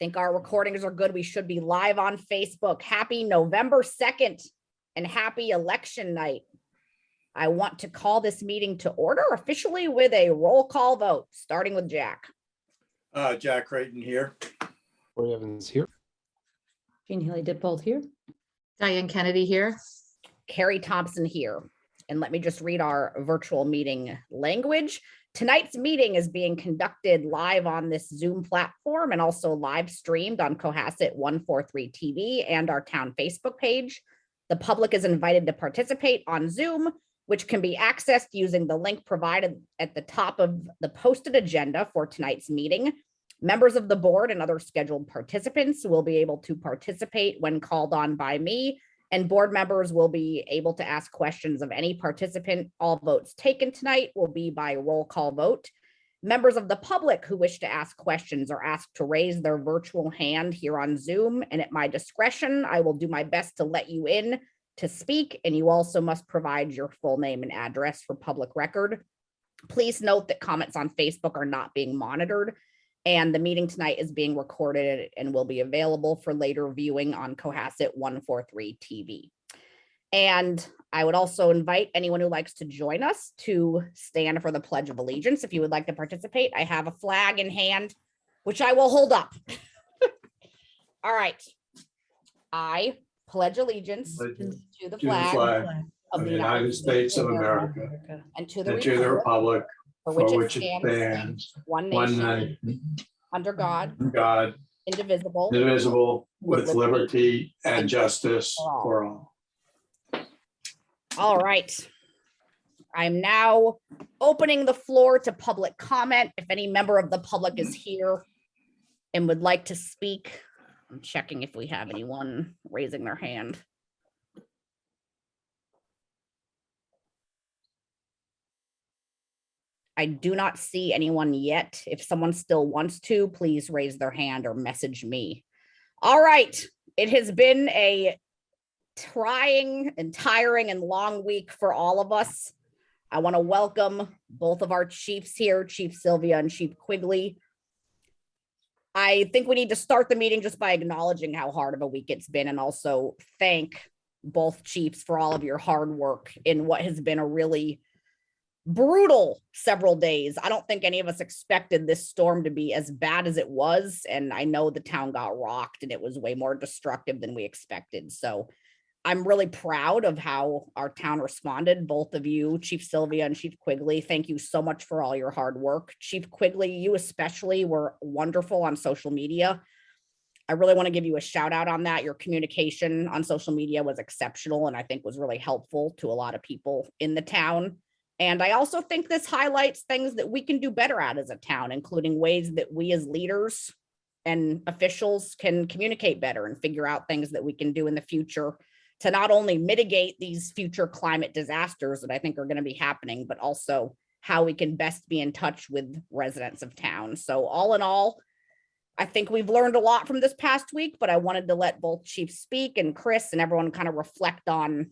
think our recordings are good. We should be live on Facebook. Happy November 2nd and happy election night. I want to call this meeting to order officially with a roll call vote, starting with Jack. Jack Creighton here. Corey Evans here. Jean Haley Dippold here. Diane Kennedy here. Carrie Thompson here. And let me just read our virtual meeting language. Tonight's meeting is being conducted live on this Zoom platform and also live streamed on Cohasset 143 TV and our town Facebook page. The public is invited to participate on Zoom, which can be accessed using the link provided at the top of the posted agenda for tonight's meeting. Members of the board and other scheduled participants will be able to participate when called on by me, and board members will be able to ask questions of any participant. All votes taken tonight will be by roll call vote. Members of the public who wish to ask questions are asked to raise their virtual hand here on Zoom, and at my discretion, I will do my best to let you in to speak, and you also must provide your full name and address for public record. Please note that comments on Facebook are not being monitored, and the meeting tonight is being recorded and will be available for later viewing on Cohasset 143 TV. And I would also invite anyone who likes to join us to stand for the Pledge of Allegiance. If you would like to participate, I have a flag in hand, which I will hold up. All right. I pledge allegiance to the flag of the United States of America and to and to the the republic for for which it stands, one one nation, nation, under God, God, indivisible. indivisible, with liberty and justice for all. All right. I'm now opening the floor to public comment. If any member of the public is here and would like to speak, I'm checking if we have anyone raising their hand. I do not see anyone yet. If someone still wants to, please raise their hand or message me. All right. It has been a trying and tiring and long week for all of us. I want to welcome both of our chiefs here, Chief Sylvia and Chief Quigley. I think we need to start the meeting just by acknowledging how hard of a week it's been and also thank both chiefs for all of your hard work in what has been a really brutal several days. I don't think any of us expected this storm to be as bad as it was. And I know the town got rocked and it was way more destructive than we expected. So I'm really proud of how our town responded. Both of you, Chief Sylvia and Chief Quigley, thank you so much for all your hard work. Chief Quigley, you especially were wonderful on social media. I really want to give you a shout out on that. Your communication on social media was exceptional and I think was really helpful to a lot of people in the town. And I also think this highlights things that we can do better at as a town, including ways that we as leaders and officials can communicate better and figure out things that we can do in the future to not only mitigate these future climate disasters that I think are going to be happening, but also how we can best be in touch with residents of town. So all in all, I think we've learned a lot from this past week, but I wanted to let both chiefs speak and Chris and everyone kind of reflect on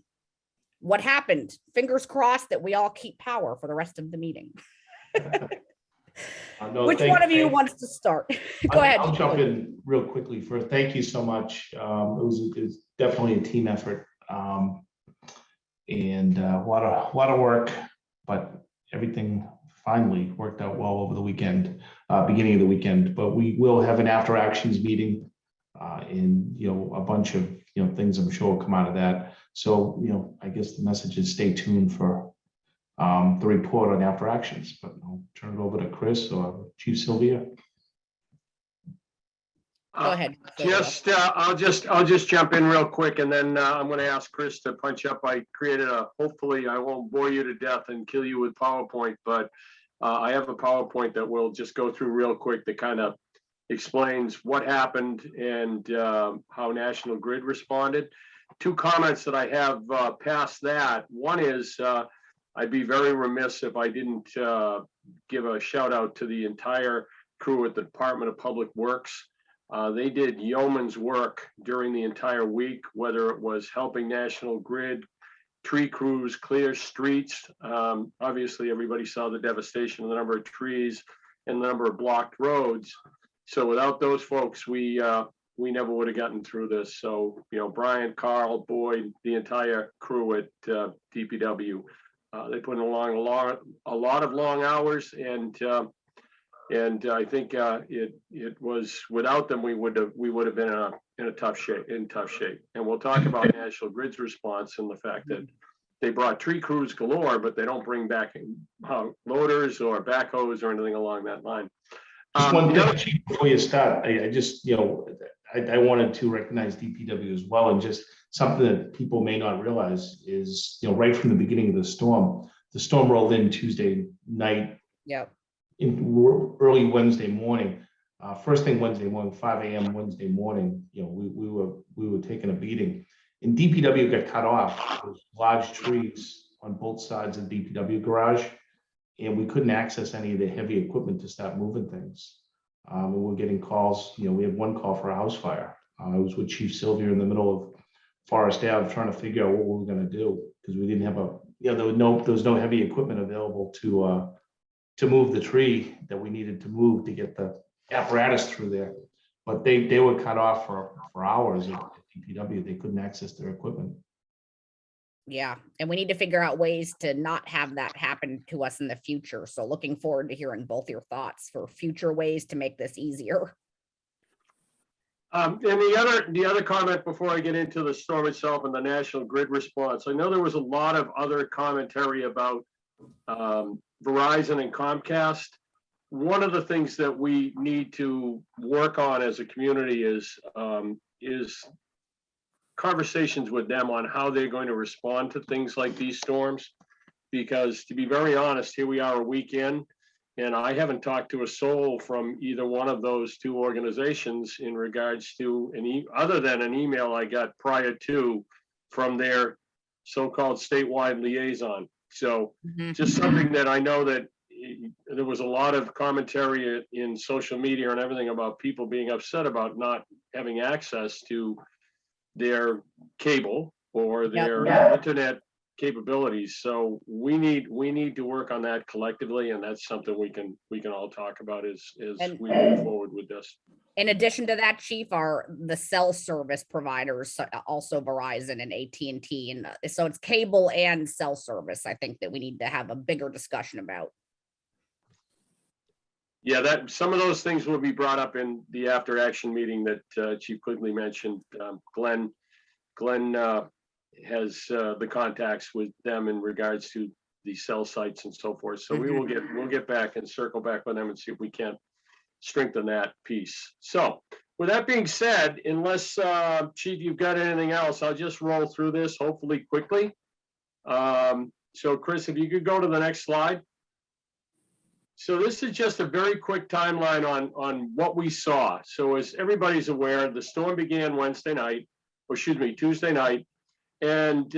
what happened. Fingers crossed that we all keep power for the rest of the meeting. Which one of you wants to start? Go ahead. I'll jump in real quickly first. Thank you so much. It was definitely a team effort, and a lot of work, but everything finally worked out well over the weekend, beginning of the weekend. But we will have an after actions meeting, and a bunch of things I'm sure will come out of that. So I guess the message is stay tuned for the report on after actions. But I'll turn it over to Chris or Chief Sylvia. Go ahead. I'll just jump in real quick, and then I'm going to ask Chris to punch up. I created hopefully I won't bore you to death and kill you with PowerPoint, but I have a PowerPoint that we'll just go through real quick that kind of explains what happened and how National Grid responded. Two comments that I have past that. One is I'd be very remiss if I didn't give a shout out to the entire crew at the Department of Public Works. They did yeoman's work during the entire week, whether it was helping National Grid, tree crews, clear streets. Obviously, everybody saw the devastation of the number of trees and the number of blocked roads. So without those folks, we never would have gotten through this. So, Brian, Carl, Boyd, the entire crew at DPW, they put in a lot of long hours, and I think it was, without them, we would have been in a tough shape. And we'll talk about National Grid's response and the fact that they brought tree crews galore, but they don't bring back loaders or backhoes or anything along that line. Just one thing, Chief, before you start, I just, I wanted to recognize DPW as well, and just something that people may not realize is, right from the beginning of the storm rolled in Tuesday night, Yep. in early Wednesday morning. First thing Wednesday morning, 5 a.m. Wednesday morning, we were taking a beating, and DPW got cut off. There's large trees on both sides of the DPW garage, and we couldn't access any of the heavy equipment to start moving things. And we're getting calls. We had one call for a house fire. I was with Chief Sylvia in the middle of Forest Ave trying to figure out what we were going to do, because we didn't have there was no heavy equipment available to move the tree that we needed to move to get the apparatus through there. But they were cut off for hours at DPW. They couldn't access their equipment. Yeah, and we need to figure out ways to not have that happen to us in the future. So looking forward to hearing both your thoughts for future ways to make this easier. And the other comment before I get into the storm itself and the National Grid response, I know there was a lot of other commentary about Verizon and Comcast. One of the things that we need to work on as a community is conversations with them on how they're going to respond to things like these storms. Because to be very honest, here we are a week in, and I haven't talked to a soul from either one of those two organizations in regards to other than an email I got prior to from their so-called statewide liaison. So just something that I know that there was a lot of commentary in social media and everything about people being upset about not having access to their cable or their internet capabilities. So we need to work on that collectively, and that's something we can all talk about as we move forward with this. In addition to that, Chief, are the cell service providers, also Verizon and AT&T, and so it's cable and cell service. I think that we need to have a bigger discussion about. Yeah, that some of those things will be brought up in the after action meeting that Chief Quigley mentioned. Glenn has the contacts with them in regards to the cell sites and so forth. So we'll get back and circle back with them and see if we can strengthen that piece. So with that being said, unless Chief, you've got anything else, I'll just roll through this hopefully quickly. So Chris, if you could go to the next slide. So this is just a very quick timeline on what we saw. So as everybody's aware, the storm began Tuesday night. And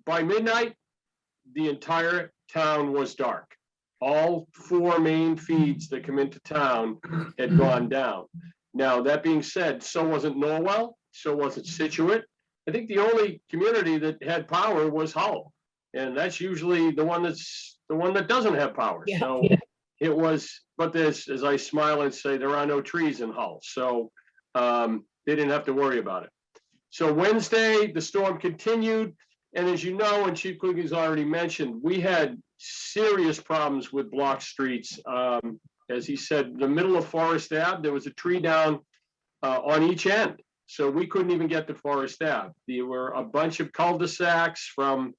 by midnight, the entire town was dark. All four main feeds that come into town had gone down. Now, that being said, so wasn't Norwell, so wasn't Situate. I think the only community that had power was Hull. And that's usually the one that doesn't have power. Yeah. So it was, but there's, as I smile and say, there are no trees in Hull. So they didn't have to worry about it. So Wednesday, the storm continued. And as you know, and Chief Quigley's already mentioned, we had serious problems with blocked streets. As he said, the middle of Forest Ave, there was a tree down on each end. So we couldn't even get to Forest Ave. There were a bunch of cul-de-sacs from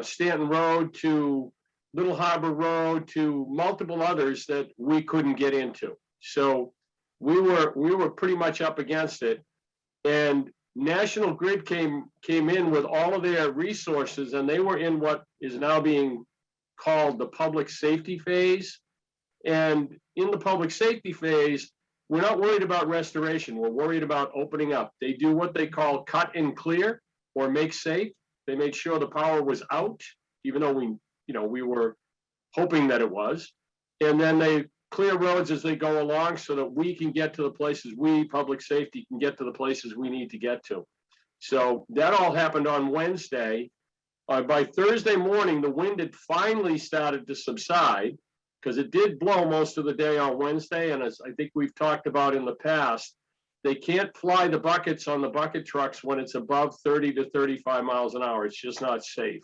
Stanton Road to Little Harbor Road to multiple others that we couldn't get into. So we were pretty much up against it. And National Grid came in with all of their resources, and they were in what is now being called the public safety phase. And in the public safety phase, we're not worried about restoration. We're worried about opening up. They do what they call cut and clear or make safe. They made sure the power was out, even though we were hoping that it was. And then they clear roads as they go along so that we can get to the places, public safety, can get to the places we need to get to. So that all happened on Wednesday. By Thursday morning, the wind had finally started to subside. because it did blow most of the day on Wednesday. And as I think we've talked about in the past, they can't fly the buckets on the bucket trucks when it's above 30 to 35 miles an hour. It's just not safe.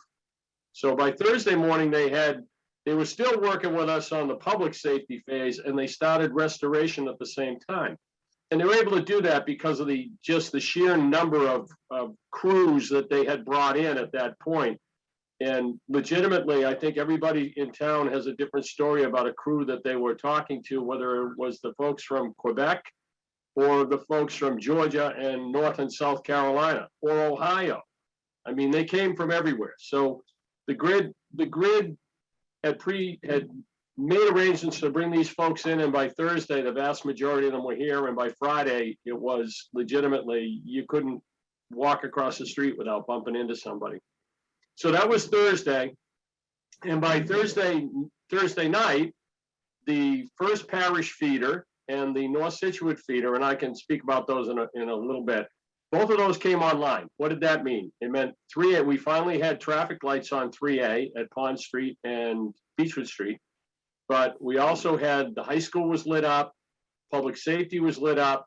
So by Thursday morning, they were still working with us on the public safety phase, and they started restoration at the same time. And they were able to do that because of the sheer number of crews that they had brought in at that point. And legitimately, I think everybody in town has a different story about a crew that they were talking to, whether it was the folks from Quebec or the folks from Georgia and North and South Carolina or Ohio. I mean, they came from everywhere. So the grid had made arrangements to bring these folks in, and by Thursday, the vast majority of them were here, and by Friday, it was legitimately, you couldn't walk across the street without bumping into somebody. So that was Thursday, and by Thursday night, the First Parish feeder and the North Situate feeder, and I can speak about those in a little bit, both of those came online. What did that mean? It meant 3A, we finally had traffic lights on 3A at Pond Street and Beechwood Street. But we also had, the high school was lit up, public safety was lit up,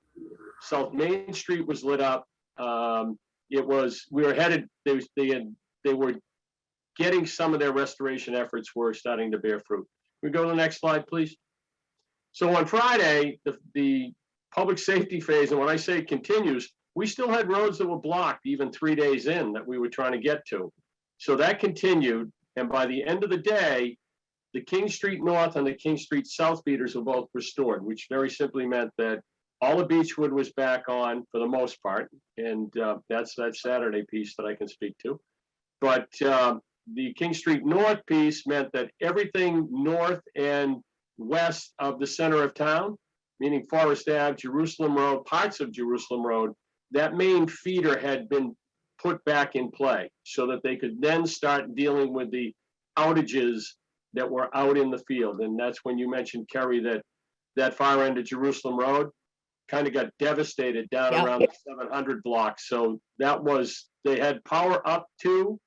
South Main Street was lit up. We were headed, they were getting some of their restoration efforts were starting to bear fruit. We go to the next slide, please. So on Friday, the public safety phase, and when I say continues, we still had roads that were blocked even 3 days in that we were trying to get to. So that continued. And by the end of the day, the King Street North and the King Street South feeders were both restored, which very simply meant that all of Beechwood was back on for the most part. And that's that Saturday piece that I can speak to. But the King Street North piece meant that everything north and west of the center of town, meaning Forest Ave, Jerusalem Road, parts of Jerusalem Road, that main feeder had been put back in play so that they could then start dealing with the outages that were out in the field. And that's when you mentioned, Kerry, that far end of Jerusalem Road kind of got devastated down around the 700 block. So that was, they had power up to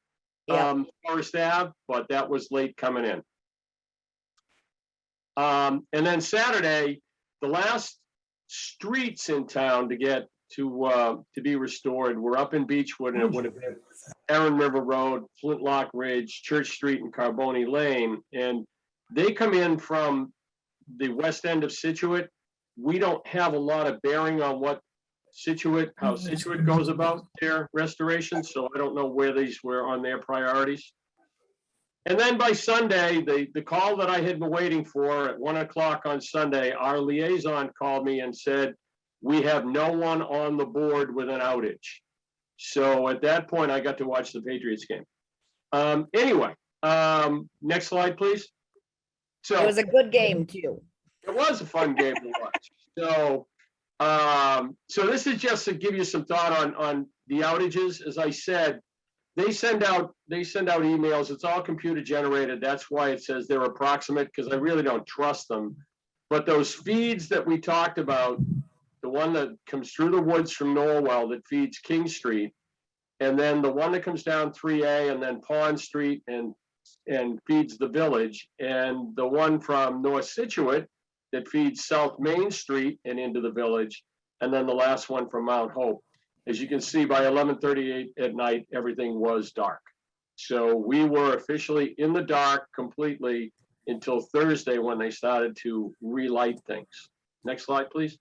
Forest Ave, but that was late coming in. And then Saturday, the last streets in town to get to be restored were up in Beechwood, and it would have been Erin River Road, Flintlock Ridge, Church Street, and Carboni Lane. And they come in from the west end of Situate. We don't have a lot of bearing on how Situate goes about their restoration, so I don't know where these were on their priorities. And then by Sunday, the call that I had been waiting for at 1 o'clock on Sunday, our liaison called me and said, we have no one on the board with an outage. So at that point, I got to watch the Patriots game. Anyway, next slide, please. So It was a good game too. it was a fun game to watch. So this is just to give you some thought on the outages. As I said, they send out emails. It's all computer generated. That's why it says they're approximate, because I really don't trust them. But those feeds that we talked about, the one that comes through the woods from Norwell that feeds King Street, and then the one that comes down 3A and then Pond Street and feeds the village, and the one from North Situate that feeds South Main Street and into the village, and then the last one from Mount Hope. As you can see, by 11:38 at night, everything was dark. So we were officially in the dark completely until Thursday when they started to relight things. Next slide, please.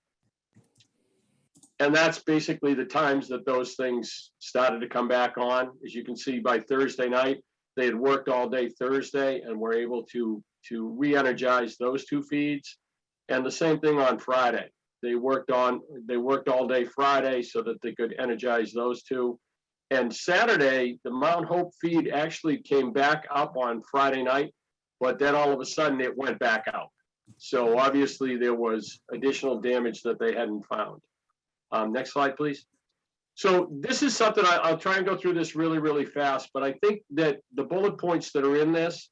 And that's basically the times that those things started to come back on. As you can see, by Thursday night, they had worked all day Thursday and were able to re-energize those two feeds. And the same thing on Friday. They worked all day Friday so that they could energize those two. And Saturday, the Mount Hope feed actually came back up on Friday night, but then all of a sudden it went back out. So obviously there was additional damage that they hadn't found. Next slide, please. So this is something I'll try and go through this really, really fast, but I think that the bullet points that are in this,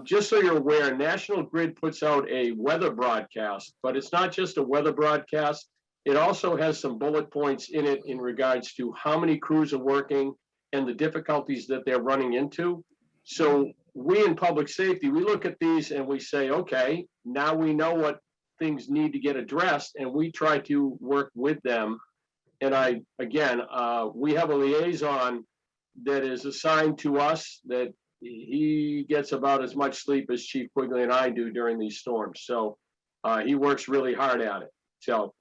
just so you're aware, National Grid puts out a weather broadcast, but it's not just a weather broadcast. It also has some bullet points in it in regards to how many crews are working and the difficulties that they're running into. So we in public safety, we look at these and we say, okay, now we know what things need to get addressed, and we try to work with them. And we have a liaison that is assigned to us that he gets about as much sleep as Chief Quigley and I do during these storms. So he works really hard at it. So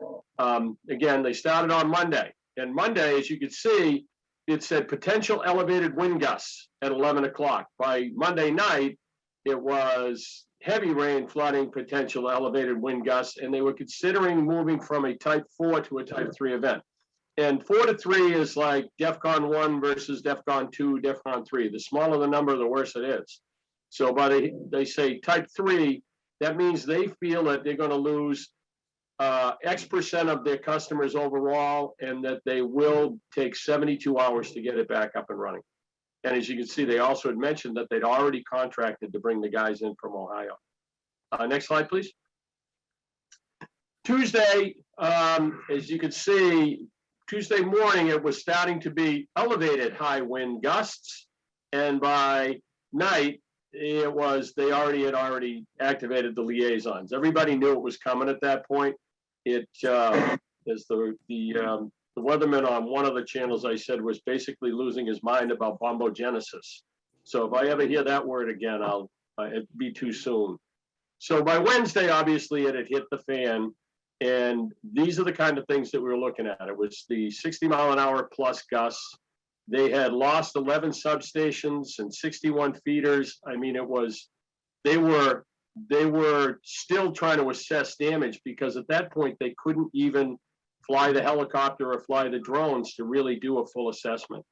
again, they started on Monday, and Monday, as you can see, it said potential elevated wind gusts at 11 o'clock. By Monday night, it was heavy rain, flooding, potential elevated wind gusts, and they were considering moving from a type 4 to a type 3 event. And 4 to 3 is like DEFCON 1 versus DEFCON 2, DEFCON 3. The smaller the number, the worse it is. So they say type 3, that means they feel that they're going to lose X% of their customers overall, and that they will take 72 hours to get it back up and running. And as you can see, they also had mentioned that they'd already contracted to bring the guys in from Ohio. Next slide, please. Tuesday, as you can see, Tuesday morning, it was starting to be elevated high wind gusts. And by night, it was, they had already activated the liaisons. Everybody knew it was coming at that point. It, as the weatherman on one of the channels I said was basically losing his mind about bombogenesis. So if I ever hear that word again, it'd be too soon. So by Wednesday, obviously it had hit the fan, and these are the kind of things that we were looking at. It was the 60-mile-an-hour plus gusts. They had lost 11 substations and 61 feeders. I mean, they were still trying to assess damage, because at that point they couldn't even fly the helicopter or fly the drones to really do a full assessment.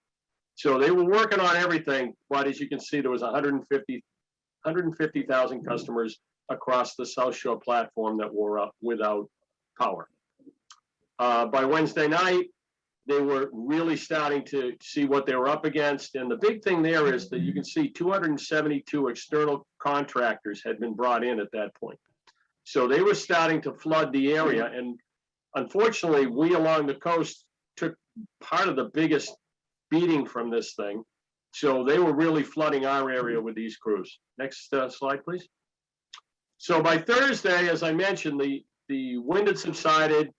So they were working on everything, but as you can see, there was 150,000 customers across the South Shore platform that were without power. By Wednesday night, they were really starting to see what they were up against. And the big thing there is that you can see 272 external contractors had been brought in at that point. So they were starting to flood the area. And unfortunately, we along the coast took part of the biggest beating from this thing. So they were really flooding our area with these crews. Next slide, please. So by Thursday, as I mentioned, the wind had subsided.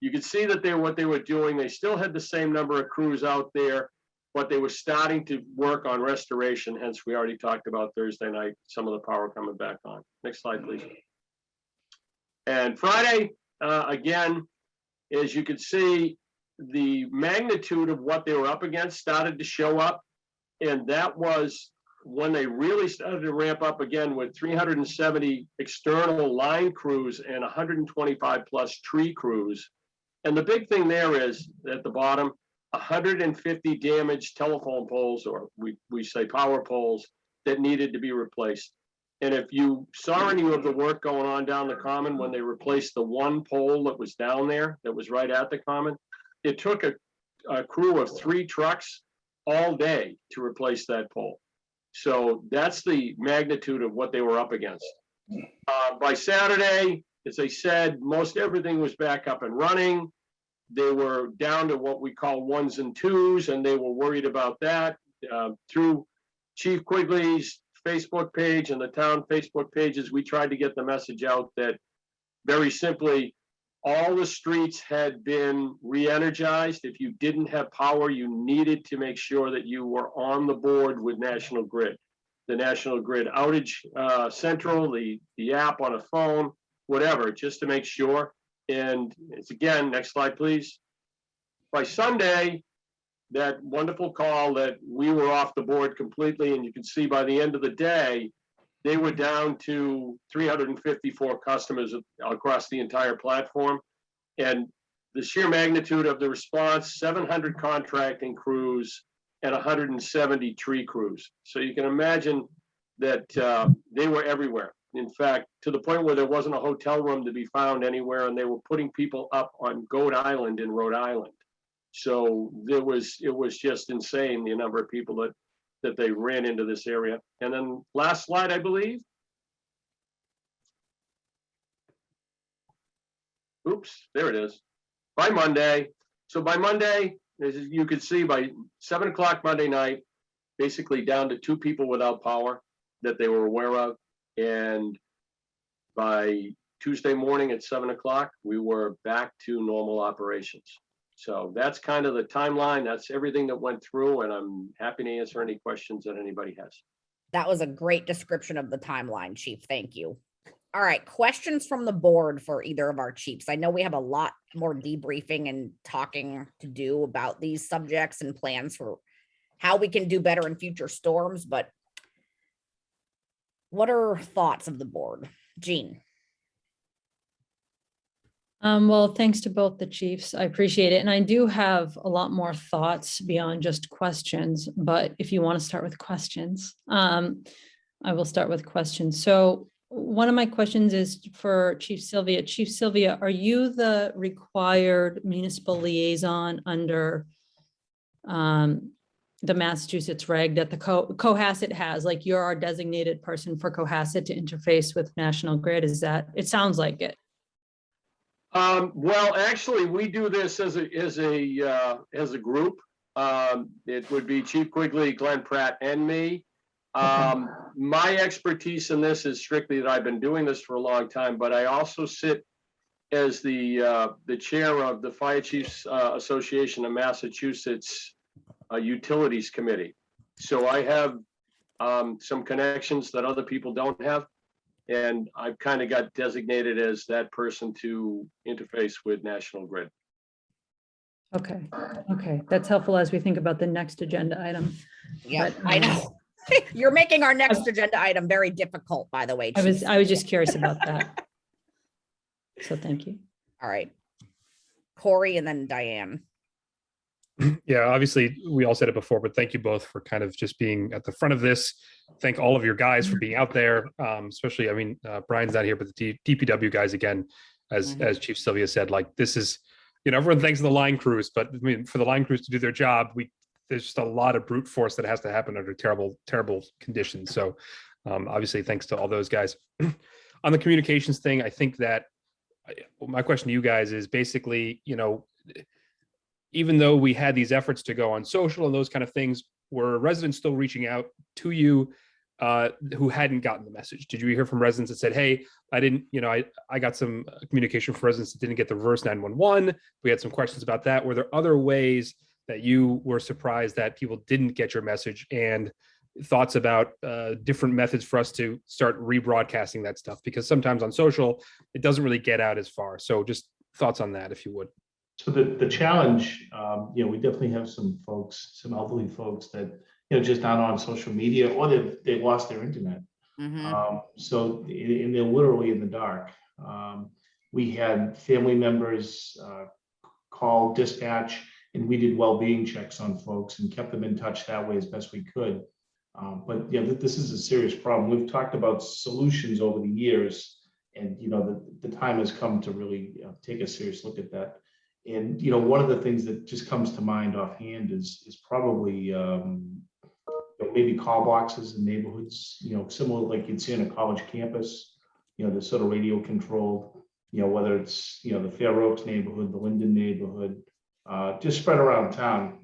You could see that what they were doing, they still had the same number of crews out there, but they were starting to work on restoration. Hence, we already talked about Thursday night, some of the power coming back on. Next slide, please. And Friday, again, as you can see, the magnitude of what they were up against started to show up. And that was when they really started to ramp up again with 370 external line crews and 125 plus tree crews. And the big thing there is at the bottom, 150 damaged telephone poles, or we say power poles, that needed to be replaced. And if you saw any of the work going on down the common when they replaced the one pole that was down there, that was right at the common, it took a crew of 3 trucks all day to replace that pole. So that's the magnitude of what they were up against. By Saturday, as I said, most everything was back up and running. They were down to what we call 1s and 2s, and they were worried about that. Through Chief Quigley's Facebook page and the town Facebook pages, we tried to get the message out that very simply, all the streets had been re-energized. If you didn't have power, you needed to make sure that you were on the board with National Grid. The National Grid Outage Central, the app on a phone, whatever, just to make sure. And it's again, next slide, please. By Sunday, that wonderful call that we were off the board completely, and you can see by the end of the day, they were down to 354 customers across the entire platform. And the sheer magnitude of the response, 700 contracting crews and 170 tree crews. So you can imagine that they were everywhere. In fact, to the point where there wasn't a hotel room to be found anywhere, and they were putting people up on Goat Island in Rhode Island. So it was just insane, the number of people that they ran into this area. And then last slide, I believe. Oops, there it is. By Monday. So by Monday, as you could see, by 7 o'clock Monday night, basically down to 2 people without power. that they were aware of. And by Tuesday morning at 7 o'clock, we were back to normal operations. So that's kind of the timeline. That's everything that went through, and I'm happy to answer any questions that anybody has. That was a great description of the timeline, Chief. Thank you. All right, questions from the board for either of our chiefs. I know we have a lot more debriefing and talking to do about these subjects and plans for how we can do better in future storms, but what are thoughts of the board? Jean? Well, thanks to both the chiefs. I appreciate it. And I do have a lot more thoughts beyond just questions, but if you want to start with questions, I will start with questions. So one of my questions is for Chief Sylvia. Chief Sylvia, are you the required municipal liaison under the Massachusetts reg that the Cohasset has? Like, you're our designated person for Cohasset to interface with National Grid? Is that, it sounds like it. Well, actually, we do this as a group. It would be Chief Quigley, Glenn Pratt, and me. My expertise in this is strictly that I've been doing this for a long time, but I also sit as the chair of the Fire Chiefs Association of Massachusetts Utilities Committee. So I have some connections that other people don't have. And I've kind of got designated as that person to interface with National Grid. Okay, okay, that's helpful as we think about the next agenda item. Yeah, But, I know. You're making our next agenda item very difficult, by the way. I Chief. was just curious about that. So thank you. All right. Corey and then Diane. Yeah, obviously, we all said it before, but thank you both for kind of just being at the front of this. Thank all of your guys for being out there, especially, I mean, Brian's not here, but the DPW guys, again, as Chief Sylvia said, like, this is, everyone thanks the line crews, but I mean, for the line crews to do their job, there's just a lot of brute force that has to happen under terrible, terrible conditions. So obviously, thanks to all those guys. On the communications thing, I think that my question to you guys is basically, even though we had these efforts to go on social and those kind of things, were residents still reaching out to you who hadn't gotten the message? Did you hear from residents that said, hey, I didn't, I got some communication from residents that didn't get the reverse 911. We had some questions about that. Were there other ways that you were surprised that people didn't get your message, and thoughts about different methods for us to start rebroadcasting that stuff? Because sometimes on social, it doesn't really get out as far. So just thoughts on that, if you would. So the challenge, we definitely have some elderly folks that, just not on social media, or they lost their internet. So they're literally in the dark. We had family members call dispatch, and we did well-being checks on folks and kept them in touch that way as best we could. But this is a serious problem. We've talked about solutions over the years, and the time has come to really take a serious look at that. And one of the things that just comes to mind offhand is probably maybe call boxes in neighborhoods, similar like you'd see on a college campus, they're sort of radio controlled, whether it's the Fair Oaks neighborhood, the Linden neighborhood, just spread around town.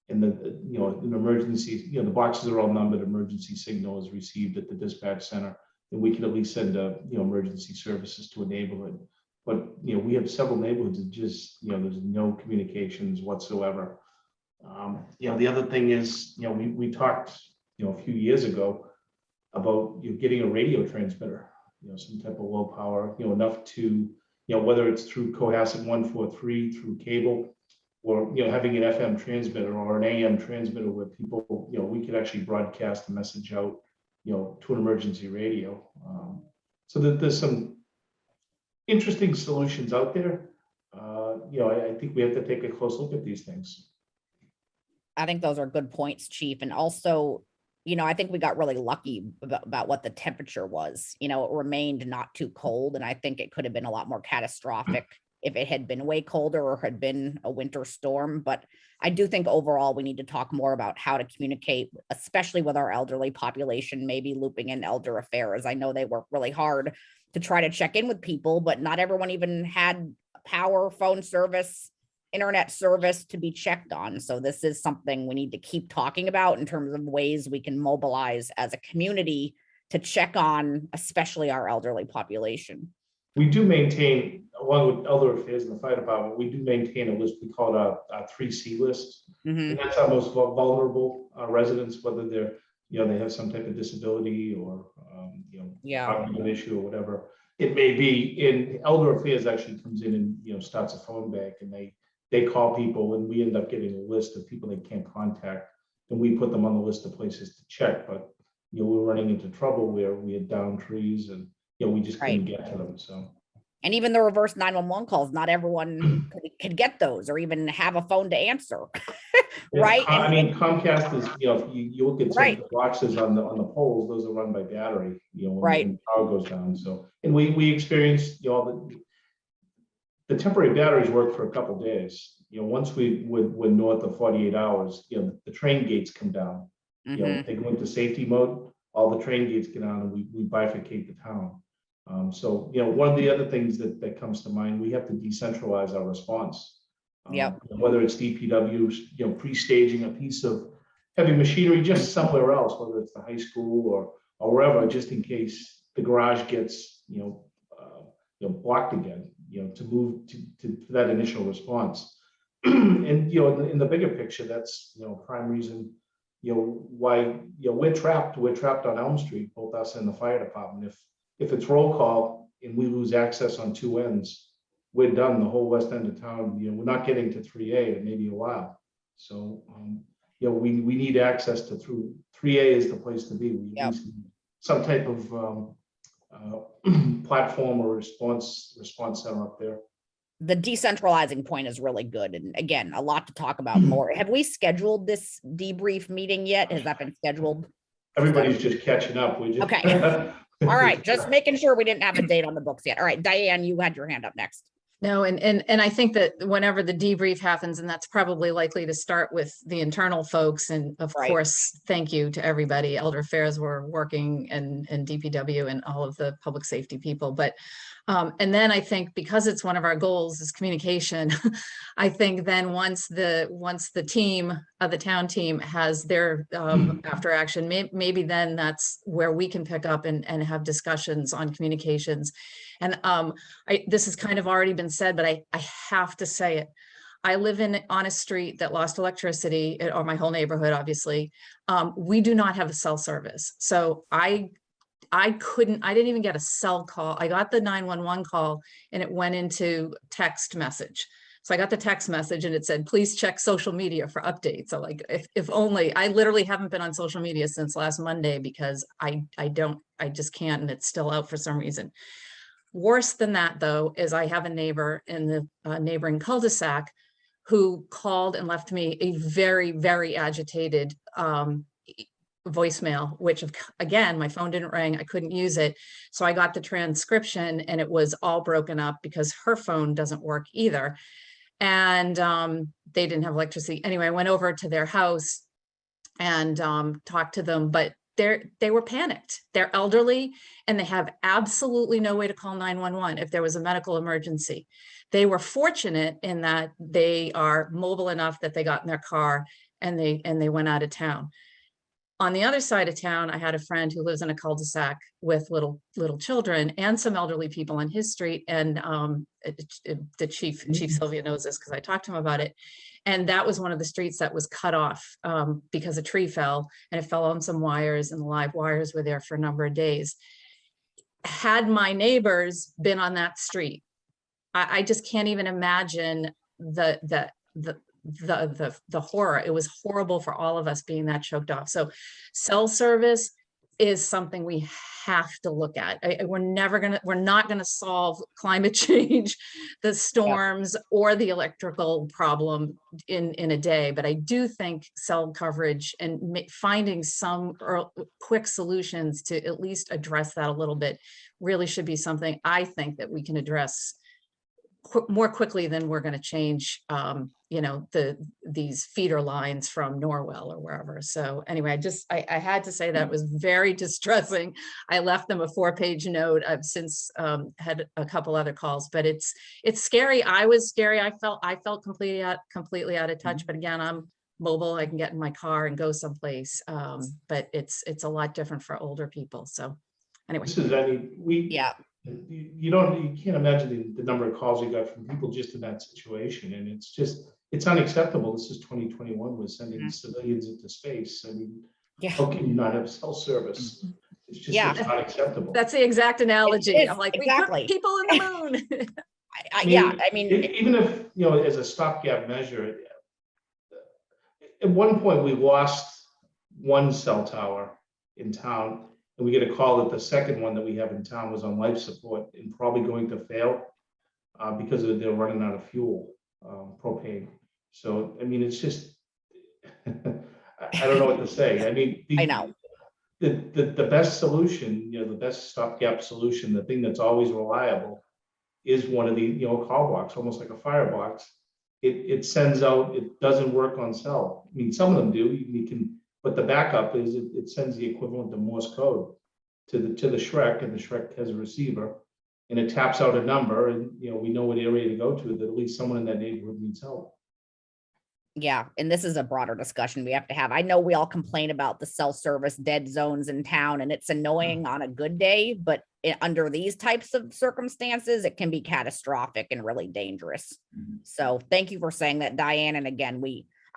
And an emergency, the boxes are all numbered, emergency signal is received at the dispatch center, and we can at least send emergency services to a neighborhood. But we have several neighborhoods that just there's no communications whatsoever. The other thing is we talked a few years ago about getting a radio transmitter, some type of low power, enough to whether it's through Cohasset 143 through cable, or having an FM transmitter or an AM transmitter where people we could actually broadcast a message out to an emergency radio. So that there's some interesting solutions out there. I think we have to take a close look at these things. I think those are good points, Chief. And also, I think we got really lucky about what the temperature was. It remained not too cold, and I think it could have been a lot more catastrophic if it had been way colder or had been a winter storm. But I do think overall we need to talk more about how to communicate, especially with our elderly population, maybe looping in Elder Affairs. I know they work really hard to try to check in with people, but not everyone even had power, phone service, internet service to be checked on. So this is something we need to keep talking about in terms of ways we can mobilize as a community to check on, especially our elderly population. We do maintain, along with Elder Affairs and the fire department, we do maintain a list, we call it our 3C list. Mhm. And that's our most vulnerable residents, whether they're, they have some type of disability or, Yeah. cognitive issue or whatever it may be. In Elder Affairs actually comes in and, starts a phone bank, and they call people, and we end up getting a list of people they can't contact, and we put them on the list of places to check. But, we're running into trouble where we had down trees and, we just couldn't get to them, so. And even the reverse 911 calls, not everyone could get those or even have a phone to answer. Yeah, Right. I mean, Comcast is, if you look at some Right. of the boxes on the poles, those are run by battery, when Right. the power goes down. So, and we experienced, all the temporary batteries work for a couple days. Once we're north of 48 hours, the train gates come down. Mhm. They go into safety mode, all the train gates get on, and we bifurcate the town. So, one of the other things that comes to mind, we have to decentralize our response. Yep. Whether it's DPW, pre-staging a piece of heavy machinery just somewhere else, whether it's the high school or wherever, just in case the garage gets, blocked again, to move to that initial response. And, in the bigger picture, that's, prime reason, why, we're trapped on Elm Street, both us and the fire department. If it's roll call and we lose access on two ends, we're done. The whole west end of town, we're not getting to 3A in maybe a while. So, we need access to through 3A is the place to be. We Yep. need some type of platform or response center up there. The decentralizing point is really good. And again, a lot to talk about more. Have we scheduled this debrief meeting yet? Has that been scheduled? Everybody's just catching up. We just Okay. All right. Just making sure we didn't have a date on the books yet. All right. Diane, you had your hand up next. No, and I think that whenever the debrief happens, and that's probably likely to start with the internal folks, and of Right. course, thank you to everybody. Elder Affairs were working, and DPW and all of the public safety people. But and then I think because it's one of our goals is communication, I think then once the team, the town team has their after action, maybe then that's where we can pick up and have discussions on communications. And this has kind of already been said, but I have to say it. I live on a street that lost electricity, or my whole neighborhood, obviously. We do not have a cell service. So I didn't even get a cell call. I got the 911 call and it went into text message. So I got the text message and it said, please check social media for updates. So like, if only. I literally haven't been on social media since last Monday because I just can't, and it's still out for some reason. Worse than that, though, is I have a neighbor in the neighboring cul-de-sac who called and left me a very, very agitated voicemail, which again, my phone didn't ring. I couldn't use it. So I got the transcription and it was all broken up because her phone doesn't work either. And they didn't have electricity. Anyway, I went over to their house and talked to them, but they were panicked. They're elderly and they have absolutely no way to call 911 if there was a medical emergency. They were fortunate in that they are mobile enough that they got in their car and they went out of town. On the other side of town, I had a friend who lives in a cul-de-sac with little children and some elderly people on his street. And the chief Sylvia knows this because I talked to him about it. And that was one of the streets that was cut off because a tree fell, and it fell on some wires, and the live wires were there for a number of days. Had my neighbors been on that street, I just can't even imagine the horror. It was horrible for all of us being that choked off. So cell service is something we have to look at. We're not gonna solve climate change, the storms, or the electrical problem in a day. But I do think cell coverage and finding some quick solutions to at least address that a little bit really should be something I think that we can address more quickly than we're going to change, you know, these feeder lines from Norwell or wherever. So anyway, I had to say that was very distressing. I left them a 4-page note. I've since had a couple other calls, but it's scary. I was scary. I felt completely out of touch. But again, I'm mobile. I can get in my car and go someplace. But it's a lot different for older people. So anyway. This is, I mean, Yeah. you can't imagine the number of calls we got from people just in that situation. And it's unacceptable. This is 2021. We're sending civilians into space. I mean, Yeah. how can you not have cell service? It's just Yeah. it's not acceptable. That's the exact analogy. is, I'm like, exactly. we put people in the moon. I mean, Even if, you know, as a stopgap measure, at one point we lost one cell tower in town, and we get a call that the second one that we have in town was on life support and probably going to fail because they're running out of fuel, propane. So, I mean, it's just, I don't know what to say. I mean, I know. The best solution, you know, the best stopgap solution, the thing that's always reliable is one of the, you know, call box, almost like a firebox. It sends out, it doesn't work on cell. I mean, some of them do, you can, but the backup is it sends the equivalent of Morse code to the Shrek, and the Shrek has a receiver, and it taps out a number, and, you know, we know what area to go to, that at least someone in that neighborhood needs help. Yeah, and this is a broader discussion we have to have. I know we all complain about the cell service dead zones in town, and it's annoying on a good day, but under these types of circumstances, it can be catastrophic and really dangerous. So thank you for saying that, Diane. And again,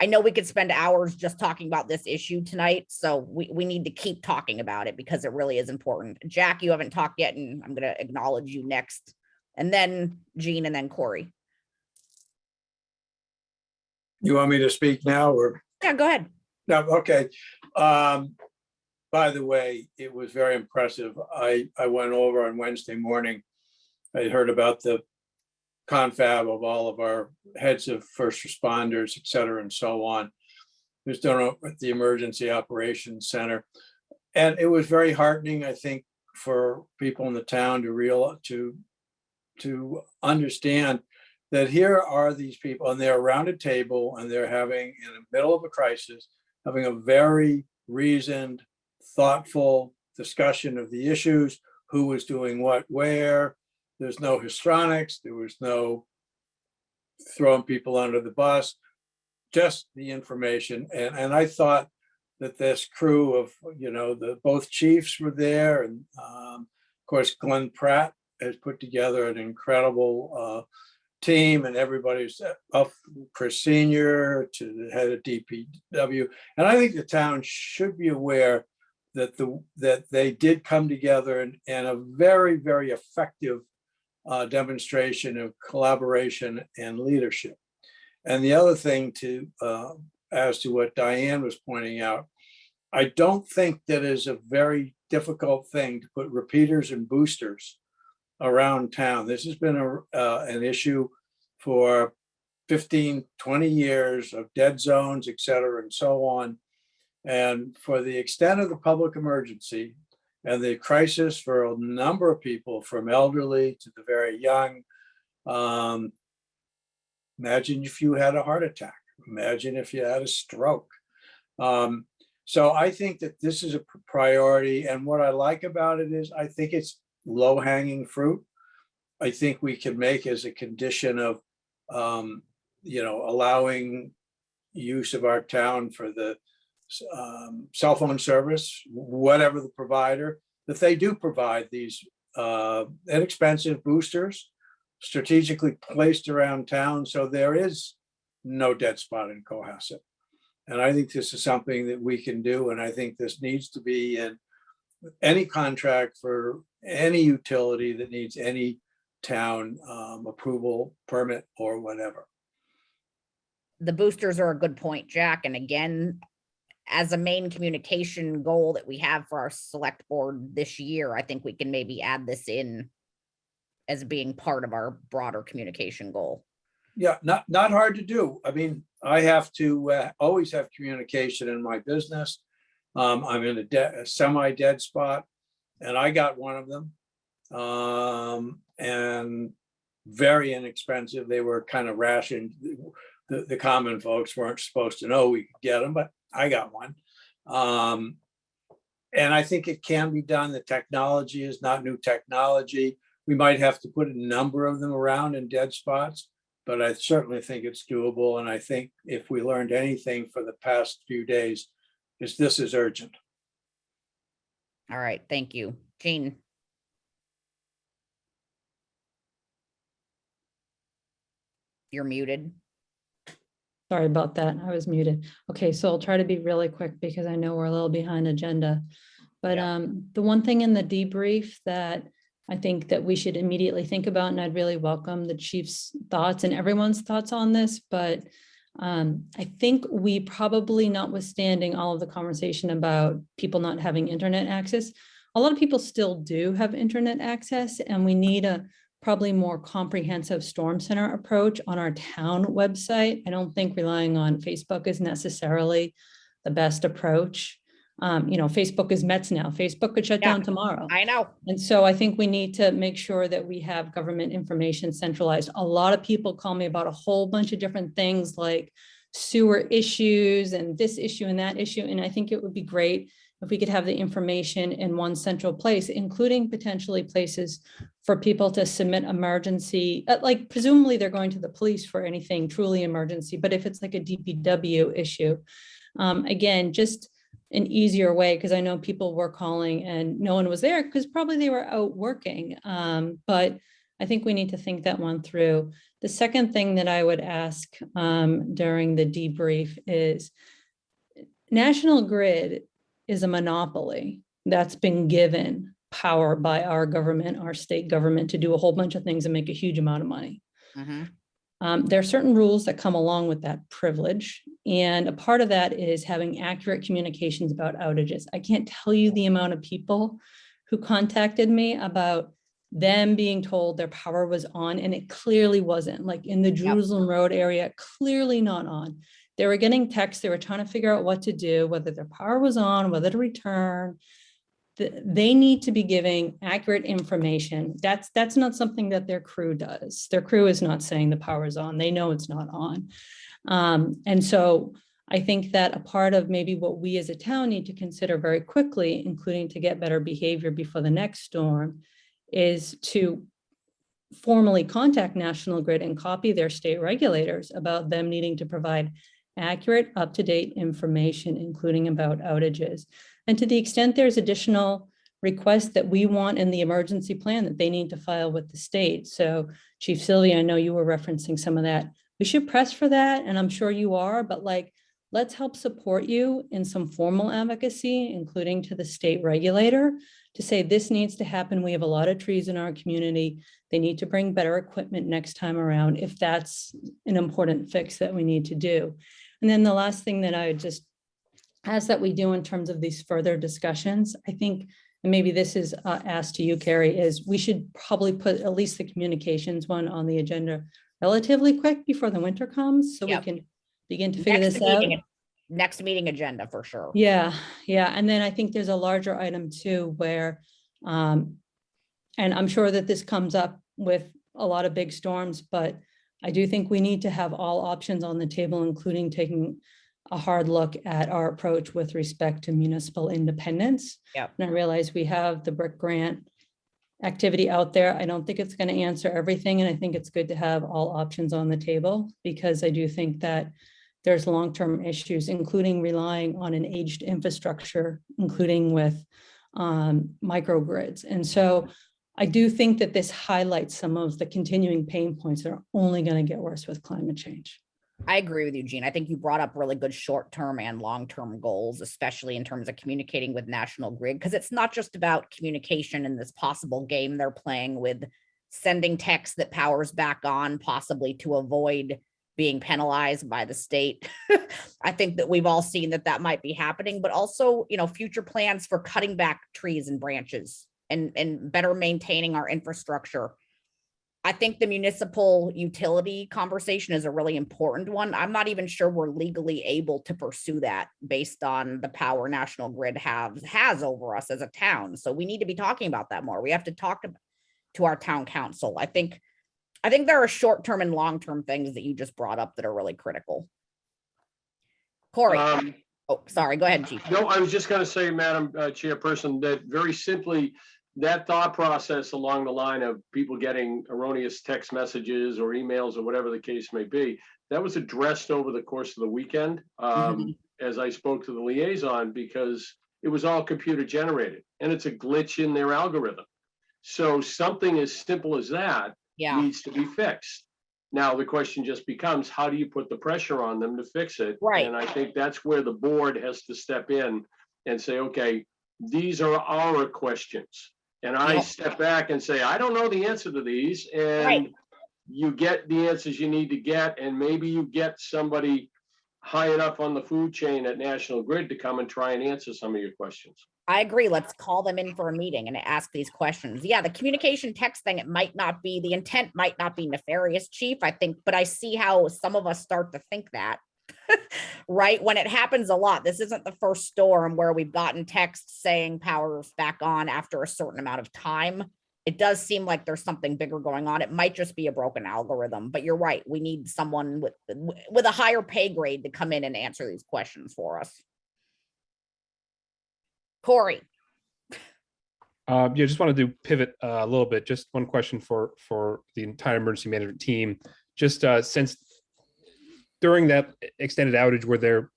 I know we could spend hours just talking about this issue tonight, so we need to keep talking about it because it really is important. Jack, you haven't talked yet, and I'm going to acknowledge you next, and then Jean, and then Corey. You want me to speak now or? Yeah, go ahead. No, okay. By the way, it was very impressive. I went over on Wednesday morning. I heard about the confab of all of our heads of first responders, et cetera, and so on. It was done at the Emergency Operations Center. And it was very heartening, I think, for people in the town to understand that here are these people, and they're around a table, and they're having, in the middle of a crisis, having a very reasoned, thoughtful discussion of the issues, who was doing what, where. There's no histrionics, there was no throwing people under the bus, just the information. And I thought that this crew of, you know, both chiefs were there, and of course, Glenn Pratt has put together an incredible team, and everybody's up, Chris Senior to the head of DPW. And I think the town should be aware that they did come together and a very, very effective demonstration of collaboration and leadership. And the other thing as to what Diane was pointing out, I don't think that is a very difficult thing to put repeaters and boosters around town. This has been an issue for 15, 20 years of dead zones, et cetera, and so on. And for the extent of the public emergency and the crisis for a number of people, from elderly to the very young, imagine if you had a heart attack, imagine if you had a stroke. So I think that this is a priority. And what I like about it is I think it's low hanging fruit. I think we can make as a condition of, you know, allowing use of our town for the cell phone service, whatever the provider, that they do provide these inexpensive boosters strategically placed around town. So there is no dead spot in Cohasset. And I think this is something that we can do. And I think this needs to be in any contract for any utility that needs any town approval, permit, or whatever. The boosters are a good point, Jack. And again, as a main communication goal that we have for our select board this year, I think we can maybe add this in as being part of our broader communication goal. Yeah, not hard to do. I mean, I have to always have communication in my business. I'm in a semi-dead spot, and I got one of them. And very inexpensive. They were kind of rationed. The common folks weren't supposed to know we could get them, but I got one. And I think it can be done. The technology is not new technology. We might have to put a number of them around in dead spots, but I certainly think it's doable. And I think if we learned anything for the past few days, is this is urgent. All right, thank you. Jean? You're muted. Sorry about that. I was muted. Okay, so I'll try to be really quick because I know we're a little behind agenda. But the one thing in the debrief that I think that we should immediately think about, and I'd really welcome the chief's thoughts and everyone's thoughts on this, but I think we probably, notwithstanding all of the conversation about people not having internet access, a lot of people still do have internet access, and we need a probably more comprehensive storm center approach on our town website. I don't think relying on Facebook is necessarily the best approach. Facebook is Mets now. Facebook could shut down tomorrow. I know. And so I think we need to make sure that we have government information centralized. A lot of people call me about a whole bunch of different things like sewer issues and this issue and that issue. And I think it would be great if we could have the information in one central place, including potentially places for people to submit emergency, like presumably they're going to the police for anything truly emergency, but if it's like a DPW issue, again, just an easier way, because I know people were calling and no one was there because probably they were out working. But I think we need to think that one through. The second thing that I would ask during the debrief is National Grid is a monopoly that's been given power by our government, our state government, to do a whole bunch of things and make a huge amount of money. There are certain rules that come along with that privilege. And a part of that is having accurate communications about outages. I can't tell you the amount of people who contacted me about them being told their power was on and it clearly wasn't. Like in the Jerusalem Road area, clearly not on. They were getting texts, they were trying to figure out what to do, whether their power was on, whether to return. They need to be giving accurate information. That's not something that their crew does. Their crew is not saying the power is on. They know it's not on. And so I think that a part of maybe what we as a town need to consider very quickly, including to get better behavior before the next storm, is to formally contact National Grid and copy their state regulators about them needing to provide accurate, up-to-date information, including about outages. And to the extent there's additional requests that we want in the emergency plan that they need to file with the state. So Chief Sylvia, I know you were referencing some of that. We should press for that, and I'm sure you are, but let's help support you in some formal advocacy, including to the state regulator, to say this needs to happen. We have a lot of trees in our community. They need to bring better equipment next time around if that's an important fix that we need to do. And then the last thing that I would just ask that we do in terms of these further discussions, I think, and maybe this is asked to you, Carrie, is we should probably put at least the communications one on the agenda relatively quick before the winter comes, so we can begin to figure this out. Next meeting agenda for sure. Yeah. And then I think there's a larger item too, where, and I'm sure that this comes up with a lot of big storms, but I do think we need to have all options on the table, including taking a hard look at our approach with respect to municipal independence. And I realize we have the BRIC grant activity out there. I don't think it's going to answer everything. And I think it's good to have all options on the table, because I do think that there's long-term issues, including relying on an aged infrastructure, including with microgrids. And so I do think that this highlights some of the continuing pain points that are only going to get worse with climate change. I agree with you, Jean. I think you brought up really good short-term and long-term goals, especially in terms of communicating with National Grid, because it's not just about communication in this possible game they're playing with sending text that power's back on, possibly to avoid being penalized by the state. I think that we've all seen that might be happening, but also, future plans for cutting back trees and branches and better maintaining our infrastructure. I think the municipal utility conversation is a really important one. I'm not even sure we're legally able to pursue that based on the power National Grid has over us as a town. So we need to be talking about that more. We have to talk to our town council. I think I think there are short-term and long-term things that you just brought up that are really critical. Corey, oh, sorry, go ahead, Chief. No, I was just going to say, Madam Chairperson, that very simply, that thought process along the line of people getting erroneous text messages or emails or whatever the case may be, that was addressed over the course of the weekend as I spoke to the liaison, because it was all computer generated and it's a glitch in their algorithm. So something as simple as that needs to be fixed. Now, the question just becomes, how do you put the pressure on them to fix it? Right. And I think that's where the board has to step in and say, okay, these are our questions. And I step back and say, I don't know the answer to these. And you get the answers you need to get. And maybe you get somebody high enough on the food chain at National Grid to come and try and answer some of your questions. I agree. Let's call them in for a meeting and ask these questions. Yeah, the communication text thing, it might not be, the intent might not be nefarious, Chief, I think, but I see how some of us start to think that, right? When it happens a lot, this isn't the first storm where we've gotten texts saying power's back on after a certain amount of time. It does seem like there's something bigger going on. It might just be a broken algorithm, but you're right. We need someone with a higher pay grade to come in and answer these questions for us. Corey. Yeah, just wanted to pivot a little bit. Just one question for the entire emergency management team. Just since during that extended outage, were there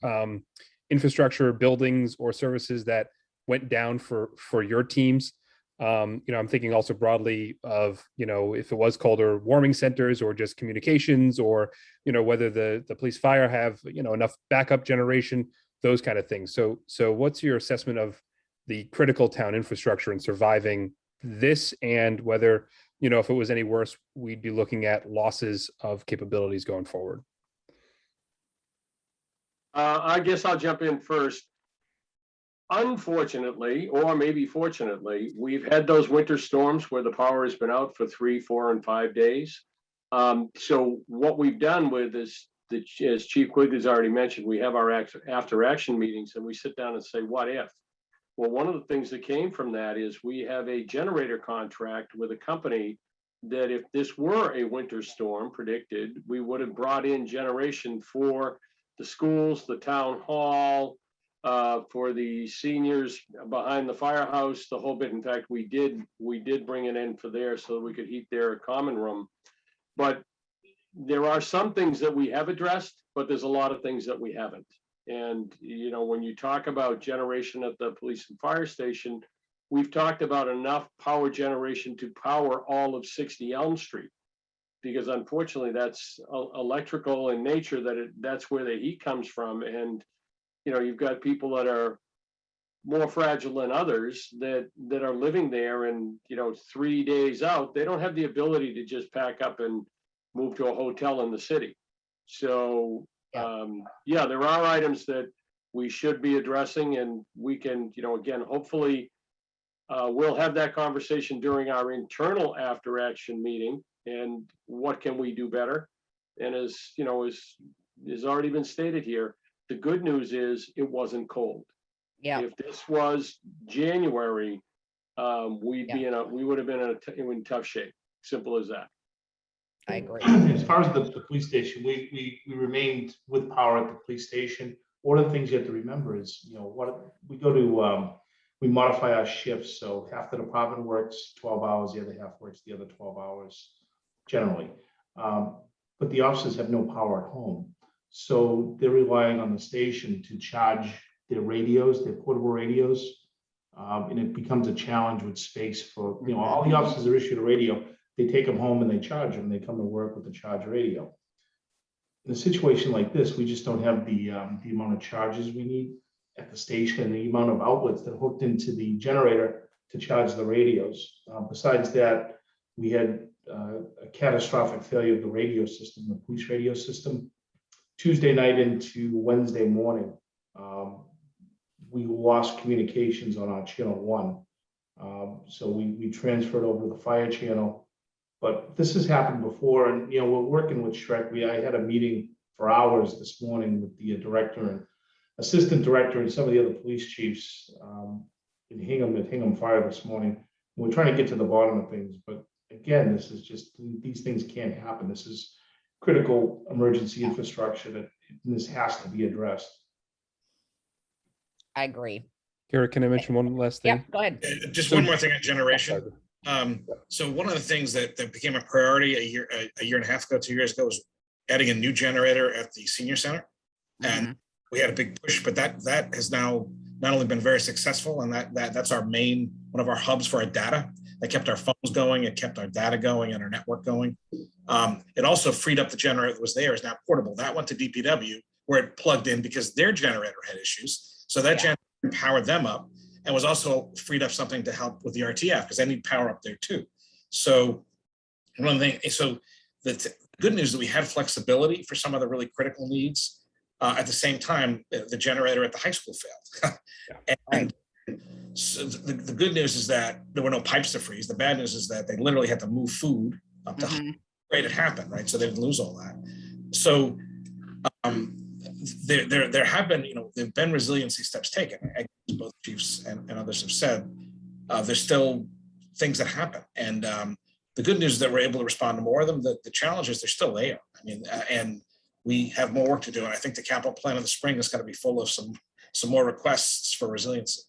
infrastructure, buildings, or services that went down for your teams? I'm thinking also broadly of, if it was colder, warming centers or just communications, or, whether the police fire have, enough backup generation, those kind of things. So what's your assessment of the critical town infrastructure and surviving this, and whether, if it was any worse, we'd be looking at losses of capabilities going forward? I guess I'll jump in first. Unfortunately, or maybe fortunately, we've had those winter storms where the power has been out for 3, 4, and 5 days. So what we've done with is, as Chief Quigley's already mentioned, we have our after action meetings and we sit down and say, what if? Well, one of the things that came from that is we have a generator contract with a company that if this were a winter storm predicted, we would have brought in generation for the schools, the town hall, for the seniors behind the firehouse, the whole bit. In fact, we did bring it in for there so that we could heat their common room. But there are some things that we have addressed, but there's a lot of things that we haven't. And, when you talk about generation at the police and fire station, we've talked about enough power generation to power all of 60 Elm Street, because unfortunately that's electrical in nature, that's where the heat comes from. And, you've got people that are more fragile than others that are living there, and, 3 days out, they don't have the ability to just pack up and move to a hotel in the city. So, there are items that we should be addressing, and we can, again, hopefully we'll have that conversation during our internal after action meeting, and what can we do better? And as has already been stated here, the good news is it wasn't cold. Yeah. If this was January, we would have been in tough shape. Simple as that. I agree. As far as the police station, we remained with power at the police station. One of the things you have to remember is, what we go to, we modify our shifts. So half the department works 12 hours, the other half works the other 12 hours generally. But the officers have no power at home. So they're relying on the station to charge their radios, their portable radios. And it becomes a challenge with space for, all the officers are issued a radio. They take them home and they charge them. They come to work with the charge radio. In a situation like this, we just don't have the amount of charges we need at the station, the amount of outlets that are hooked into the generator to charge the radios. Besides that, we had a catastrophic failure of the radio system, the police radio system. Tuesday night into Wednesday morning, we lost communications on our channel 1. So we transferred over to the fire channel. But this has happened before, and we're working with Shrek. I had a meeting for hours this morning with the director and assistant director and some of the other police chiefs in Hingham Fire this morning. We're trying to get to the bottom of things, but again, this is just, these things can't happen. This is critical emergency infrastructure that this has to be addressed. I agree. Kara, can I mention one last thing? Yep, go ahead. Just one more thing on generation. So one of the things that became a priority a year and a half ago, 2 years ago, was adding a new generator at the senior center. And we had a big push, but that has now not only been very successful, and that's our main, one of our hubs for our data. That kept our phones going, it kept our data going and our network going. It also freed up the generator that was there, is now portable. That went to DPW where it plugged in because their generator had issues. So that generator powered them up, and was also freed up something to help with the RTF because they need power up there too. So one thing, so the good news is that we had flexibility for some of the really critical needs. At the same time, the generator at the high school failed. And so the good news is that there were no pipes to freeze. The bad news is that they literally had to move food up to where it happened, right? So they didn't lose all that. So there have been, there've been resiliency steps taken. As both chiefs and others have said, there's still things that happen. And the good news is that we're able to respond to more of them. The challenge is they're still there. I mean, and we have more work to do. And I think the capital plan in the spring is going to be full of some more requests for resiliency.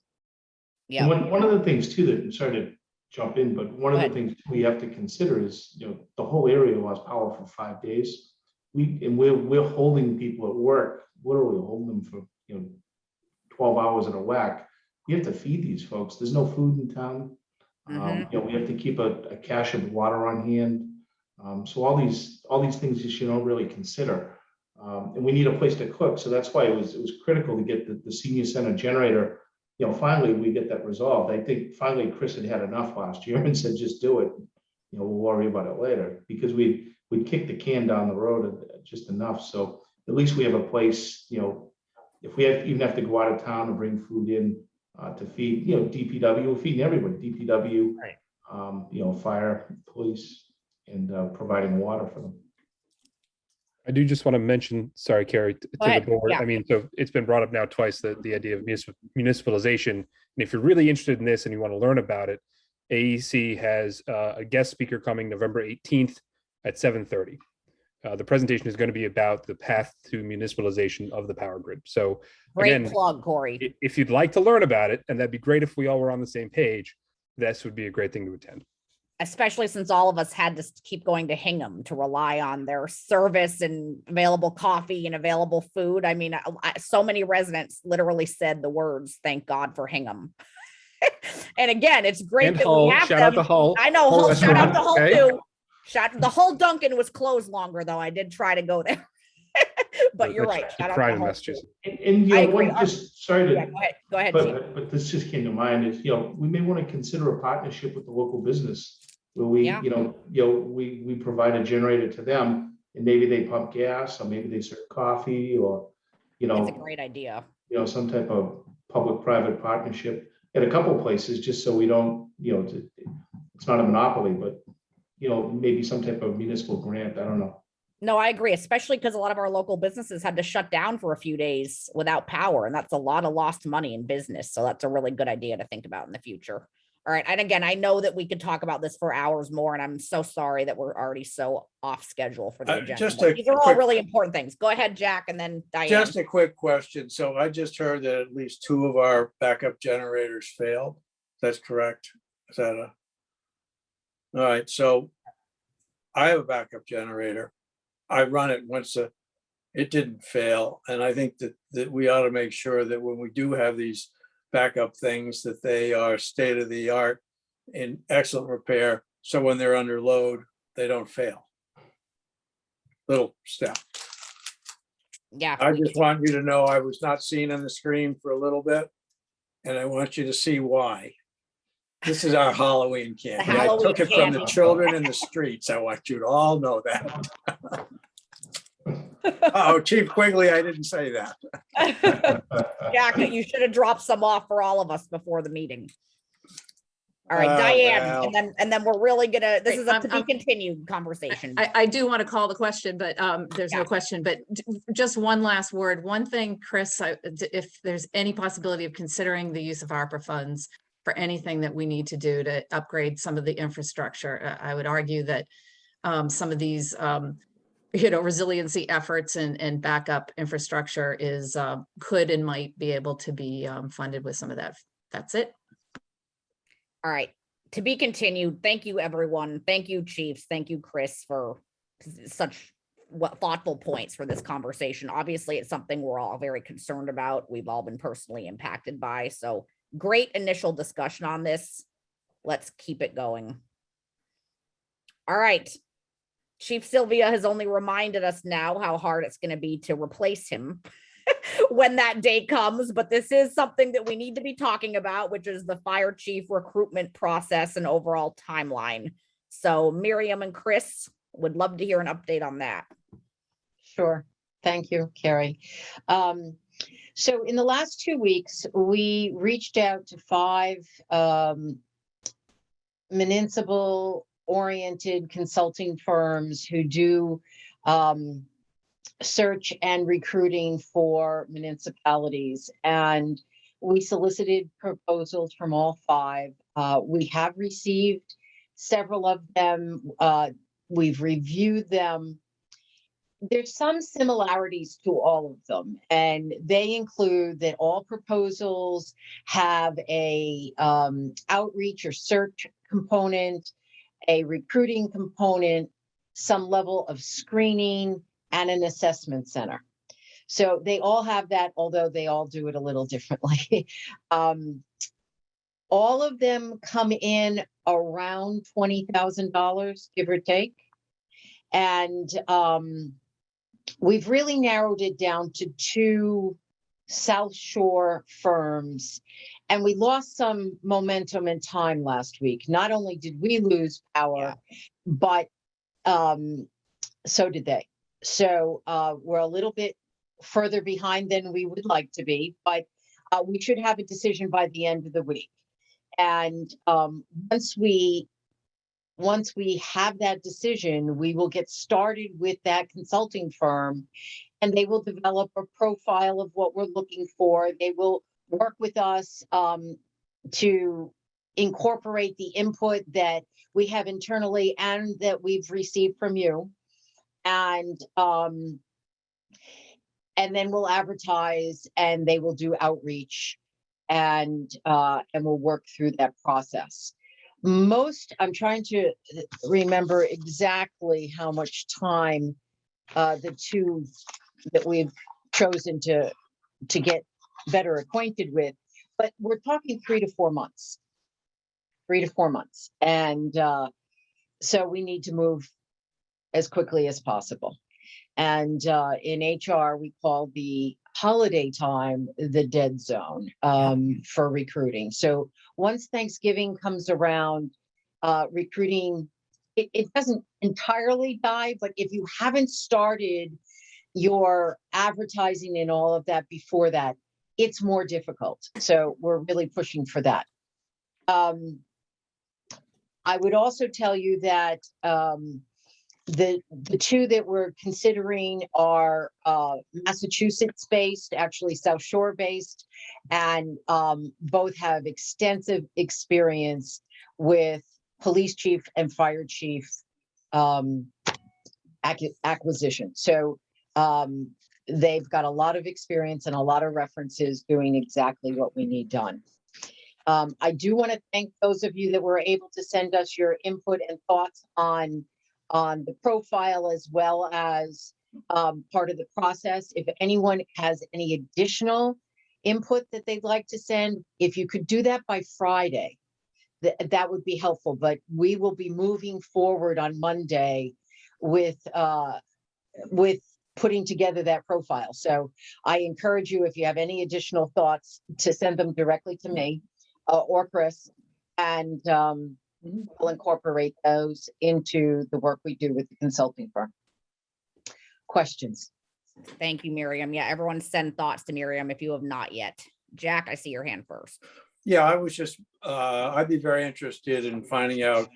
Yeah. One of the things too, that, I'm sorry to jump in, but one of the things we have to consider is, the whole area lost power for 5 days. We're holding people at work, literally holding them for 12 hours in a whack. We have to feed these folks. There's no food in town. We have to keep a cache of water on hand. So all these things just you don't really consider. And we need a place to cook. So that's why it was critical to get the senior center generator. Finally we get that resolved. I think finally Chris had enough last year and said, just do it. We'll worry about it later, because we'd kicked the can down the road just enough. So at least we have a place, if we even have to go out of town and bring food in to feed, DPW, we're feeding everybody, DPW, fire, police, and providing water for them. I do just want to mention, sorry, Carrie, to the board. Yeah. I mean, so it's been brought up now twice, the idea of municipalization. And if you're really interested in this and you want to learn about it, AEC has a guest speaker coming November 18th at 7:30. The presentation is going to be about the path to municipalization of the power grid. So Great again, plug, Corey. if you'd like to learn about it, and that'd be great if we all were on the same page, this would be a great thing to attend. Especially since all of us had to keep going to Hingham to rely on their service and available coffee and available food. I mean, so many residents literally said the words, "Thank God for Hingham." And again, it's great And that Hull, we have shout them. out to Hull. I know, Hull Hull, shout out to Hull okay. too. The whole Duncan was closed longer though. I did try to go there. But you're right. Shout out to Private Hull, messages. too. And I agree. just sorry to, Yeah, go ahead, Chief. but this just came to mind is, we may want to consider a partnership with the local business where we, Yeah. we provide a generator to them, and maybe they pump gas, or maybe they serve coffee, or, It's a great idea. some type of public-private partnership at a couple places, just so we don't, it's not a monopoly, but, maybe some type of municipal grant. I don't know. No, I agree, especially because a lot of our local businesses had to shut down for a few days without power, and that's a lot of lost money in business. So that's a really good idea to think about in the future. All right. And again, I know that we could talk about this for hours more, and I'm so sorry that we're already so off schedule for the agenda. just but a these are all quick- really important things. Go ahead, Jack, and then Diane. Just a quick question. So I just heard that at least 2 of our backup generators failed. That's correct? Is that a? All right, so I have a backup generator. I run it once it didn't fail. And I think that we ought to make sure that when we do have these backup things, that they are state of the art in excellent repair. So when they're under load, they don't fail. Little step. Yeah. I just want you to know I was not seen on the screen for a little bit, and I want you to see why. This is our Halloween candy. I Halloween took it from the candy. children in the streets. I want you to all know that. Oh, Chief Quigley, I didn't say that. Jack, you should have dropped some off for all of us before the meeting. All right, Oh, Diane, well. and then we're really gonna, this Great, is a to be I'm- continued conversation. I do want to call the question, but there's Yeah. no question, but just one last word. One thing, Chris, if there's any possibility of considering the use of ARPA funds for anything that we need to do to upgrade some of the infrastructure. I would argue that some of these, resiliency efforts and backup infrastructure is could and might be able to be funded with some of that. That's it. All right. To be continued. Thank you, everyone. Thank you, Chiefs. Thank you, Chris, for such thoughtful points for this conversation. Obviously, it's something we're all very concerned about. We've all been personally impacted by. So great initial discussion on this. Let's keep it going. All right. Chief Sylvia has only reminded us now how hard it's going to be to replace him when that day comes, but this is something that we need to be talking about, which is the fire chief recruitment process and overall timeline. So Miriam and Chris would love to hear an update on that. Sure. Thank you, Carrie. So in the last 2 weeks, we reached out to 5 municipal oriented consulting firms who do search and recruiting for municipalities. And we solicited proposals from all 5. We have received several of them. We've reviewed them. There's some similarities to all of them, and they include that all proposals have a outreach or search component, a recruiting component, some level of screening, and an assessment center. So they all have that, although they all do it a little differently. All of them come in around $20,000, give or take. And we've really narrowed it down to 2 South Shore firms. And we lost some momentum and time last week. Not only did we lose power, but so did they. So we're a little bit further behind than we would like to be, but we should have a decision by the end of the week. And once we have that decision, we will get started with that consulting firm, and they will develop a profile of what we're looking for. They will work with us to incorporate the input that we have internally and that we've received from you. And then we'll advertise, and they will do outreach, and we'll work through that process. I'm trying to remember exactly how much time the 2 that we've chosen to get better acquainted with, but we're talking 3 to 4 months. 3 to 4 months. And so we need to move as quickly as possible. And in HR, we call the holiday time the dead zone for recruiting. So once Thanksgiving comes around, recruiting, it doesn't entirely die, but if you haven't started your advertising and all of that before that, it's more difficult. So we're really pushing for that. I would also tell you that the 2 that we're considering are Massachusetts based, actually South Shore based, and both have extensive experience with police chief and fire chief acquisition. So they've got a lot of experience and a lot of references doing exactly what we need done. I do want to thank those of you that were able to send us your input and thoughts on the profile, as well as part of the process. If anyone has any additional input that they'd like to send, if you could do that by Friday, that would be helpful. But we will be moving forward on Monday with putting together that profile. So I encourage you, if you have any additional thoughts, to send them directly to me or Chris, and we'll incorporate those into the work we do with the consulting firm. Questions? Thank you, Miriam. Yeah, everyone send thoughts to Miriam if you have not yet. Jack, I see your hand first. Yeah, I was just, I'd be very interested in finding out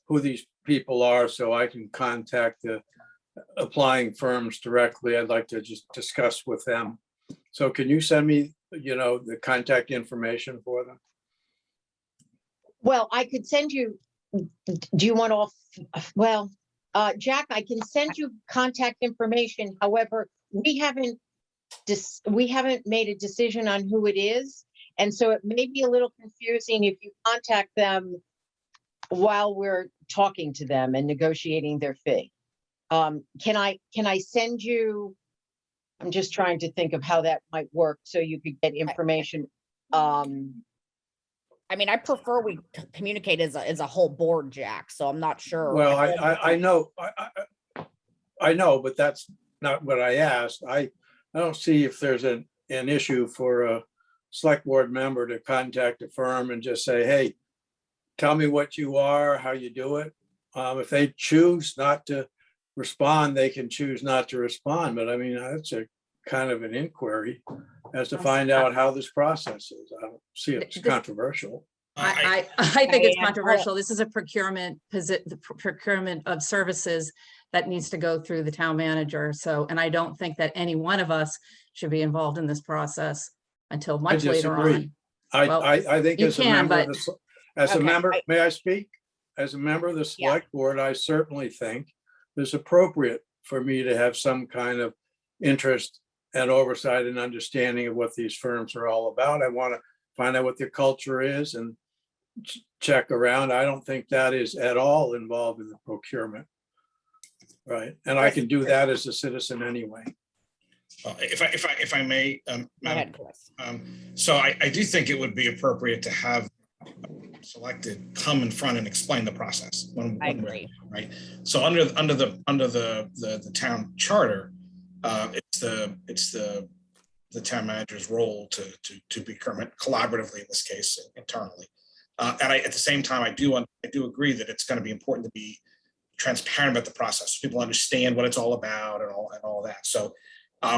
who these people are so I can contact the applying firms directly. I'd like to just discuss with them. So can you send me, the contact information for them? Well, I could send you, do you want all, well, Jack, I can send you contact information. However, we haven't made a decision on who it is. And so it may be a little confusing if you contact them while we're talking to them and negotiating their fee. Can I send you, I'm just trying to think of how that might work so you could get information. I mean, I prefer we communicate as a whole board, Jack, so I'm not sure. Well, I know, I know, but that's not what I asked. I don't see if there's an issue for a select board member to contact a firm and just say, hey, tell me what you are, how you do it. If they choose not to respond, they can choose not to respond. But I mean, that's a kind of an inquiry as to find out how this process is. I don't see it as controversial. I think it's Diane, controversial. This is a procurement procurement of services that needs to go through the town manager. So, and I don't think that any one of us should be involved in this process until much later on. Well, I think you as a can, member, but- as a Okay, member, may I speak? As a member of the select board, I certainly think it's appropriate for me to have some kind of interest and oversight and understanding of what these firms are all about. I want to find out what their culture is and check around. I don't think that is at all involved in the procurement. Right, and I can do that as a citizen anyway. If I may, Go Madam, ahead, Chris. so I do think it would be appropriate to have selected come in front and explain the process. I agree. Right. So under the town charter, it's the town manager's role to be collaboratively in this case internally. And at the same time, I do agree that it's going to be important to be transparent about the process, so people understand what it's all about and all that. So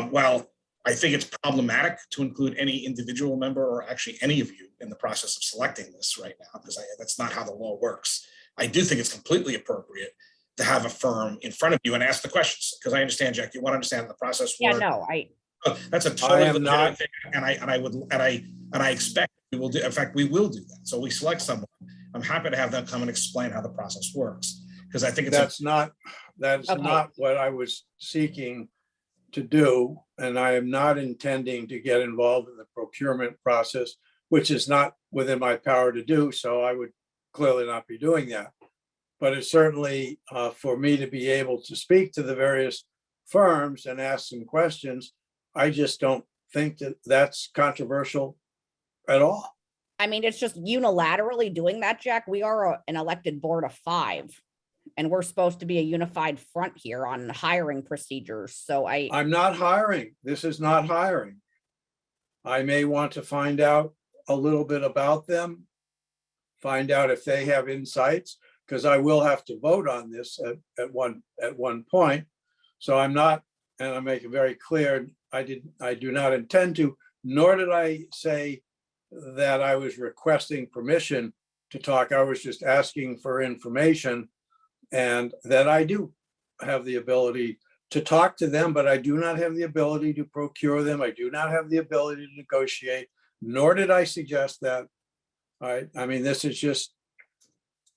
while I think it's problematic to include any individual member or actually any of you in the process of selecting this right now, because that's not how the law works. I do think it's completely appropriate to have a firm in front of you and ask the questions, because I understand, Jack, you want to understand the process. Yeah, no, That's a I totally am legitimate not- thing, and I expect we will do. In fact, we will do that. So we select someone. I'm happy to have them come and explain how the process works, because I think it's That's not Okay. what I was seeking to do. And I am not intending to get involved in the procurement process, which is not within my power to do. So I would clearly not be doing that. But it's certainly for me to be able to speak to the various firms and ask some questions. I just don't think that that's controversial at all. I mean, it's just unilaterally doing that, Jack. We are an elected board of 5. And we're supposed to be a unified front here on hiring procedures. So I'm not hiring. This is not hiring. I may want to find out a little bit about them, find out if they have insights, because I will have to vote on this at one point. So I'm not, and I make it very clear, I do not intend to, nor did I say that I was requesting permission to talk. I was just asking for information. And that I do have the ability to talk to them, but I do not have the ability to procure them. I do not have the ability to negotiate, nor did I suggest that. All right, I mean, this is just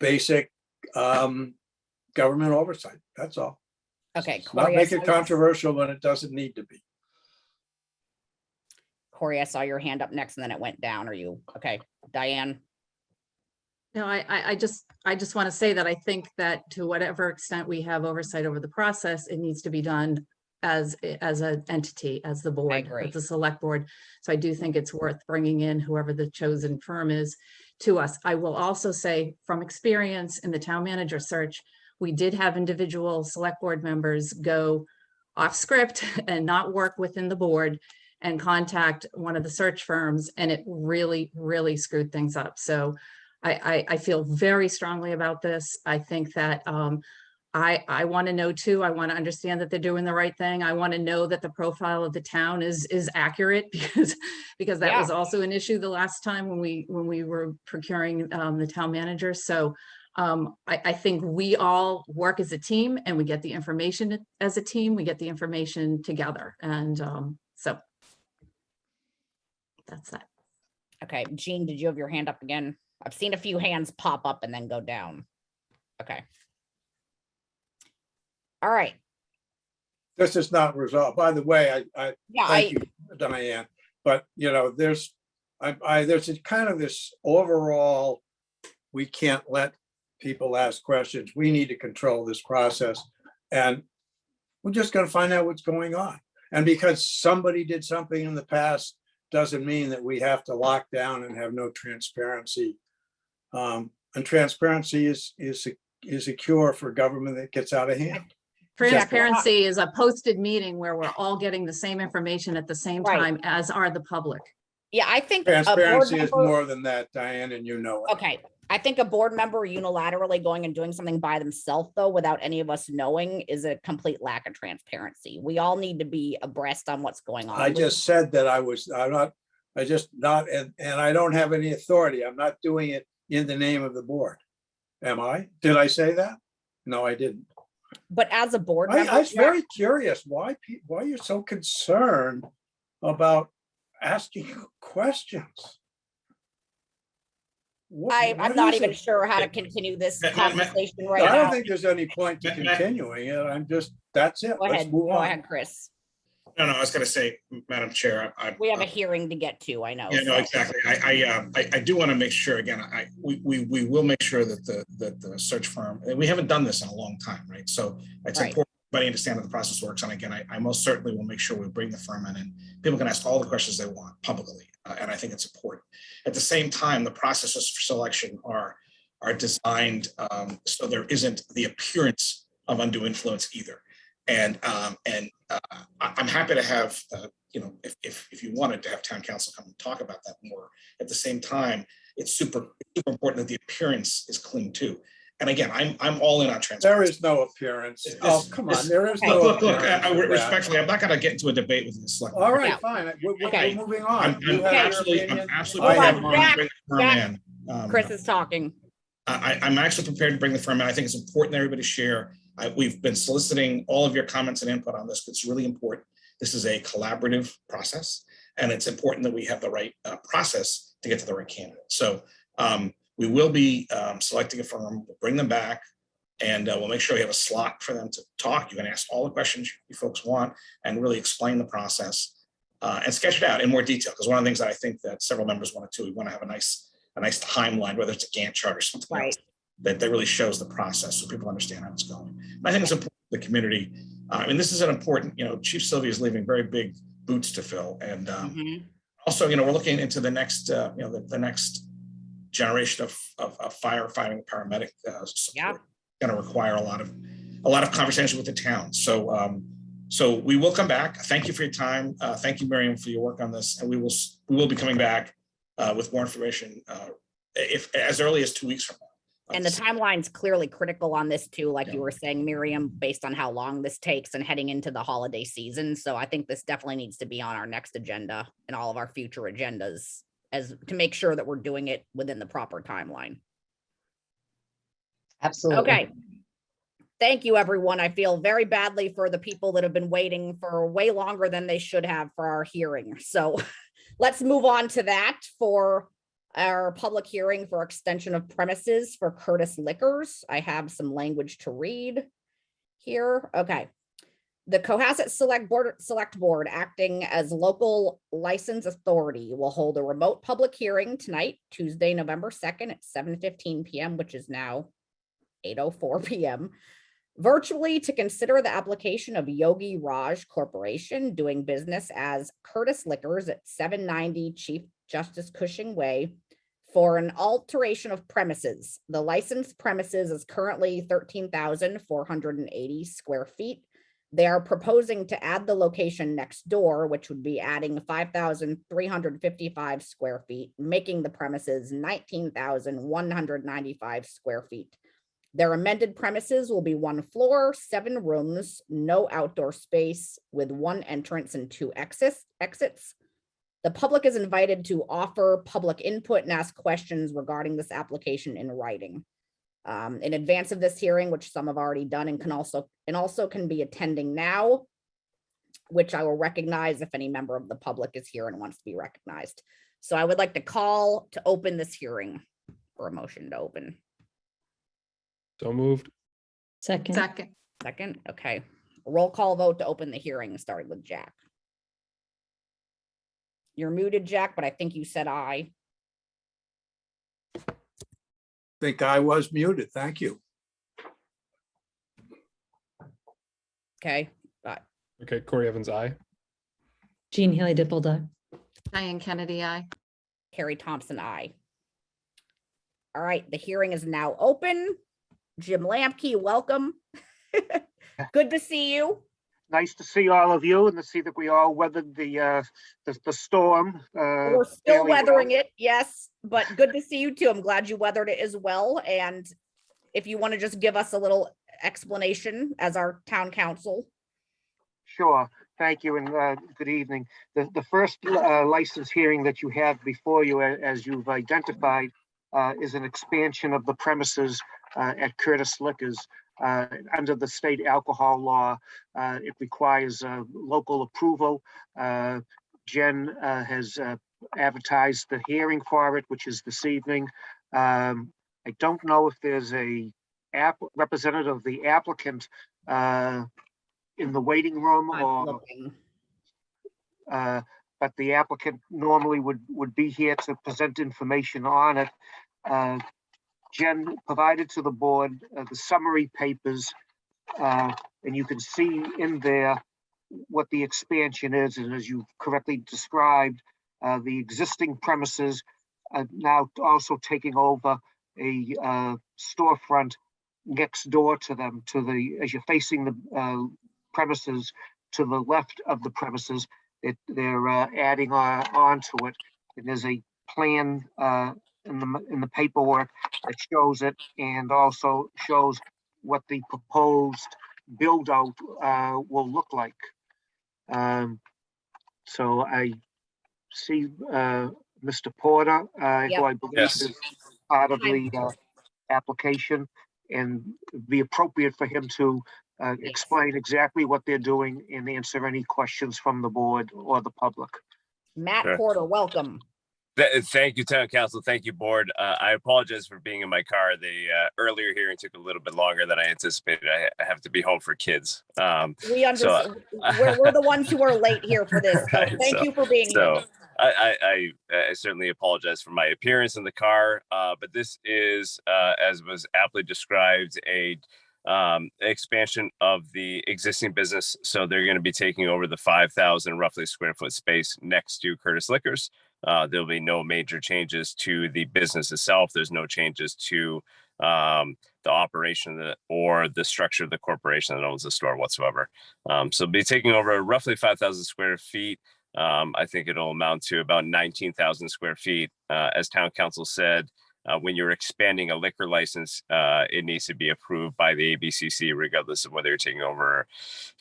basic government oversight. That's all. okay, Not Corey, make it controversial when it doesn't need to be. Corey, I saw your hand up next and then it went down. Are you okay? Diane? No, I just want to say that I think that to whatever extent we have oversight over the process, it needs to be done as an entity, as the board, agree. as the select board. So I do think it's worth bringing in whoever the chosen firm is to us. I will also say from experience in the town manager search, we did have individual select board members go off script and not work within the board and contact one of the search firms, and it really, really screwed things up. So I feel very strongly about this. I think that I want to know too. I want to understand that they're doing the right thing. I want to know that the profile of the town is accurate, because that was also an issue the last time when we were procuring the town manager. So I think we all work as a team and we get the information as a team. We get the information together, and so that's that. Okay, Jean, did you have your hand up again? I've seen a few hands pop up and then go down. Okay. All right. This is not resolved. By the way, I Yeah, thank you, Diane, but you know, there's a kind of this overall, we can't let people ask questions. We need to control this process. And we're just gonna find out what's going on. And because somebody did something in the past, doesn't mean that we have to lock down and have no transparency. And transparency is a cure for government that gets out of hand. Transparency is a posted meeting where we're all getting the same information at the same Right. time as are the public. yeah, I think a board Transparency is member- more than that, Diane, and you know it. Okay, I think a board member unilaterally going and doing something by themselves, though, without any of us knowing, is a complete lack of transparency. We all need to be abreast on what's going on. I just said that and I don't have any authority. I'm not doing it in the name of the board. Am I? Did I say that? No, I didn't. But as a board member, I was very curious why you're so concerned about asking questions. What I'm not is even it? sure how to continue this Ma- ma- conversation right I don't now. think there's any point to continuing it. that's it. Go Let's ahead, move go on. ahead, Chris. No, I was gonna say, Madam Chair, We have a hearing to get to, I know. Yeah, no, so. exactly. I do want to make sure, again, we will make sure that the search firm, and we haven't done this in a long time, right? So it's Right. important everybody understand how the process works. And again, I most certainly will make sure we bring the firm in and people can ask all the questions they want publicly. And I think it's important. At the same time, the processes for selection are designed so there isn't the appearance of undue influence either. And I'm happy to have, if you wanted to have town council come and talk about that more. At the same time, it's super important that the appearance is clean too. And again, I'm all in on There transparency. is no appearance. Oh, come on, there is Okay. no Look, appearance. of that. respectfully, I'm not going to get into a debate with the select. All right, Yeah. fine. We're Okay. moving I'm on. You have your absolutely opinion. prepared I have to mine. bring the firm Jack, in. Chris is talking. I'm actually prepared to bring the firm in. I think it's important that everybody share. We've been soliciting all of your comments and input on this. It's really important. This is a collaborative process, and it's important that we have the right process to get to the right candidate. So we will be selecting a firm, we'll bring them back, and we'll make sure we have a slot for them to talk. You can ask all the questions you folks want and really explain the process and sketch it out in more detail. Because one of the things that I think that several members want to do, we want to have a nice timeline, whether it's a Gantt chart or something Right. else, that really shows the process so people understand how it's going. And I think it's important for the community. I mean, this is an important, Chief Sylvia is leaving very big boots to fill. And Mhm. also, we're looking into the next, the next generation of firefighting paramedic support. Yeah. Going to require a lot of conversation with the town. So we will come back. Thank you for your time. Thank you, Miriam, for your work on this. And we will be coming back with more information if as early as 2 weeks from now. And the timeline's clearly critical on this too, like Yeah. you were saying, Miriam, based on how long this takes and heading into the holiday season. So I think this definitely needs to be on our next agenda and all of our future agendas as to make sure that we're doing it within the proper timeline. Absolutely. Okay. Thank you, everyone. I feel very badly for the people that have been waiting for way longer than they should have for our hearing. So let's move on to that for our public hearing for extension of premises for Curtis Liquors. I have some language to read here. Okay. The Cohasset Select Board, acting as local license authority, will hold a remote public hearing tonight, Tuesday, November 2nd at 7:15 p.m., which is now 8:04 p.m. virtually to consider the application of Yogi Raj Corporation doing business as Curtis Liquors at 790 Chief Justice Cushing Way for an alteration of premises. The licensed premises is currently 13,480 square feet. They are proposing to add the location next door, which would be adding 5,355 square feet, making the premises 19,195 square feet. Their amended premises will be 1 floor, 7 rooms, no outdoor space with 1 entrance and 2 exits. The public is invited to offer public input and ask questions regarding this application in writing. In advance of this hearing, which some have already done and also can be attending now, which I will recognize if any member of the public is here and wants to be recognized. So I would like to call to open this hearing. for a motion to open? So moved. Second, Second, Second, okay. Roll call vote to open the hearing, starting with Jack. You're muted, Jack, but I think you said aye. Think I was muted. Thank you. Okay, Okay, Corey Evans, aye. Jean Haley Dippledy. Diane Kennedy, I. Carrie Thompson, aye. All right, the hearing is now open. Jim Lampke, welcome. Good to see you. Nice to see all of you and to see that we all weathered the storm. We're still fairly weathering well. it, yes, but good to see you too. I'm glad you weathered it as well. And if you want to just give us a little explanation as our town council. Sure, thank you and good evening. The first license hearing that you have before you, as you've identified, is an expansion of the premises at Curtis Liquors. Under the state alcohol law, it requires local approval. Jen has advertised the hearing for it, which is this evening. I don't know if there's a representative of the applicant in the waiting room I'm or, looking. but the applicant normally would be here to present information on it. Jen provided to the board the summary papers, and you can see in there what the expansion is. And as you correctly described, the existing premises are now also taking over a storefront next door to them, as you're facing the premises to the left of the premises, they're adding on to it. And there's a plan in the paperwork that shows it and also shows what the proposed build out will look like. So I see Mr. Porter, Yep. who I believe Yes. is part of the application, and it'd be appropriate for him to explain exactly what they're doing and answer any questions from the board or the public. Matt Sure. Porter, welcome. Thank you, Town Council. Thank you, Board. I apologize for being in my car. The earlier hearing took a little bit longer than I anticipated. I have to be home for kids. We understand. We're the ones who are late here for this. So Right, thank so- you for being So here. I certainly apologize for my appearance in the car, but this is, as was aptly described, a expansion of the existing business. So they're going to be taking over the 5,000 roughly square foot space next to Curtis Liquors. There'll be no major changes to the business itself. There's no changes to the operation or the structure of the corporation that owns the store whatsoever. So be taking over roughly 5,000 square feet. I think it'll amount to about 19,000 square feet. As Town Council said, when you're expanding a liquor license, it needs to be approved by the ABCC, regardless of whether you're taking over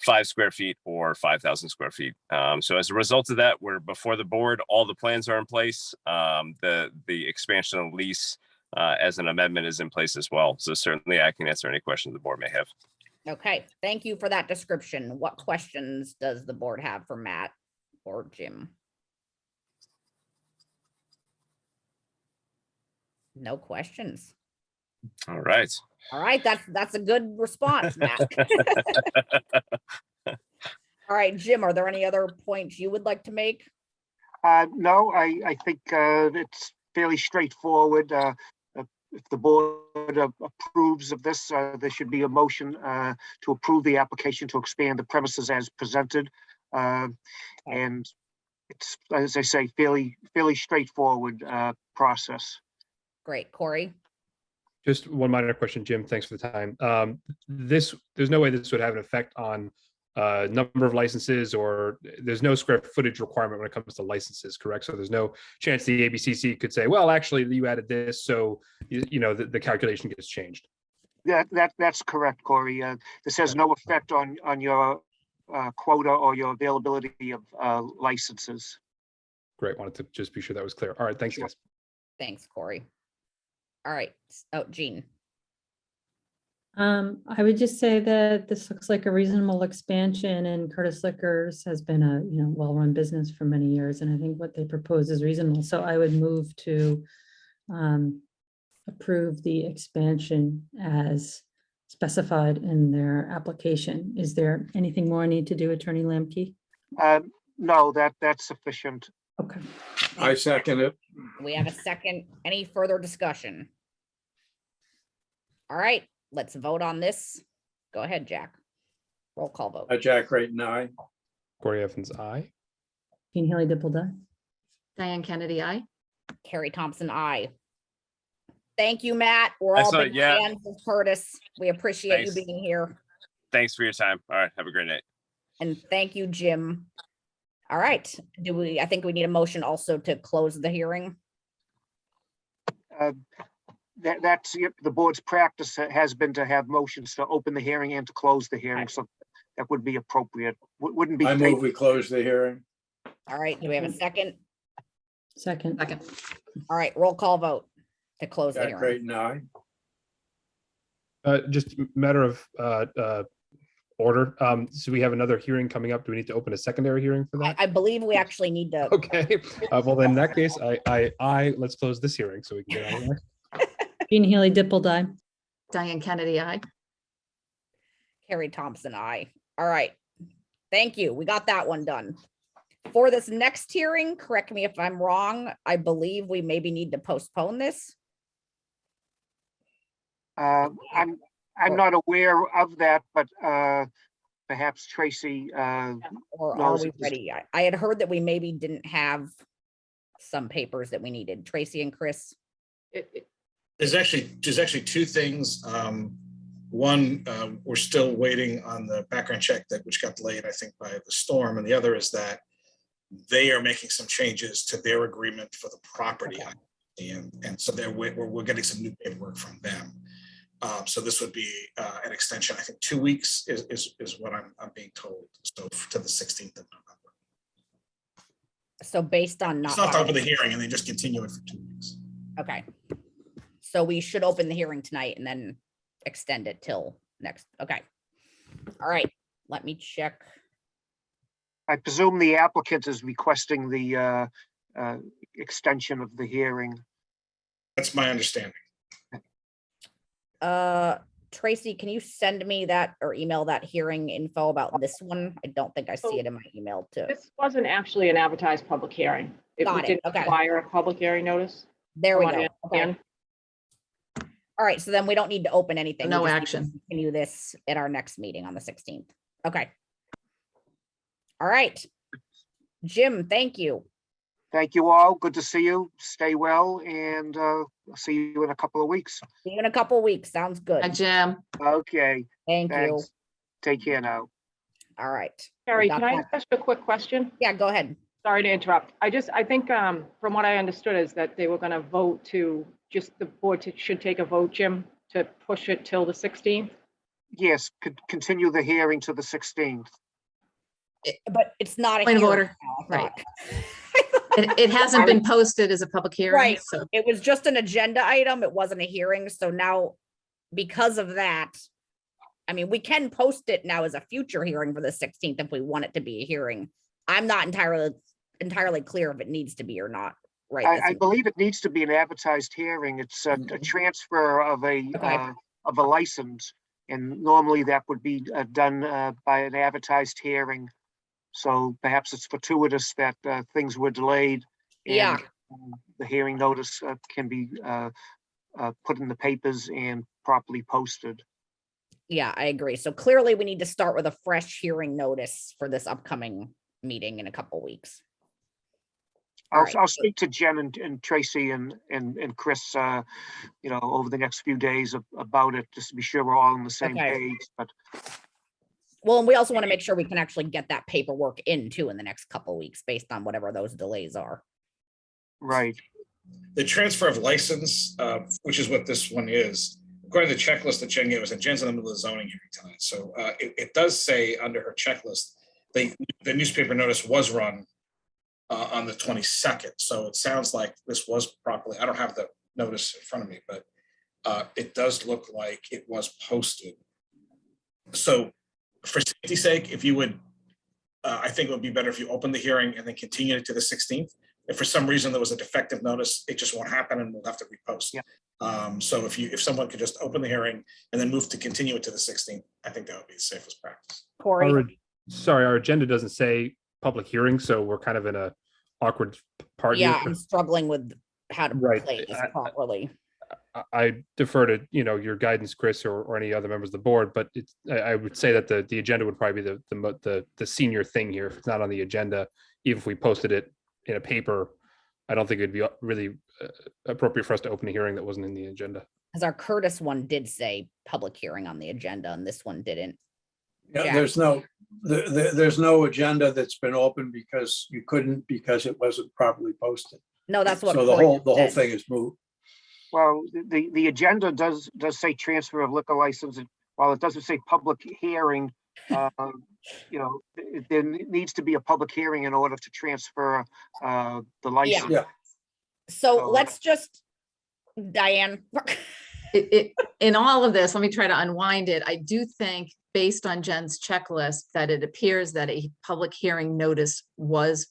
5 square feet or 5,000 square feet. So as a result of that, we're before the board. All the plans are in place. The expansion of lease as an amendment is in place as well. So certainly I can answer any questions the board may have. Okay, thank you for that description. What questions does the board have for Matt or Jim? No questions. All right. All right, that's a good response, Matt. All right, Jim, are there any other points you would like to make? No, I think it's fairly straightforward. If the board approves of this, there should be a motion to approve the application to expand the premises as presented. And it's, as I say, fairly straightforward process. Great, Corey. Just one minor question, Jim. Thanks for the time. There's no way this would have an effect on number of licenses, or there's no square footage requirement when it comes to licenses, correct? So there's no chance the ABCC could say, well, actually, you added this, so the calculation gets changed. That's correct, Corey. This has no effect on your quota or your availability of licenses. Great. Wanted to just be sure that was clear. All right. Thanks, guys. Thanks, Corey. All right. Oh, Jean. I would just say that this looks like a reasonable expansion, and Curtis Liquors has been a well-run business for many years, and I think what they propose is reasonable. So I would move to approve the expansion as specified in their application. Is there anything more I need to do, Attorney Lamke? No, that's sufficient. Okay. I second it. We have a second. Any further discussion? All right, let's vote on this. Go ahead, Jack. Roll call vote. Jack Creighton, aye. Corey Evans, aye. Jean Haley Dippledy. Diane Kennedy, I. Carrie Thompson, aye. Thank you, Matt. We're all Excellent, big yeah. fans of Curtis. We appreciate Thanks. you being here. Thanks for your time. All right. Have a great night. And thank you, Jim. All right. I think we need a motion also to close the hearing. That's the board's practice has been to have motions to open the hearing and to close the hearing, so that would be appropriate. Wouldn't be. I move we close the hearing. All right. Do we have a second? Second. Second. All right. Roll call vote to close the Jack hearing. Creighton, aye. Just matter of order. So we have another hearing coming up. Do we need to open a secondary hearing for that? I believe we actually need to. Okay. Well, then in that case, let's close this hearing so we can get out of there. Jean Haley Dippledy. Diane Kennedy, I. Carrie Thompson, aye. All right. Thank you. We got that one done. For this next hearing, correct me if I'm wrong, I believe we maybe need to postpone this. I'm not aware of that, but perhaps Tracy. Or are knows we it is- ready? I had heard that we maybe didn't have some papers that we needed. Tracy and Chris. There's actually two things. One, we're still waiting on the background check which got delayed, I think, by the storm. And the other is that they are making some changes to their agreement for the property. And so we're getting some new paperwork from them. So this would be an extension, I think 2 weeks is what I'm being told. So to the 16th of November. So based on It's not. not open the hearing and they just continue it for 2 weeks. Okay. So we should open the hearing tonight and then extend it till next. Okay. All right. Let me check. I presume the applicant is requesting the extension of the hearing. That's my understanding. Tracy, can you send me that or email that hearing info about this one? I don't think I see it in my email too. This wasn't actually an advertised public hearing. Got We it, didn't okay. require a public hearing notice. There we From go. what I Okay. understand. All right. So then we don't need to open anything. We No just need to action. Continue this at our next meeting on the 16th. Okay. All right. Jim, thank you. Thank you all. Good to see you. Stay well, and I'll see you in a couple of weeks. See you in a couple weeks. Sounds good. Hi, Jim. Okay, Thank you. thanks. Take care now. All right. Carrie, got can I that. ask a quick question? Yeah, go ahead. Sorry to interrupt. I think from what I understood is that they were going to vote to the board should take a vote, Jim, to push it till the 16th. Yes, could continue the hearing to the 16th. But it's not a Point of hearing order. now, I Right. thought. It hasn't been posted as a public hearing. Right. So It was just an agenda item. It wasn't a hearing. So now, because of that, I mean, we can post it now as a future hearing for the 16th if we want it to be a hearing. I'm not entirely clear if it needs to be or not. Right. I believe it needs to be an advertised hearing. It's a transfer of a license. And normally that would be done by an advertised hearing. So perhaps it's fortuitous that things were delayed. And Yeah. The hearing notice can be put in the papers and properly posted. Yeah, I agree. So clearly we need to start with a fresh hearing notice for this upcoming meeting in a couple weeks. All right. I'll speak to Jen and Tracy and Chris, over the next few days about it, just to be sure we're all on the same Okay. page. But Well, and we also want to make sure we can actually get that paperwork in too in the next couple weeks based on whatever those delays are. right, The transfer of license, which is what this one is, according to the checklist that Jen gave us, and Jen's in the middle of the zoning hearing tonight. So it does say under her checklist, the newspaper notice was run on the 22nd. So it sounds like this was properly, I don't have the notice in front of me, but it does look like it was posted. So for safety's sake, if you would, I think it would be better if you open the hearing and then continue it to the 16th. If for some reason there was a defective notice, it just won't happen and we'll have to repost. Yeah. So if someone could just open the hearing and then move to continue it to the 16th, I think that would be the safest practice. Corey, Our agenda doesn't say public hearing, so we're kind of in a awkward part here. yeah, I'm struggling with how to Right. play this properly. I defer to, your guidance, Chris, or any other members of the board, but I would say that the agenda would probably be the senior thing here. If it's not on the agenda, even if we posted it in a paper, I don't think it'd be really appropriate for us to open a hearing that wasn't in the agenda. Because our Curtis one did say public hearing on the agenda and this one didn't. Yeah, Jack. there's no agenda that's been open because you couldn't, because it wasn't properly posted. No, that's what. So the Corey whole said. thing is moot. Well, the agenda does say transfer of liquor license. While it doesn't say public hearing, there needs to be a public hearing in order to transfer the license. Yeah. So let's just, Diane. In all of this, let me try to unwind it. I do think, based on Jen's checklist, that it appears that a public hearing notice was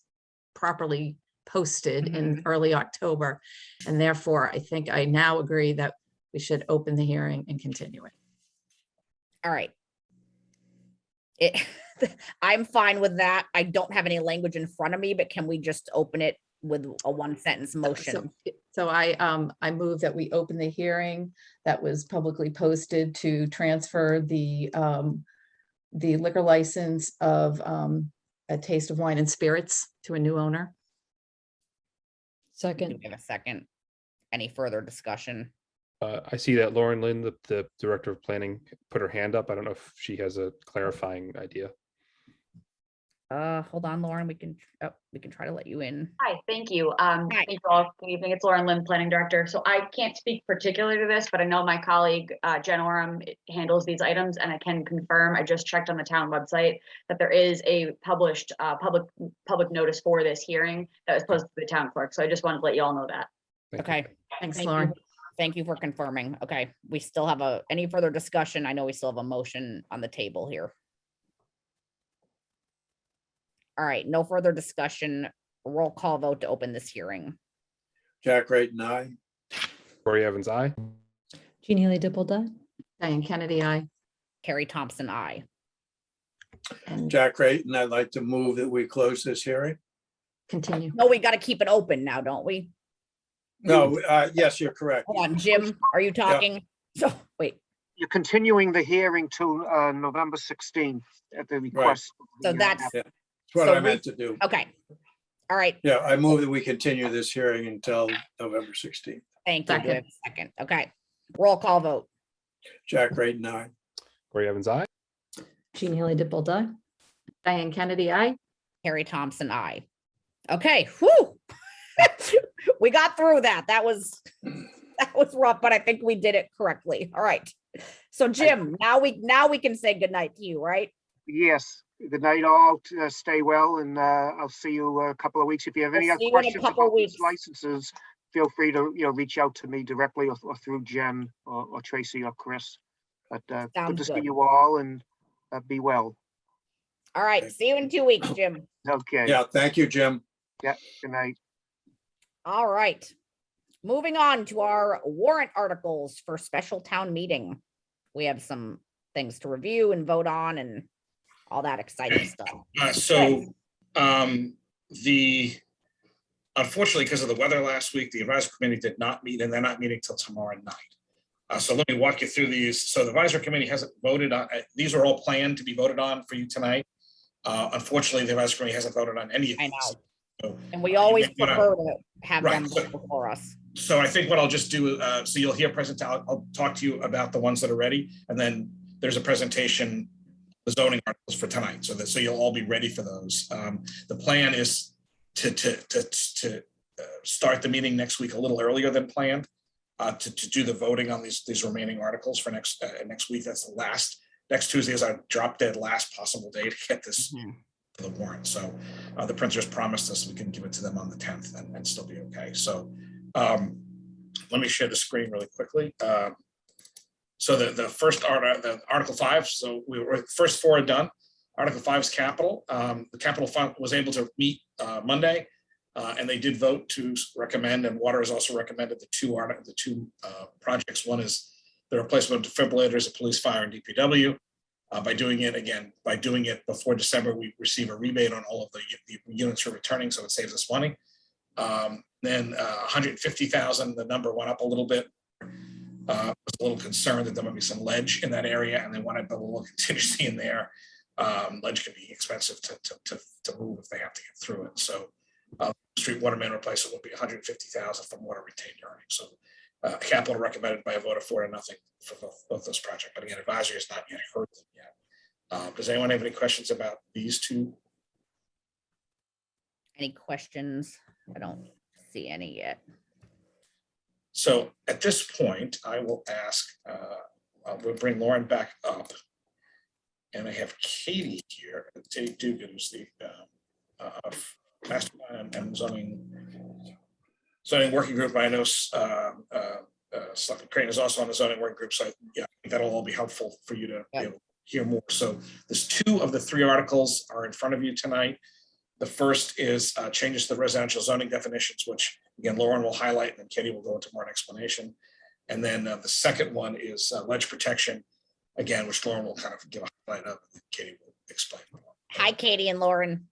properly posted in early October. And therefore, I think I now agree that we should open the hearing and continue it. All right. I'm fine with that. I don't have any language in front of me, but can we just open it with a one sentence motion? So I move that we open the hearing that was publicly posted to transfer the liquor license of A Taste of Wine and Spirits to a new owner. Second. Give a second. Any further discussion? I see that Lauren Lynn, the Director of Planning, put her hand up. I don't know if she has a clarifying idea. Hold on, Lauren, we can try to let you in. Hi, thank you. Thank you all. Good evening. It's Lauren Lynn, Planning Director. So I can't speak particularly to this, but I know my colleague, Jen Oram, handles these items, and I can confirm, I just checked on the town website, that there is a published public notice for this hearing that was posted to the town clerk. So I just wanted to let you all know that. Okay. Thanks, Thank Lauren. you. Thank you for confirming. Okay, we still have any further discussion? I know we still have a motion on the table here. All right, no further discussion. Roll call vote to open this hearing. Jack Creighton, aye. Corey Evans, aye. Jean Haley Dippledy. Diane Kennedy, aye. Carrie Thompson, aye. And Jack Creighton, I'd like to move that we close this hearing. continue. No, we got to keep it open now, don't we? No, yes, you're correct. Hold on, Jim, are you talking? So, wait, You're continuing the hearing to November 16th at the request. so of the, that's, That's what So I meant to do. okay. All right, Yeah, I move that we continue this hearing until November 16th. thank you. Do I have Second. a second? Okay, roll call vote. Jack Creighton, aye. Corey Evans, aye. Jean Haley Dippledy. Diane Kennedy, aye. Carrie Thompson, aye. Okay, whoo. We got through that. That was rough, but I think we did it correctly. All right. So Jim, now we can say goodnight to you, right? Yes. Good night, all. Stay well, and I'll see you a couple of weeks. If you have any We'll other see you in a questions couple about these weeks. licenses, feel free to reach out to me directly or through Jen or Tracy or Chris. But good Sounds to see good. you all, and be well. All right. See you in 2 weeks, Jim. Okay. Yeah, thank you, Jim. Good night. All right. Moving on to our warrant articles for special town meeting. We have some things to review and vote on and all that exciting stuff. Unfortunately, because of the weather last week, the advisory committee did not meet, and they're not meeting till tomorrow night. So let me walk you through these. So the advisory committee hasn't voted on, these are all planned to be voted on for you tonight. Unfortunately, the advisory committee hasn't voted on any of I these. know. So, And we always you know, prefer to have them right, so- before us. So I think what I'll just do, so you'll hear I'll talk to you about the ones that are ready, and then there's a presentation, the zoning articles for tonight, so you'll all be ready for those. The plan is to start the meeting next week a little earlier than planned, to do the voting on these remaining articles for next week. That's the next Tuesday is our drop dead last possible day to get this to the warrant. So the printers promised us we can give it to them on the 10th and still be okay. So let me share the screen really quickly. So the first the Article 5. So first four are done. Article 5 is capital. The capital fund was able to meet Monday. And they did vote to recommend, and Water has also recommended the two projects. One is the replacement of defibrillators at police, fire, and DPW. By doing it before December, we receive a rebate on all of the units we're returning, so it saves us money. Then 150,000, the number went up a little bit. I was a little concerned that there might be some ledge in that area, and they wanted a little contingency in there. Ledge can be expensive to move if they have to get through it. So street water main replacement will be 150,000 from water retained earnings. So capital recommended by a vote of 4-0 for both those projects. But again, advisory has not yet heard them yet. Does anyone have any questions about these two? Any questions? I don't see any yet. So at this point, I will ask, we'll bring Lauren back up. And I have Katie here, Katie Dugan, who's the master plan and zoning working group. I know Selectman Crane is also on the zoning working group, so yeah, I think that'll all be helpful for you to be able to hear more. So there's 2 of the 3 articles are in front of you tonight. The first is changes to the residential zoning definitions, which again, Lauren will highlight and then Katie will go into more explanation. And then the second one is ledge protection, again, which Lauren will kind of give a highlight of, and Katie will explain more. Hi, Katie and Lauren.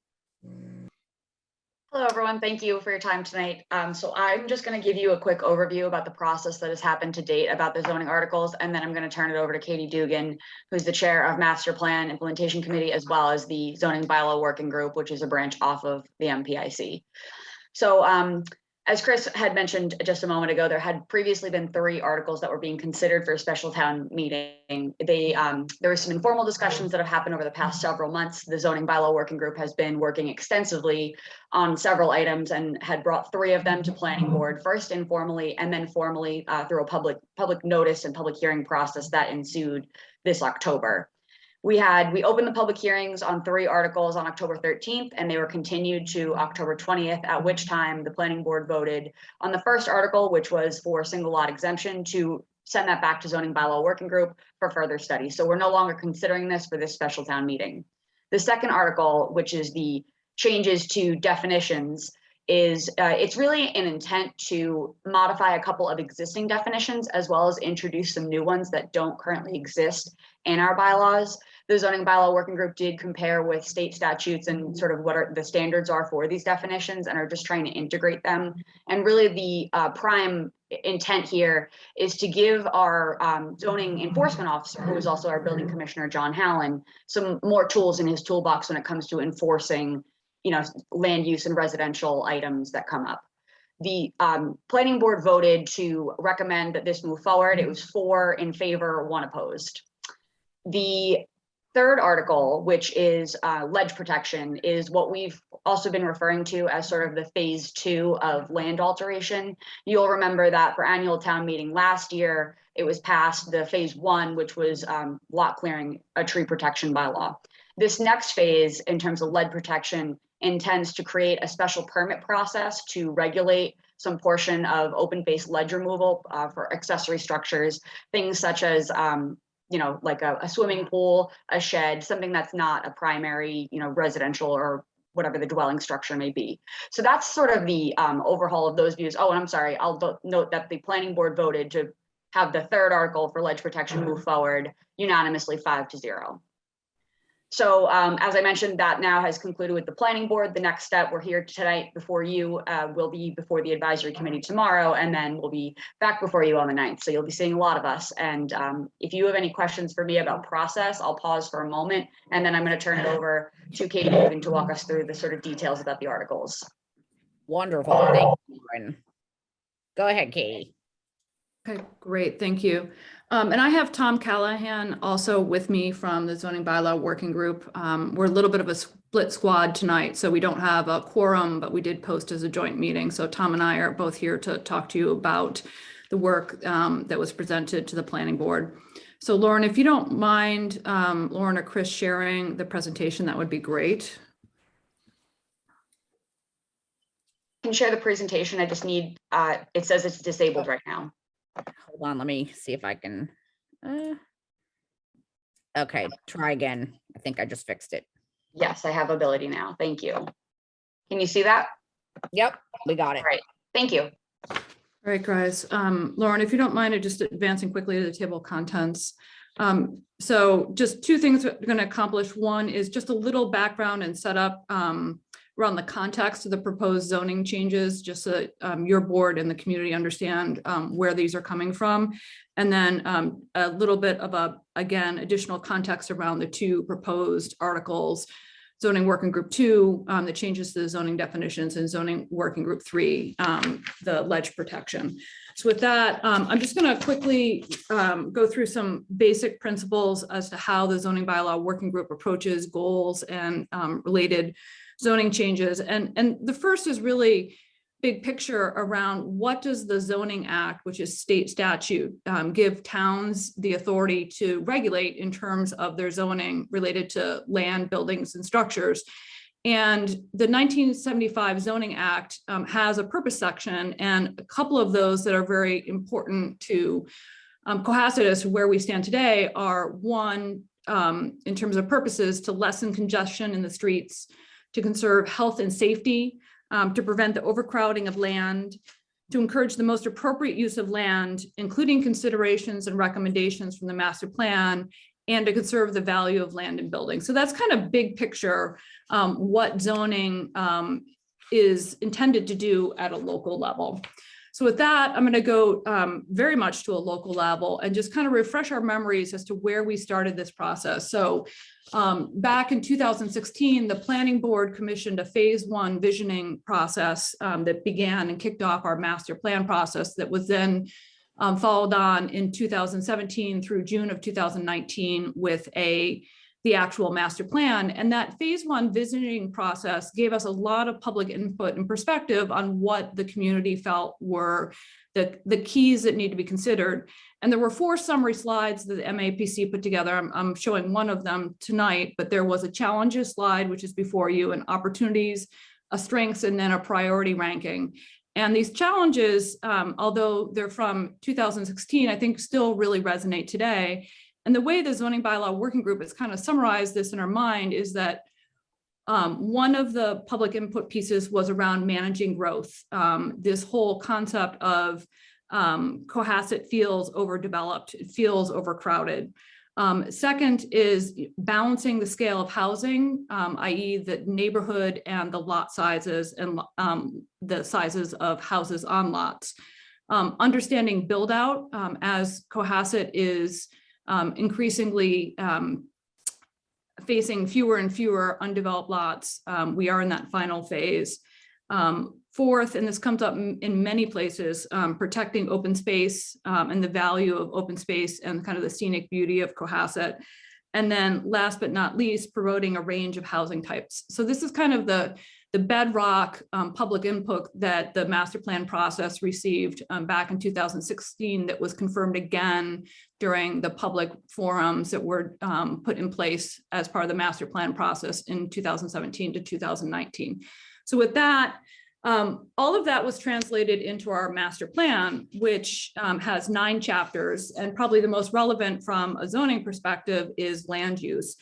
Hello, everyone. Thank you for your time tonight. So I'm just going to give you a quick overview about the process that has happened to date about the zoning articles, and then I'm going to turn it over to Katie Dugan, who's the chair of Master Plan Implementation Committee, as well as the Zoning Bylaw Working Group, which is a branch off of the MPIC. So as Chris had mentioned just a moment ago, there had previously been 3 articles that were being considered for a special town meeting. There were some informal discussions that have happened over the past several months. The Zoning Bylaw Working Group has been working extensively on several items and had brought 3 of them to planning board, first informally and then formally through a public notice and public hearing process that ensued this October. We opened the public hearings on 3 articles on October 13th, and they were continued to October 20th, at which time the planning board voted on the first article, which was for single lot exemption, to send that back to Zoning Bylaw Working Group for further study. So we're no longer considering this for this special town meeting. The second article, which is the changes to definitions, is it's really an intent to modify a couple of existing definitions as well as introduce some new ones that don't currently exist in our bylaws. The Zoning Bylaw Working Group did compare with state statutes and sort of what the standards are for these definitions, and are just trying to integrate them. And really the prime intent here is to give our zoning enforcement officer, who is also our building commissioner, John Hallen, some more tools in his toolbox when it comes to enforcing, land use and residential items that come up. The planning board voted to recommend that this move forward. It was 4 in favor, 1 opposed. The third article, which is ledge protection, is what we've also been referring to as sort of the phase 2 of land alteration. You'll remember that for annual town meeting last year, it was passed the phase 1, which was lot clearing, a tree protection bylaw. This next phase, in terms of lead protection, intends to create a special permit process to regulate some portion of open-faced ledge removal for accessory structures, things such as like a swimming pool, a shed, something that's not a primary, residential or whatever the dwelling structure may be. So that's sort of the overhaul of those views. Oh, and I'm sorry, I'll note that the planning board voted to have the third article for ledge protection move forward unanimously 5-0. So as I mentioned, that now has concluded with the planning board. The next step, we're here tonight before you, will be before the advisory committee tomorrow, and then we'll be back before you on the 9th. So you'll be seeing a lot of us. And if you have any questions for me about process, I'll pause for a moment, and then I'm going to turn it over to Katie Dugan to walk us through the sort of details about the articles. Wonderful. Thank you, Lauren. Go ahead, Katie. Okay, great. Thank you. And I have Tom Callahan also with me from the Zoning Bylaw Working Group. We're a little bit of a split squad tonight, so we don't have a quorum, but we did post as a joint meeting. So Tom and I are both here to talk to you about the work that was presented to the planning board. So Lauren, if you don't mind, Lauren or Chris sharing the presentation, that would be great. I can share the presentation. I just need, it says it's disabled right now. Hold on, let me see if I can. Okay, try again. I think I just fixed it. Yes, I have ability now. Thank you. Can you see that? Yep, we got it. All right, thank you. All right, guys. Lauren, if you don't mind, just advancing quickly to the table of contents. So just two things we're going to accomplish. One is just a little background and setup around the context of the proposed zoning changes, just so that your board and the community understand where these are coming from. And then a little bit of again, additional context around the two proposed articles, zoning working group 2, the changes to the zoning definitions, and zoning working group 3, the ledge protection. So with that, I'm just going to quickly go through some basic principles as to how the zoning bylaw working group approaches goals and related zoning changes. And the first is really big picture around what does the Zoning Act, which is state statute, give towns the authority to regulate in terms of their zoning related to land, buildings, and structures. And the 1975 Zoning Act has a purpose section, and a couple of those that are very important to Cohasset as to where we stand today are, one, in terms of purposes, to lessen congestion in the streets, to conserve health and safety, to prevent the overcrowding of land, to encourage the most appropriate use of land, including considerations and recommendations from the master plan, and to conserve the value of land and buildings. So that's kind of big picture, what zoning is intended to do at a local level. So with that, I'm going to go very much to a local level and just kind of refresh our memories as to where we started this process. So back in 2016, the planning board commissioned a phase 1 visioning process that began and kicked off our master plan process that was then followed on in 2017 through June of 2019 with the actual master plan. And that phase 1 visioning process gave us a lot of public input and perspective on what the community felt were the keys that need to be considered. And there were 4 summary slides that the MAPC put together. I'm showing one of them tonight, but there was a challenges slide, which is before you, and opportunities, a strengths, and then a priority ranking. And these challenges, although they're from 2016, I think still really resonate today. And the way the zoning bylaw working group has kind of summarized this in our mind is that one of the public input pieces was around managing growth. This whole concept of Cohasset feels overdeveloped, it feels overcrowded. Second is balancing the scale of housing, i.e. the neighborhood and the lot sizes and the sizes of houses on lots. Understanding build out as Cohasset is increasingly facing fewer and fewer undeveloped lots. We are in that final phase. Fourth, and this comes up in many places, protecting open space and the value of open space and kind of the scenic beauty of Cohasset. And then last but not least, promoting a range of housing types. So this is kind of the bedrock public input that the master plan process received back in 2016 that was confirmed again during the public forums that were put in place as part of the master plan process in 2017 to 2019. So with that, all of that was translated into our master plan, which has 9 chapters, and probably the most relevant from a zoning perspective is land use.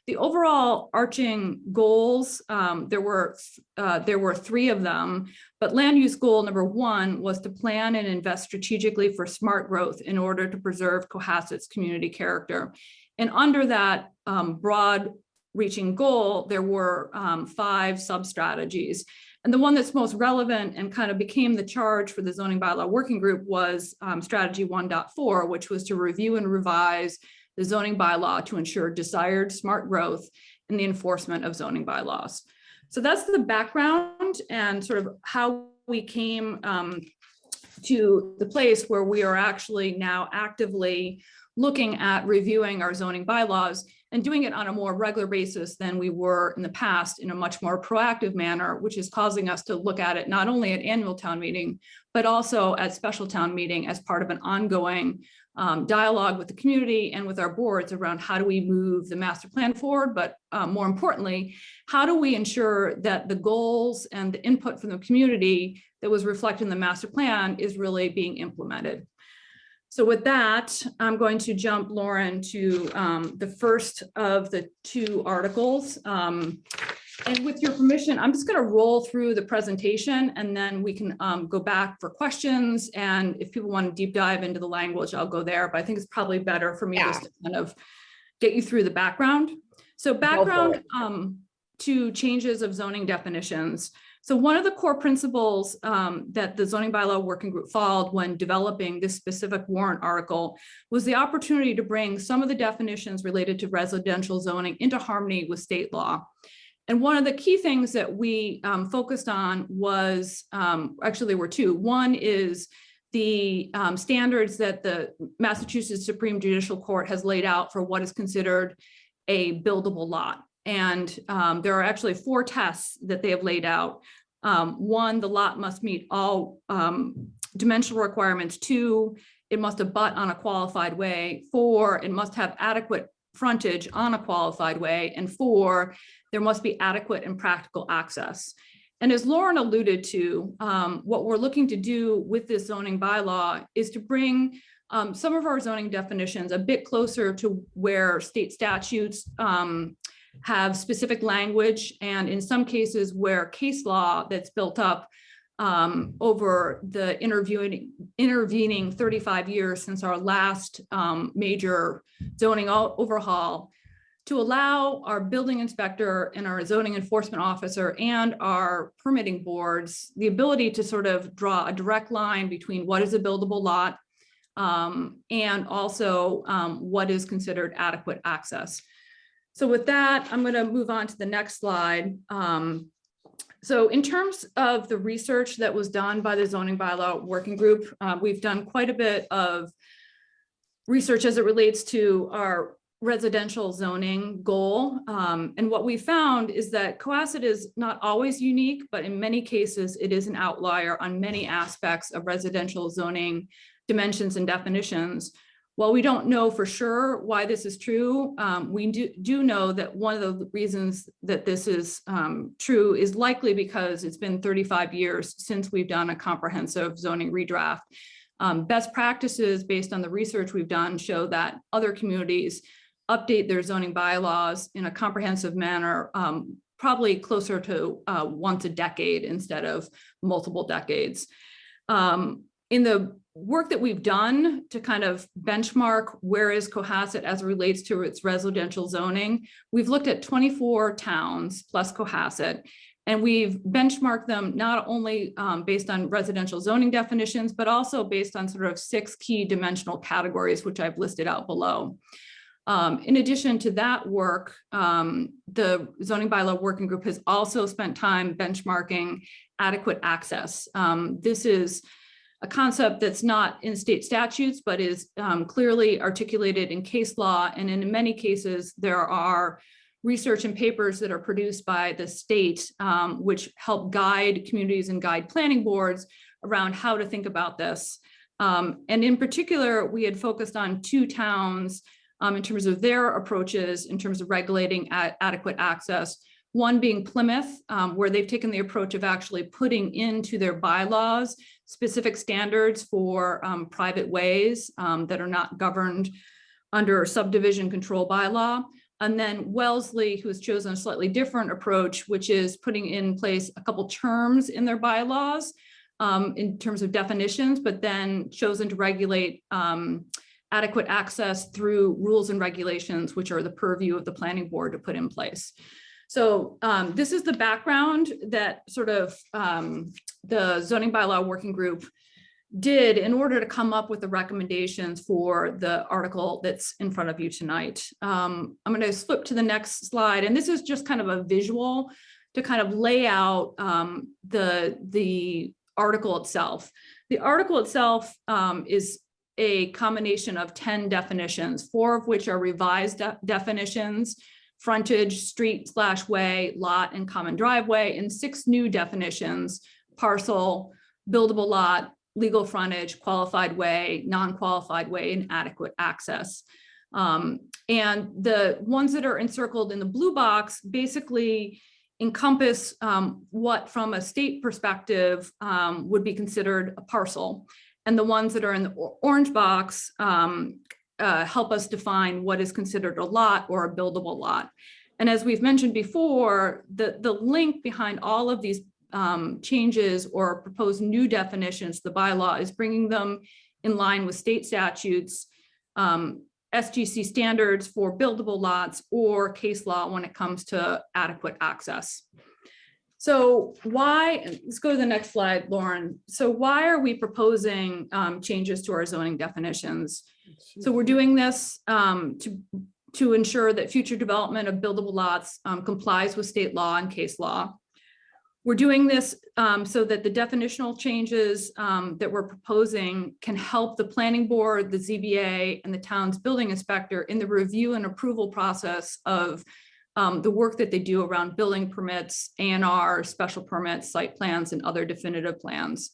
The overall arching goals, there were 3 of them, but land use goal number 1 was to plan and invest strategically for smart growth in order to preserve Cohasset's community character. And under that broad reaching goal, there were 5 sub-strategies. And the one that's most relevant and kind of became the charge for the zoning bylaw working group was strategy 1.4, which was to review and revise the zoning bylaw to ensure desired smart growth in the enforcement of zoning bylaws. So that's the background and sort of how we came to the place where we are actually now actively looking at reviewing our zoning bylaws and doing it on a more regular basis than we were in the past in a much more proactive manner, which is causing us to look at it not only at annual town meeting, but also at special town meeting as part of an ongoing dialogue with the community and with our boards around how do we move the master plan forward, but more importantly, how do we ensure that the goals and the input from the community that was reflected in the master plan is really being implemented. So with that, I'm going to jump, Lauren, to the first of the 2 articles. And with your permission, I'm just going to roll through the presentation and then we can go back for questions. And if people want to deep dive into the language, I'll go there. But I think it's probably better for me just to kind of get you through the background. So background to changes of zoning definitions. So one of the core principles that the zoning bylaw working group followed when developing this specific warrant article was the opportunity to bring some of the definitions related to residential zoning into harmony with state law. And one of the key things that we focused on was, actually there were two. One is the standards that the Massachusetts Supreme Judicial Court has laid out for what is considered a buildable lot. And there are actually 4 tests that they have laid out. 1, the lot must meet all dimensional requirements. 2, it must abut on a qualified way. 4, it must have adequate frontage on a qualified way. And 4, there must be adequate and practical access. And as Lauren alluded to, what we're looking to do with this zoning bylaw is to bring some of our zoning definitions a bit closer to where state statutes have specific language, and in some cases where case law that's built up over the intervening 35 years since our last major zoning overhaul, to allow our building inspector and our zoning enforcement officer and our permitting boards the ability to sort of draw a direct line between what is a buildable lot and also what is considered adequate access. So with that, I'm going to move on to the next slide. So in terms of the research that was done by the zoning bylaw working group, we've done quite a bit of research as it relates to our residential zoning goal. And what we found is that Cohasset is not always unique, but in many cases, it is an outlier on many aspects of residential zoning dimensions and definitions. While we don't know for sure why this is true, we do know that one of the reasons that this is true is likely because it's been 35 years since we've done a comprehensive zoning redraft. Best practices based on the research we've done show that other communities update their zoning bylaws in a comprehensive manner, probably closer to once a decade instead of multiple decades. In the work that we've done to kind of benchmark where is Cohasset as it relates to its residential zoning, we've looked at 24 towns plus Cohasset, and we've benchmarked them not only based on residential zoning definitions, but also based on sort of 6 key dimensional categories, which I've listed out below. In addition to that work, the zoning bylaw working group has also spent time benchmarking adequate access. This is a concept that's not in state statutes, but is clearly articulated in case law. And in many cases, there are research and papers that are produced by the state, which help guide communities and guide planning boards around how to think about this. And in particular, we had focused on 2 towns in terms of their approaches, in terms of regulating adequate access. One being Plymouth, where they've taken the approach of actually putting into their bylaws specific standards for private ways that are not governed under subdivision control bylaw. And then Wellesley, who has chosen a slightly different approach, which is putting in place a couple terms in their bylaws in terms of definitions, but then chosen to regulate adequate access through rules and regulations, which are the purview of the planning board to put in place. So this is the background that sort of the zoning bylaw working group did in order to come up with the recommendations for the article that's in front of you tonight. I'm going to flip to the next slide, and this is just kind of a visual to kind of lay out the article itself. The article itself is a combination of 10 definitions, 4 of which are revised definitions: frontage, street/way, lot, and common driveway, and 6 new definitions: parcel, buildable lot, legal frontage, qualified way, non-qualified way, and adequate access. And the ones that are encircled in the blue box basically encompass what from a state perspective would be considered a parcel. And the ones that are in the orange box help us define what is considered a lot or a buildable lot. And as we've mentioned before, the link behind all of these changes or proposed new definitions, the bylaw is bringing them in line with state statutes, SGC standards for buildable lots, or case law when it comes to adequate access. So why, let's go to the next slide, Lauren. So why are we proposing changes to our zoning definitions? So we're doing this to ensure that future development of buildable lots complies with state law and case law. We're doing this so that the definitional changes that we're proposing can help the planning board, the ZBA, and the town's building inspector in the review and approval process of the work that they do around building permits, A&R, special permits, site plans, and other definitive plans.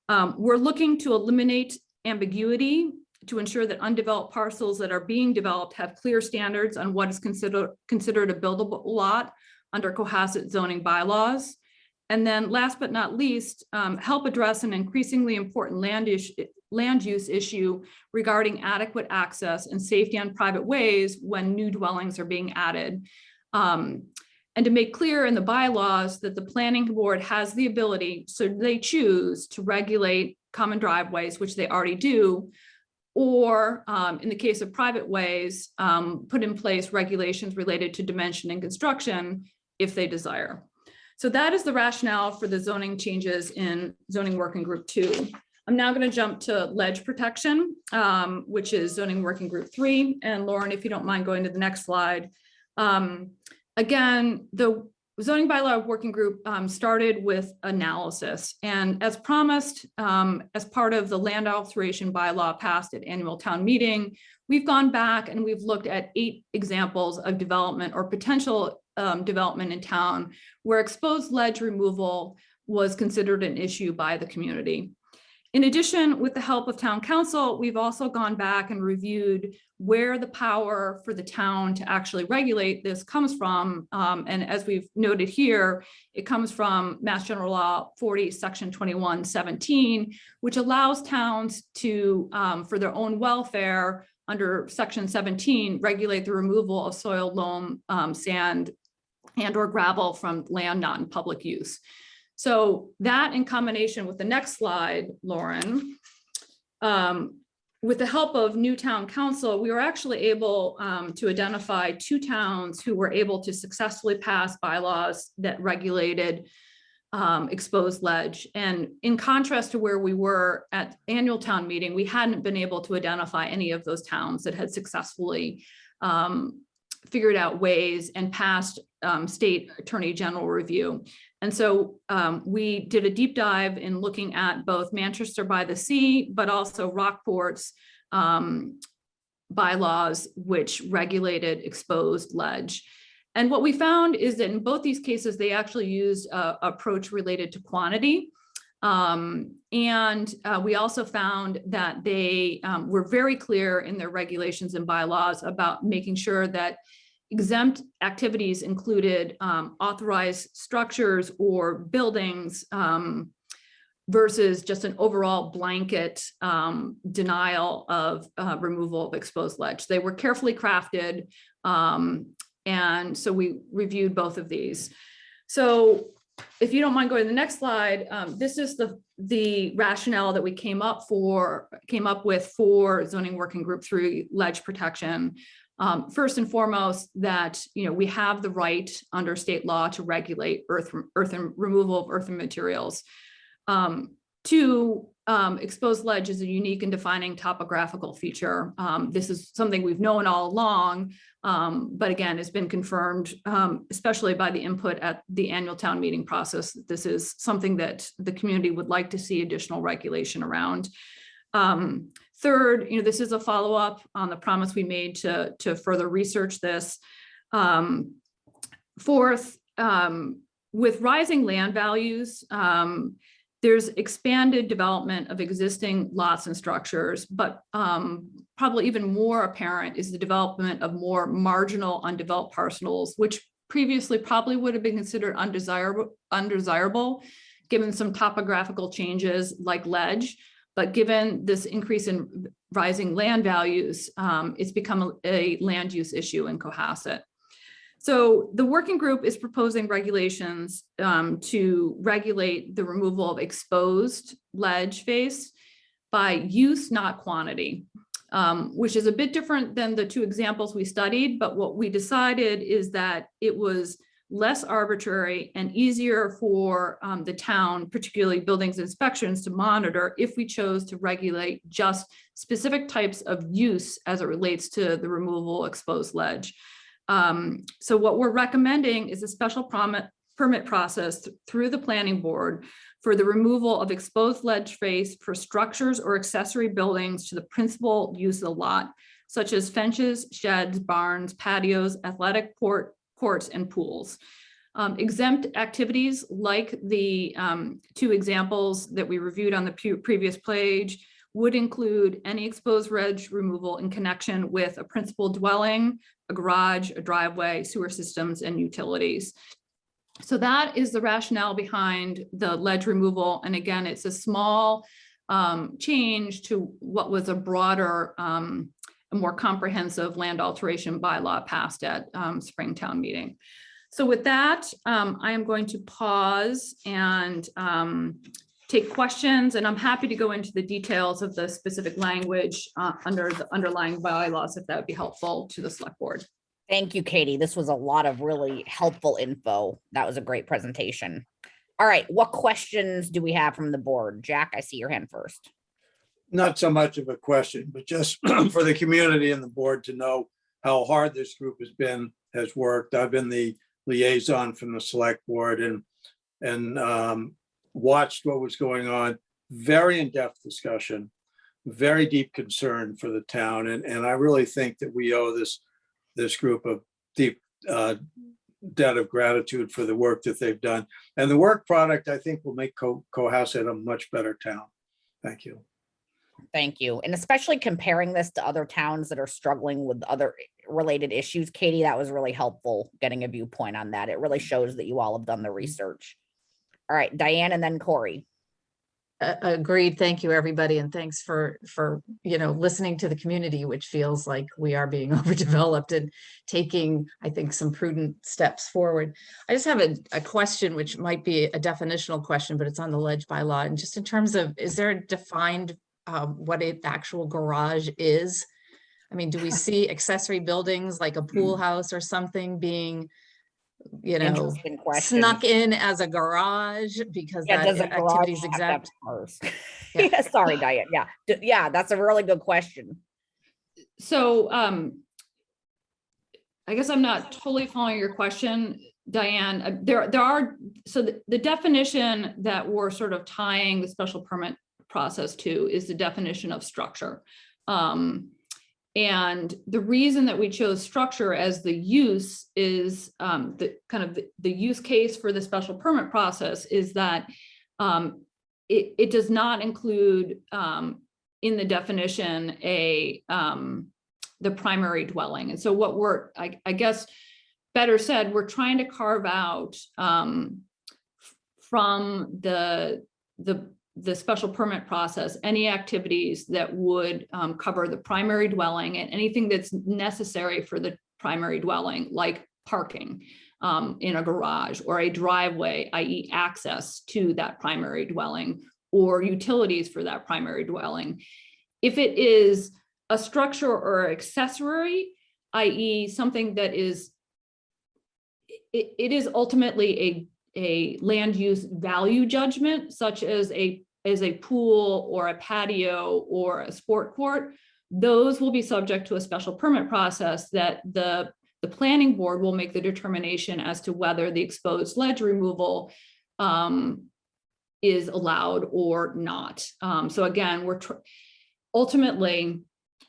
We're looking to eliminate ambiguity to ensure that undeveloped parcels that are being developed have clear standards on what is considered a buildable lot under Cohasset zoning bylaws. And then last but not least, help address an increasingly important land use issue regarding adequate access and safety on private ways when new dwellings are being added. And to make clear in the bylaws that the planning board has the ability, so they choose to regulate common driveways, which they already do, or in the case of private ways, put in place regulations related to dimension and construction if they desire. So that is the rationale for the zoning changes in zoning working group 2. I'm now going to jump to ledge protection, which is zoning working group 3. And Lauren, if you don't mind going to the next slide. Again, the zoning bylaw working group started with analysis, and as promised, as part of the land alteration bylaw passed at annual town meeting, we've gone back and we've looked at 8 examples of development or potential development in town where exposed ledge removal was considered an issue by the community. In addition, with the help of town council, we've also gone back and reviewed where the power for the town to actually regulate this comes from. And as we've noted here, it comes from Mass General Law 40, Section 2117, which allows towns to, for their own welfare, under Section 17, regulate the removal of soil, loam, sand, and or gravel from land not in public use. So that in combination with the next slide, Lauren, with the help of new town council, we were actually able to identify 2 towns who were able to successfully pass bylaws that regulated exposed ledge. And in contrast to where we were at annual town meeting, we hadn't been able to identify any of those towns that had successfully figured out ways and passed state attorney general review. And so we did a deep dive in looking at both Manchester by the Sea, but also Rockport's bylaws, which regulated exposed ledge. And what we found is that in both these cases, they actually used an approach related to quantity. We also found that they were very clear in their regulations and bylaws about making sure that exempt activities included authorized structures or buildings versus just an overall blanket denial of removal of exposed ledge. They were carefully crafted. And so we reviewed both of these. So if you don't mind going to the next slide, this is the rationale that we came up with for zoning working group 3 ledge protection. First and foremost, that we have the right under state law to regulate earth and removal of earthen materials. 2, exposed ledge is a unique and defining topographical feature. This is something we've known all along, but again, has been confirmed, especially by the input at the annual town meeting process. This is something that the community would like to see additional regulation around. 3rd, this is a follow-up on the promise we made to further research this. 4th, with rising land values, there's expanded development of existing lots and structures, but probably even more apparent is the development of more marginal undeveloped parcels, which previously probably would have been considered undesirable given some topographical changes like ledge. But given this increase in rising land values, it's become a land use issue in Cohasset. So the working group is proposing regulations to regulate the removal of exposed ledge face by use, not quantity, which is a bit different than the two examples we studied. But what we decided is that it was less arbitrary and easier for the town, particularly buildings inspections, to monitor if we chose to regulate just specific types of use as it relates to the removal of exposed ledge. So what we're recommending is a special permit process through the planning board for the removal of exposed ledge face for structures or accessory buildings to the principal use of the lot, such as fences, sheds, barns, patios, athletic courts, and pools. Exempt activities like the two examples that we reviewed on the previous page would include any exposed ledge removal in connection with a principal dwelling, a garage, a driveway, sewer systems, and utilities. So that is the rationale behind the ledge removal. And again, it's a small change to what was a broader, a more comprehensive land alteration bylaw passed at Springtown meeting. So with that, I am going to pause and take questions, and I'm happy to go into the details of the specific language under the underlying bylaws, if that would be helpful to the select board. Thank you, Katie. This was a lot of really helpful info. That was a great presentation. All right, what questions do we have from the board? Jack, I see your hand first. Not so much of a question, but just for the community and the board to know how hard this group has worked. I've been the liaison from the select board and watched what was going on. Very in-depth discussion, very deep concern for the town. And I really think that we owe this group a deep debt of gratitude for the work that they've done. And the work product, I think, will make Cohasset a much better town. Thank you. Thank you. And especially comparing this to other towns that are struggling with other related issues. Katie, that was really helpful getting a viewpoint on that. It really shows that you all have done the research. All right, Diane and then Corey. Agreed. Thank you, everybody. And thanks for listening to the community, which feels like we are being overdeveloped and taking, I think, some prudent steps forward. I just have a question, which might be a definitional question, but it's on the ledge bylaw. And just in terms of, is there a defined what an actual garage is? I mean, do we see accessory buildings like a pool house or something being, snuck in as a garage because that activity is exempt? Yeah. Sorry, Diane. Yeah, that's a really good question. So I guess I'm not totally following your question, Diane. There are, so the definition that we're sort of tying the special permit process to is the definition of structure. And the reason that we chose structure as the use is the use case for the special permit process is that it does not include in the definition the primary dwelling. And so what we're, I guess, better said, we're trying to carve out from the special permit process any activities that would cover the primary dwelling and anything that's necessary for the primary dwelling, like parking in a garage or a driveway, i.e. access to that primary dwelling, or utilities for that primary dwelling. If it is a structure or accessory, i.e. something that is, it is ultimately a land use value judgment, such as a pool or a patio or a sport court, those will be subject to a special permit process that the planning board will make the determination as to whether the exposed ledge removal is allowed or not. So again, we're ultimately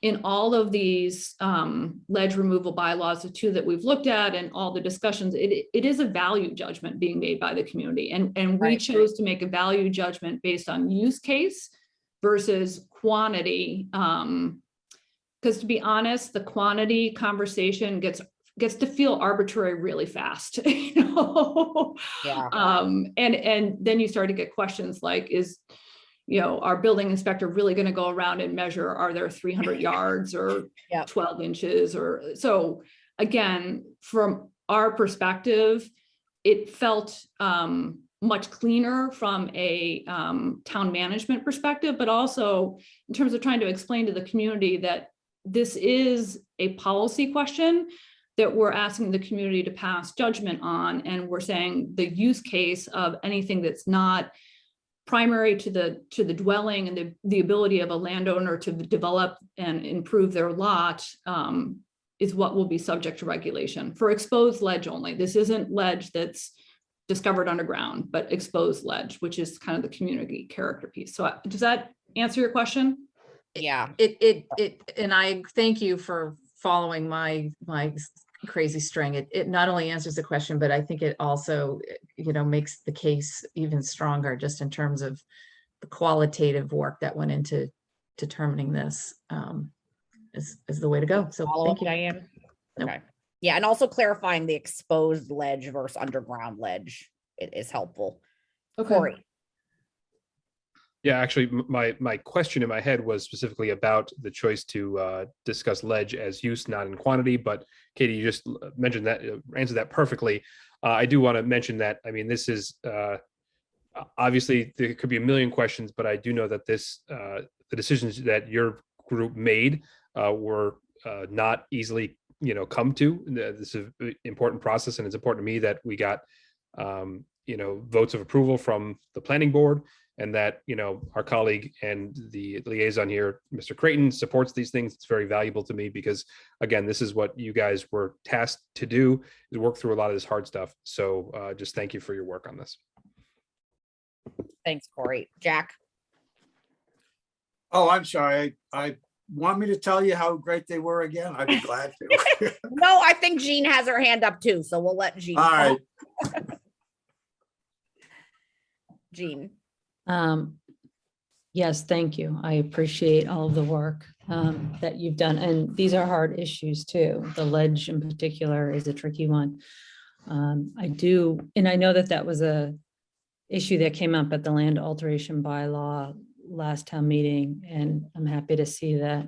in all of these ledge removal bylaws, the two that we've looked at and all the discussions, it is a value judgment being made by the community. And we chose to make a value judgment based on use case versus quantity. Because to be honest, the quantity conversation gets to feel arbitrary really fast. Yeah. And then you start to get questions like, is our building inspector really going to go around and measure, are there 300 yards or 12 inches or so? Again, from our perspective, it felt much cleaner from a town management perspective, but also in terms of trying to explain to the community that this is a policy question that we're asking the community to pass judgment on. And we're saying the use case of anything that's not primary to the dwelling and the ability of a landowner to develop and improve their lot is what will be subject to regulation for exposed ledge only. This isn't ledge that's discovered underground, but exposed ledge, which is kind of the community character piece. So does that answer your question? Yeah. And I thank you for following my crazy string. It not only answers the question, but I think it also, makes the case even stronger just in terms of the qualitative work that went into determining this is the way to go. So thank you, Diane. Nope. Okay. Yeah, and also clarifying the exposed ledge versus underground ledge is helpful. Okay. Corey. Yeah, actually, my question in my head was specifically about the choice to discuss ledge as use, not in quantity. But Katie, you just mentioned that, answered that perfectly. I do want to mention that, I mean, this is obviously there could be a million questions, but I do know that this the decisions that your group made were not easily, come to. This is an important process, and it's important to me that we got, votes of approval from the planning board, and that, our colleague and the liaison here, Mr. Creighton, supports these things. It's very valuable to me because, again, this is what you guys were tasked to do, is work through a lot of this hard stuff. So just thank you for your work on this. Thanks, Corey. Jack. Oh, I'm sorry. I want me to tell you how great they were again? I'd be glad to. No, I think Jean has her hand up too, so we'll let Jean. All right. Jean. Yes, thank you. I appreciate all of the work that you've done. And these are hard issues too. The ledge in particular is a tricky one. And I know that was a issue that came up at the land alteration bylaw last town meeting, and I'm happy to see that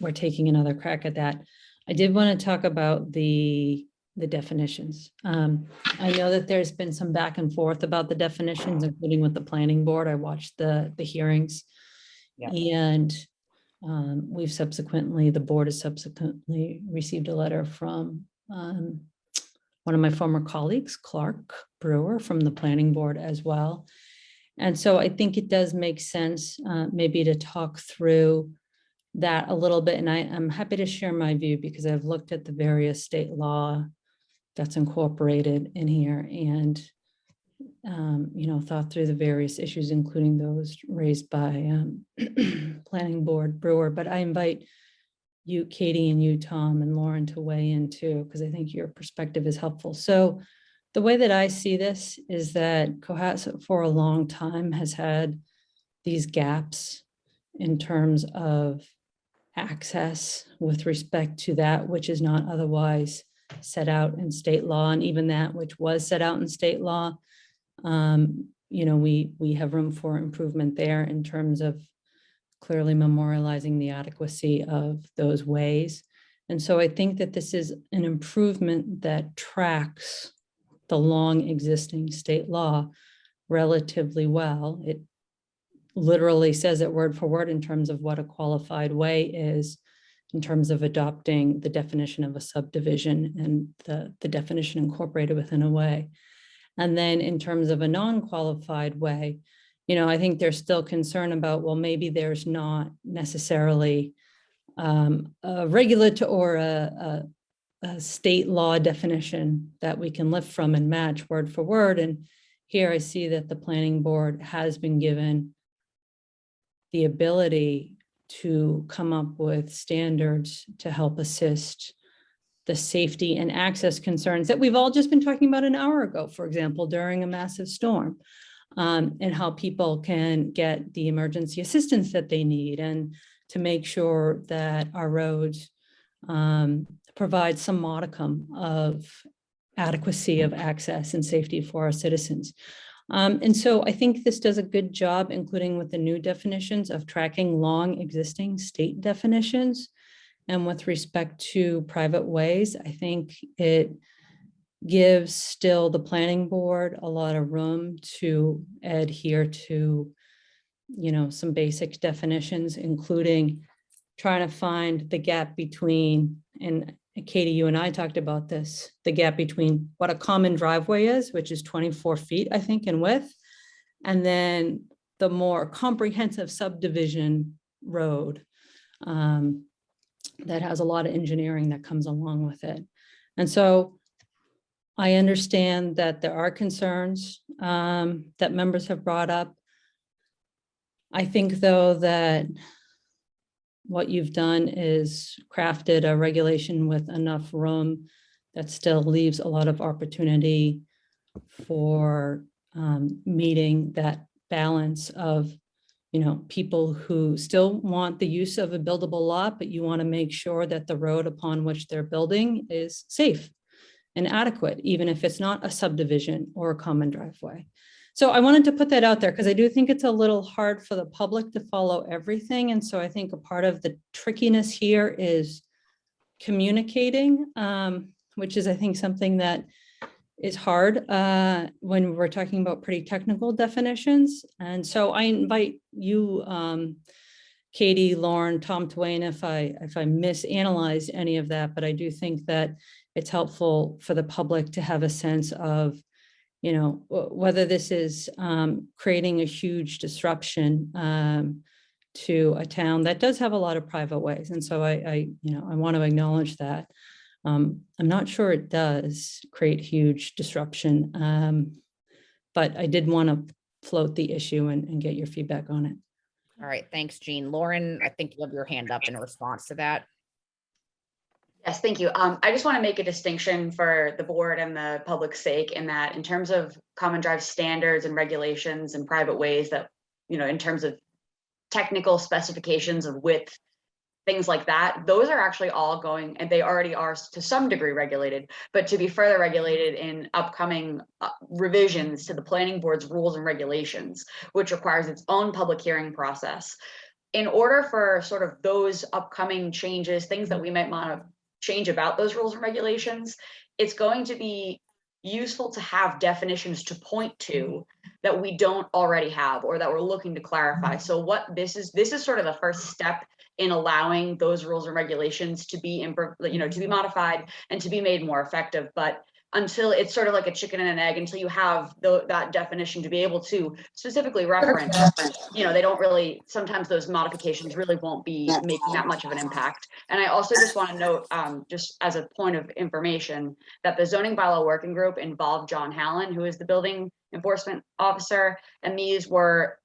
we're taking another crack at that. I did want to talk about the definitions. I know that there's been some back and forth about the definitions, including with the planning board. I watched the hearings. Yeah. And the board has subsequently received a letter from one of my former colleagues, Clark Brewer, from the planning board as well. And so I think it does make sense maybe to talk through that a little bit. And I'm happy to share my view because I've looked at the various state law that's incorporated in here and, thought through the various issues, including those raised by planning board Brewer. But I invite you, Katie, and you, Tom, and Lauren to weigh in too, because I think your perspective is helpful. So the way that I see this is that Cohasset for a long time has had these gaps in terms of access with respect to that which is not otherwise set out in state law, and even that which was set out in state law. We have room for improvement there in terms of clearly memorializing the adequacy of those ways. And so I think that this is an improvement that tracks the long existing state law relatively well. It literally says it word for word in terms of what a qualified way is, in terms of adopting the definition of a subdivision and the definition incorporated within a way. And then in terms of a non-qualified way, I think there's still concern about, well, maybe there's not necessarily a regulatory or a state law definition that we can lift from and match word for word. And here I see that the planning board has been given the ability to come up with standards to help assist the safety and access concerns that we've all just been talking about an hour ago, for example, during a massive storm, and how people can get the emergency assistance that they need, and to make sure that our roads provide some modicum of adequacy of access and safety for our citizens. And so I think this does a good job, including with the new definitions, of tracking long existing state definitions And with respect to private ways, I think it gives still the planning board a lot of room to adhere to, you know, some basic definitions, including trying to find the gap between, and Katie, you and I talked about this, the gap between what a common driveway is, which is 24 feet, I think, in width, and then the more comprehensive subdivision road that has a lot of engineering that comes along with it. And so I understand that there are concerns that members have brought up. I think, though, that what you've done is crafted a regulation with enough room that still leaves a lot of opportunity for meeting that balance of, you know, people who still want the use of a buildable lot, but you want to make sure that the road upon which they're building is safe and adequate, even if it's not a subdivision or a common driveway. So I wanted to put that out there because I do think it's a little hard for the public to follow everything. And so I think a part of the trickiness here is communicating, which is, I think, something that is hard when we're talking about pretty technical definitions. And so I invite you, Katie, Lauren, Tom Twain, if I misanalyzed any of that, but I do think that it's helpful for the public to have a sense of, you know, whether this is creating a huge disruption to a town that does have a lot of private ways. And so I want to acknowledge that. I'm not sure it does create huge disruption, but I did want to float the issue and get your feedback on it. All right, thanks, Jean. Lauren, I think you have your hand up in response to that. Yes, thank you. I just want to make a distinction for the board and the public's sake in that, in terms of common drive standards and regulations and private ways, that, you know, in terms of technical specifications of width, things like that, those are actually all going, and they already are to some degree regulated, but to be further regulated in upcoming revisions to the planning board's rules and regulations, which requires its own public hearing process. In order for sort of those upcoming changes, things that we might want to change about those rules and regulations, it's going to be useful to have definitions to point to that we don't already have or that we're looking to clarify. So what this is sort of the first step in allowing those rules and regulations to be, to be modified and to be made more effective. But until it's sort of like a chicken and an egg, until you have that definition to be able to specifically reference, they don't really, sometimes those modifications really won't be making that much of an impact. And I also just want to note, just as a point of information, that the zoning bylaw working group involved John Hallen, who is the building enforcement officer, and these were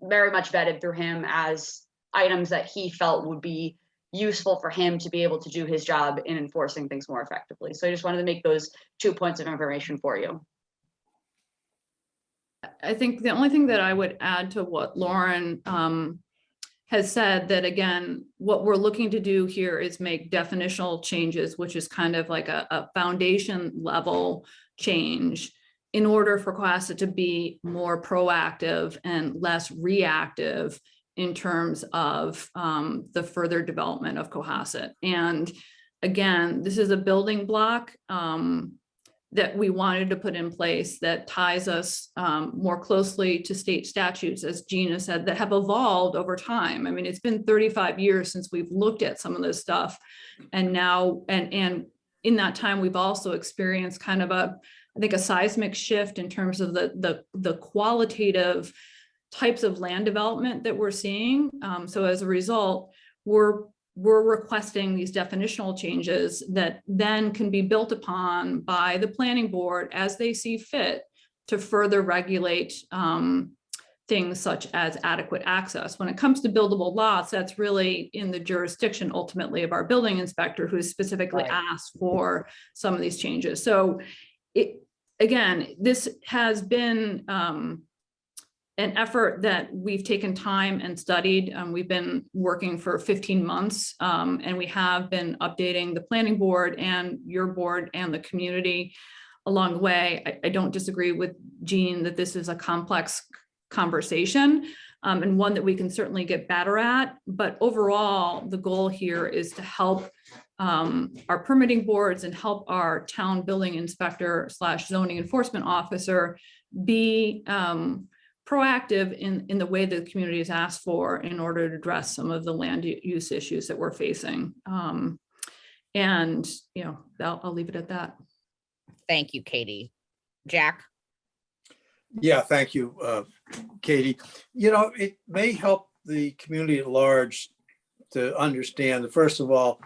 very much vetted through him as items that he felt would be useful for him to be able to do his job in enforcing things more effectively. So I just wanted to make those 2 points of information for you. I think the only thing that I would add to what Lauren has said, that again, what we're looking to do here is make definitional changes, which is kind of like a foundation level change in order for Cohasset to be more proactive and less reactive in terms of the further development of Cohasset. And again, this is a building block that we wanted to put in place that ties us more closely to state statutes, as Gina said, that have evolved over time. I mean, it's been 35 years since we've looked at some of this stuff. And now, and in that time, we've also experienced kind of I think a seismic shift in terms of the qualitative types of land development that we're seeing. So as a result, we're requesting these definitional changes that then can be built upon by the planning board as they see fit to further regulate things such as adequate access. When it comes to buildable lots, that's really in the jurisdiction ultimately of our building inspector, who's specifically asked for some of these changes. So again, this has been an effort that we've taken time and studied. We've been working for 15 months and we have been updating the planning board and your board and the community along the way. I don't disagree with Jean that this is a complex conversation, and one that we can certainly get better at. But overall, the goal here is to help our permitting boards and help our town building inspector / zoning enforcement officer be proactive in the way the community has asked for in order to address some of the land use issues that we're facing. And, you know, I'll leave it at that. Thank you, Katie. Jack? Yeah, thank you, Katie. You know, it may help the community at large to understand that, first of all,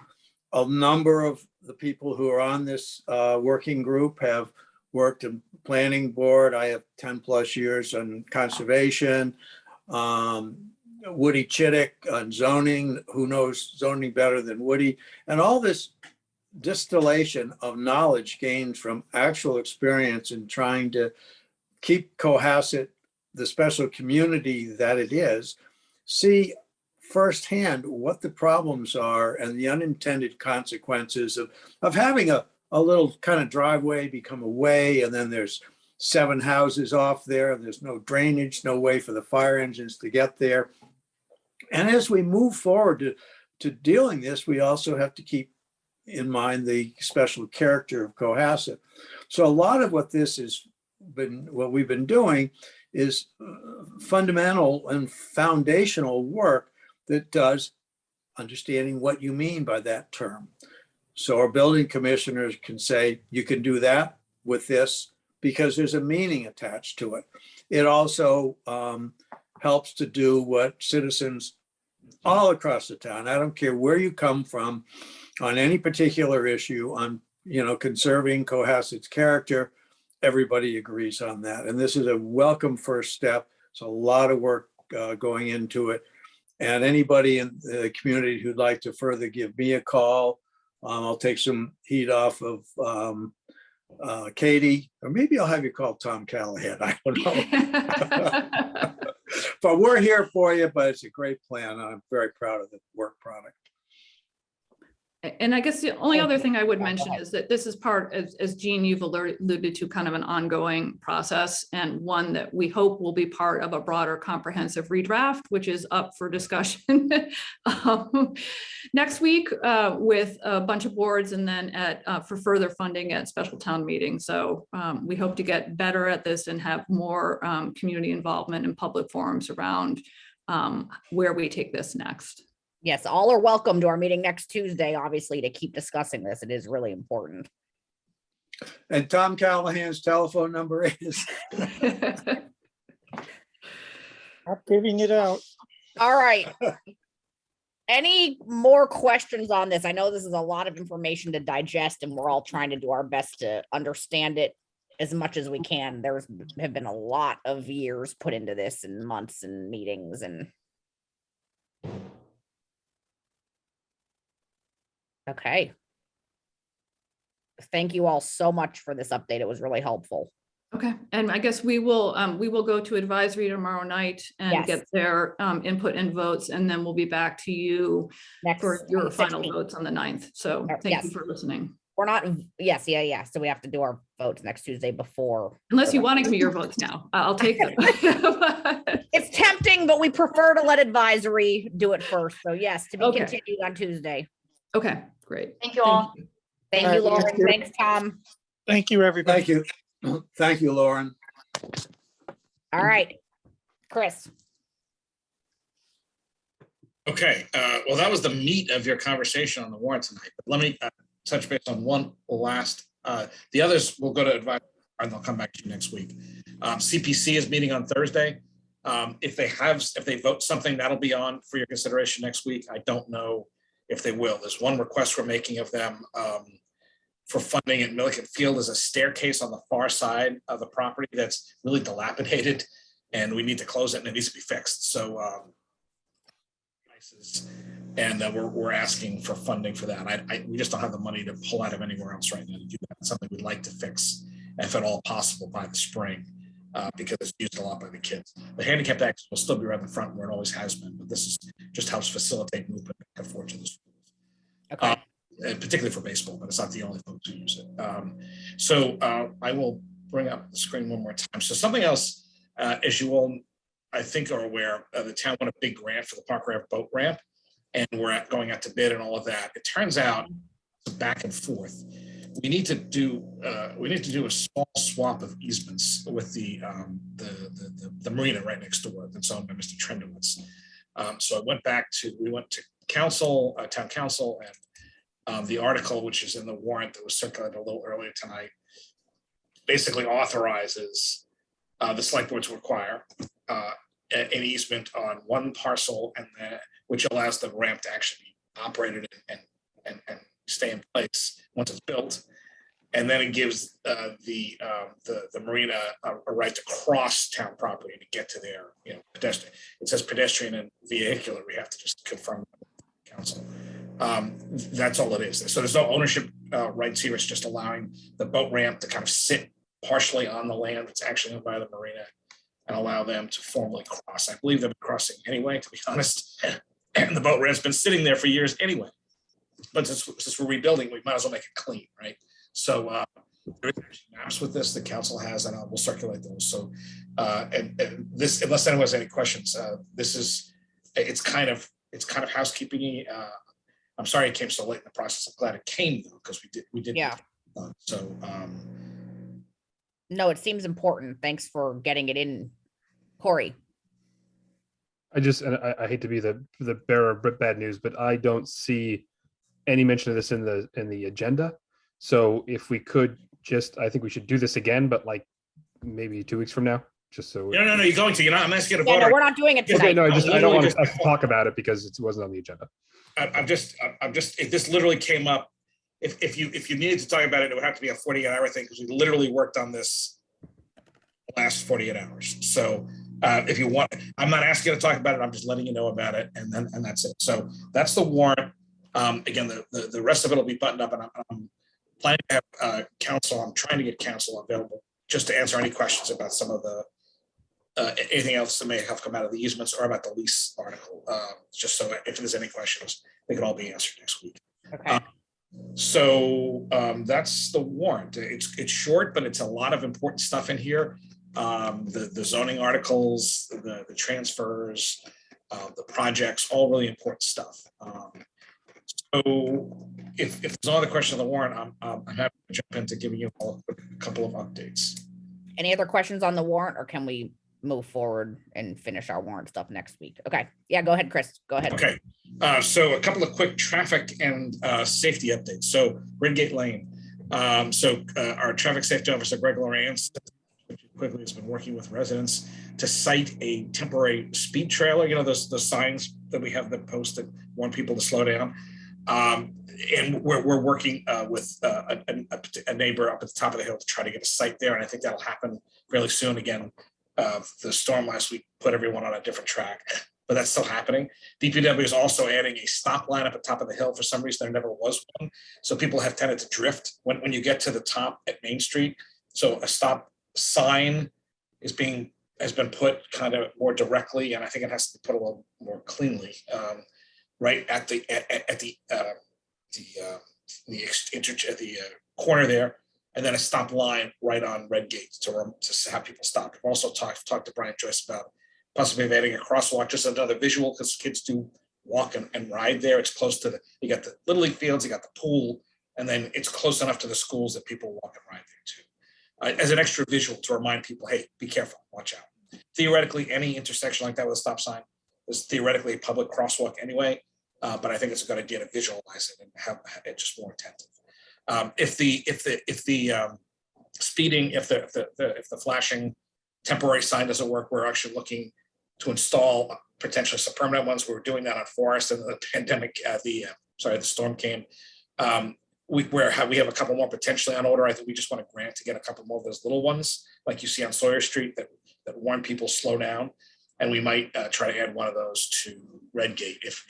a number of the people who are on this working group have worked in planning board. I have 10+ years on conservation. Woody Chittick on zoning, who knows zoning better than Woody, and all this distillation of knowledge gained from actual experience in trying to keep Cohasset the special community that it is, see firsthand what the problems are and the unintended consequences of having a little kind of driveway become a way, and then there's 7 houses off there, and there's no drainage, no way for the fire engines to get there. And as we move forward to dealing this, we also have to keep in mind the special character of Cohasset. So a lot of what we've been doing is fundamental and foundational work that does understanding what you mean by that term. So our building commissioners can say, you can do that with this because there's a meaning attached to it. It also helps to do what citizens all across the town, I don't care where you come from, on any particular issue, on, you know, conserving Cohasset's character, everybody agrees on that. And this is a welcome first step. It's a lot of work going into it. And anybody in the community who'd like to further give me a call, I'll take some heat off of Katie, or maybe I'll have you call Tom Callahan. I don't know. But we're here for you, but it's a great plan. And I'm very proud of the work product. And I guess the only other thing I would mention is that this is part, as Jean, you've alluded to, kind of an ongoing process, and one that we hope will be part of a broader comprehensive redraft, which is up for discussion next week with a bunch of boards, and then for further funding at special town meetings. So we hope to get better at this and have more community involvement in public forums around where we take this next. Yes, all are welcome to our meeting next Tuesday, obviously, to keep discussing this. It is really important. And Tom Callahan's telephone number is? Not giving it out. All right. Any more questions on this? I know this is a lot of information to digest, and we're all trying to do our best to understand it as much as we can. There have been a lot of years put into this, and months and meetings and. Okay. Thank you all so much for this update. It was really helpful. Okay, and I guess we will go to advisory tomorrow night and get their input and votes, and then we'll be back to you for your final votes on the 9th. So thank you for listening. We're not, yes. So we have to do our votes next Tuesday before. Unless you want to give me your votes now, I'll take them. It's tempting, but we prefer to let advisory do it first. So yes, to be continued on Tuesday. Okay, great. Thank you all. Thank you, Lauren. Thanks, Tom. Thank you, everybody. Thank you. Thank you, Lauren. All right, Chris. Okay, well, that was the meat of your conversation on the warrant tonight. But let me touch base on one last. The others will go to advice, and they'll come back to you next week. CPC is meeting on Thursday. If they vote something, that'll be on for your consideration next week. I don't know if they will. There's one request we're making of them for funding at Milliken Field. Is a staircase on the far side of the property that's really dilapidated, and we need to close it, and it needs to be fixed. So and we're asking for funding for that. We just don't have the money to pull out of anywhere else right now to do that. It's something we'd like to fix, if at all possible, by the spring, because it's used a lot by the kids. The handicap access will still be right in the front where it always has been, but this just helps facilitate movement back and forth to the schools. Okay. And particularly for baseball, but it's not the only folks who use it. So I will bring up the screen one more time. So something else, as you all I think are aware, the town won a big grant for the Park Ramp boat ramp, and we're going out to bid and all of that. It turns out, back and forth, we need to do a small swap of easements with the marina right next door that's owned by Mr. Trendowitz. So we went to council, town council, and the article, which is in the warrant that was circulated a little earlier tonight, basically authorizes the select board to require an easement on one parcel, and which allows the ramp to actually be operated and stay in place once it's built. And then it gives the marina a right to cross town property to get to their, pedestrian. It says pedestrian and vehicular. We have to just confirm with the council. That's all it is. So there's no ownership rights here. It's just allowing the boat ramp to kind of sit partially on the land that's actually owned by the marina and allow them to formally cross. I believe they've been crossing anyway, to be honest. And the boat ramp's been sitting there for years anyway. But since we're rebuilding, we might as well make it clean, right? So there is actually maps with this the council has, and we'll circulate those. So and this, unless anyone has any questions, it's kind of housekeeping. I'm sorry it came so late in the process. I'm glad it came though, because we did. Yeah. No, it seems important. Thanks for getting it in, Corey. I hate to be the bearer of bad news, but I don't see any mention of this in the agenda. So if we could I think we should do this again, but like maybe 2 weeks from now, just so. No, you're going to. You're not. I'm asking you to Yeah, vote. no, we're not doing it tonight. Okay, no, I don't want to talk about it because it wasn't on the agenda. I'm just. This literally came up. If you needed to talk about it, it would have to be a 48-hour thing because we literally worked on this the last 48 hours. So if you want, I'm not asking you to talk about it. I'm just letting you know about it, and that's it. So that's the warrant. Again, the rest of it will be buttoned up, and I'm planning to have council. I'm trying to get council available just to answer any questions about some of the anything else that may have come out of the easements or about the lease article. Just so if there's any questions, they can all be answered next week. Okay. So that's the warrant. It's short, but it's a lot of important stuff in here. The zoning articles, the transfers, the projects, all really important stuff. So if there's no other question on the warrant, I'm happy to jump into giving you all a couple of updates. Any other questions on the warrant, or can we move forward and finish our warrant stuff next week? Okay. Yeah, go ahead, Chris. Go ahead. Okay. So a couple of quick traffic and safety updates. So Redgate Lane. Our traffic safety officer, Greg Lawrence, quickly has been working with residents to cite a temporary speed trailer. You know, those signs that we have that post that warn people to slow down. And we're working with a neighbor up at the top of the hill to try to get a site there. And I think that'll happen fairly soon. Again, the storm last week put everyone on a different track, but that's still happening. DPW is also adding a stop line up at the top of the hill. For some reason, there never was one. So people have tended to drift when you get to the top at Main Street. So a stop sign has been put kind of more directly, and I think it has to be put a little more cleanly. Right at the corner there, and then a stop line right on Redgate to have people stop. I've also talked to Brian Joyce about possibly adding a crosswalk, just another visual, because kids do walk and ride there. It's close to you got the Little League fields, you got the pool, and then it's close enough to the schools that people walk and ride there too. As an extra visual to remind people, hey, be careful, watch out. Theoretically, any intersection like that with a stop sign is theoretically a public crosswalk anyway, but I think it's a good idea to visualize it and have it just more attentive. If the speeding, if the flashing temporary sign doesn't work, we're actually looking to install potentially some permanent ones. We were doing that on Forest, and the pandemic, the storm came. We have a couple more potentially on order. I think we just want a grant to get a couple more of those little ones, like you see on Sawyer Street, that warn people slow down. And we might try to add one of those to Redgate if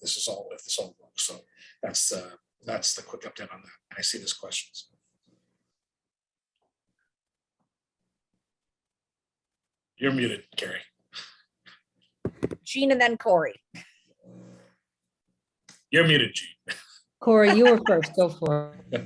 this all works. So that's the quick update on that. And I see these questions. You're muted, Carrie. Gene and then Corey. You're muted, Gene. Corey, you were first. Go for it.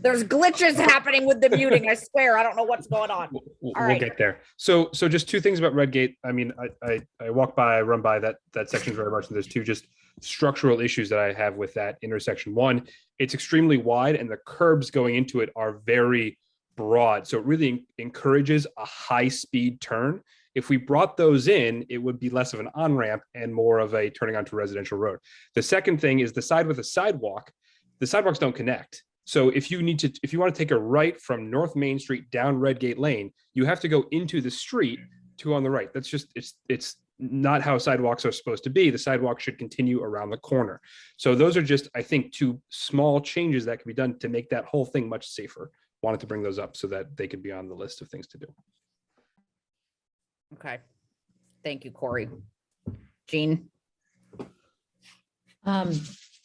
There's glitches happening with the muting. I swear, I don't know what's going on. We'll right. get there. So just two things about Redgate. I mean, I walk by, I run by that section very much, and there's two just structural issues that I have with that intersection. One, it's extremely wide, and the curbs going into it are very broad, so it really encourages a high-speed turn. If we brought those in, it would be less of an on-ramp and more of a turning onto a residential road. The second thing is the side with a sidewalk. The sidewalks don't connect. So if you want to take a right from North Main Street down Redgate Lane, you have to go into the street to on the right. That's just, it's not how sidewalks are supposed to be. The sidewalk should continue around the corner. So those are just, I think, two small changes that can be done to make that whole thing much safer. Wanted to bring those up so that they could be on the list of things to do. Okay. Thank you, Corey. Jean?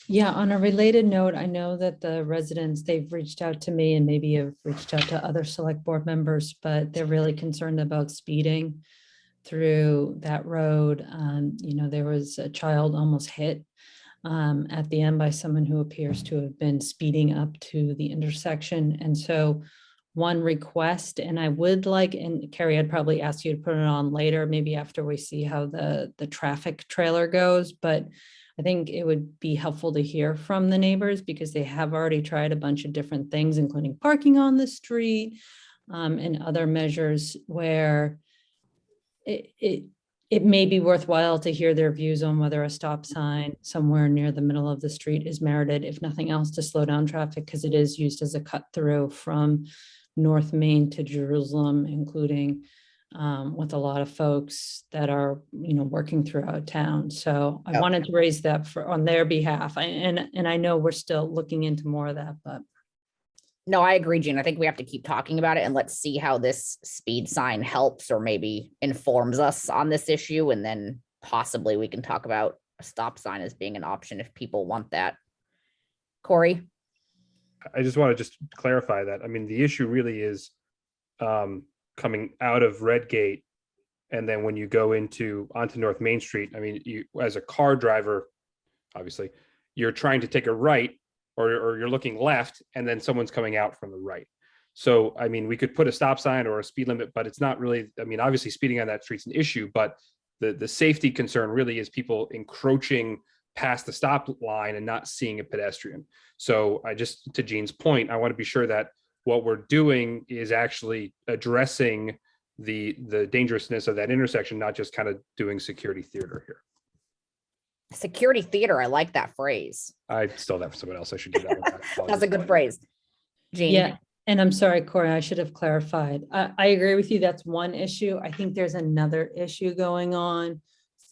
Yeah, on a related note, I know that the residents, they've reached out to me and maybe have reached out to other select board members, but they're really concerned about speeding through that road. You know, there was a child almost hit at the end by someone who appears to have been speeding up to the intersection. And so one request, and I would like, and Carrie, I'd probably ask you to put it on later, maybe after we see how the traffic trailer goes, but I think it would be helpful to hear from the neighbors because they have already tried a bunch of different things, including parking on the street and other measures where it may be worthwhile to hear their views on whether a stop sign somewhere near the middle of the street is merited, if nothing else, to slow down traffic, because it is used as a cut through from North Main to Jerusalem, including with a lot of folks that are, you know, working throughout town. So I wanted to raise that on their behalf. And I know we're still looking into more of that, but. No, I agree, Jean. I think we have to keep talking about it and let's see how this speed sign helps or maybe informs us on this issue. And then possibly we can talk about a stop sign as being an option if people want that. Corey? I just want to just clarify that. I mean, the issue really is coming out of Redgate, and then when you go onto North Main Street, I mean, you as a car driver, obviously, you're trying to take a right or you're looking left, and then someone's coming out from the right. So, I mean, we could put a stop sign or a speed limit, but it's not really, I mean, obviously speeding on that street's an issue, but the safety concern really is people encroaching past the stop line and not seeing a pedestrian. So I just, to Jean's point, I want to be sure that what we're doing is actually addressing the dangerousness of that intersection, not just kind of doing security theater here. Security theater, I like that phrase. I stole that from someone else. I should do that. That's a good phrase. Jean? Yeah, and I'm sorry, Corey, I should have clarified. I agree with you. That's one issue. I think there's another issue going on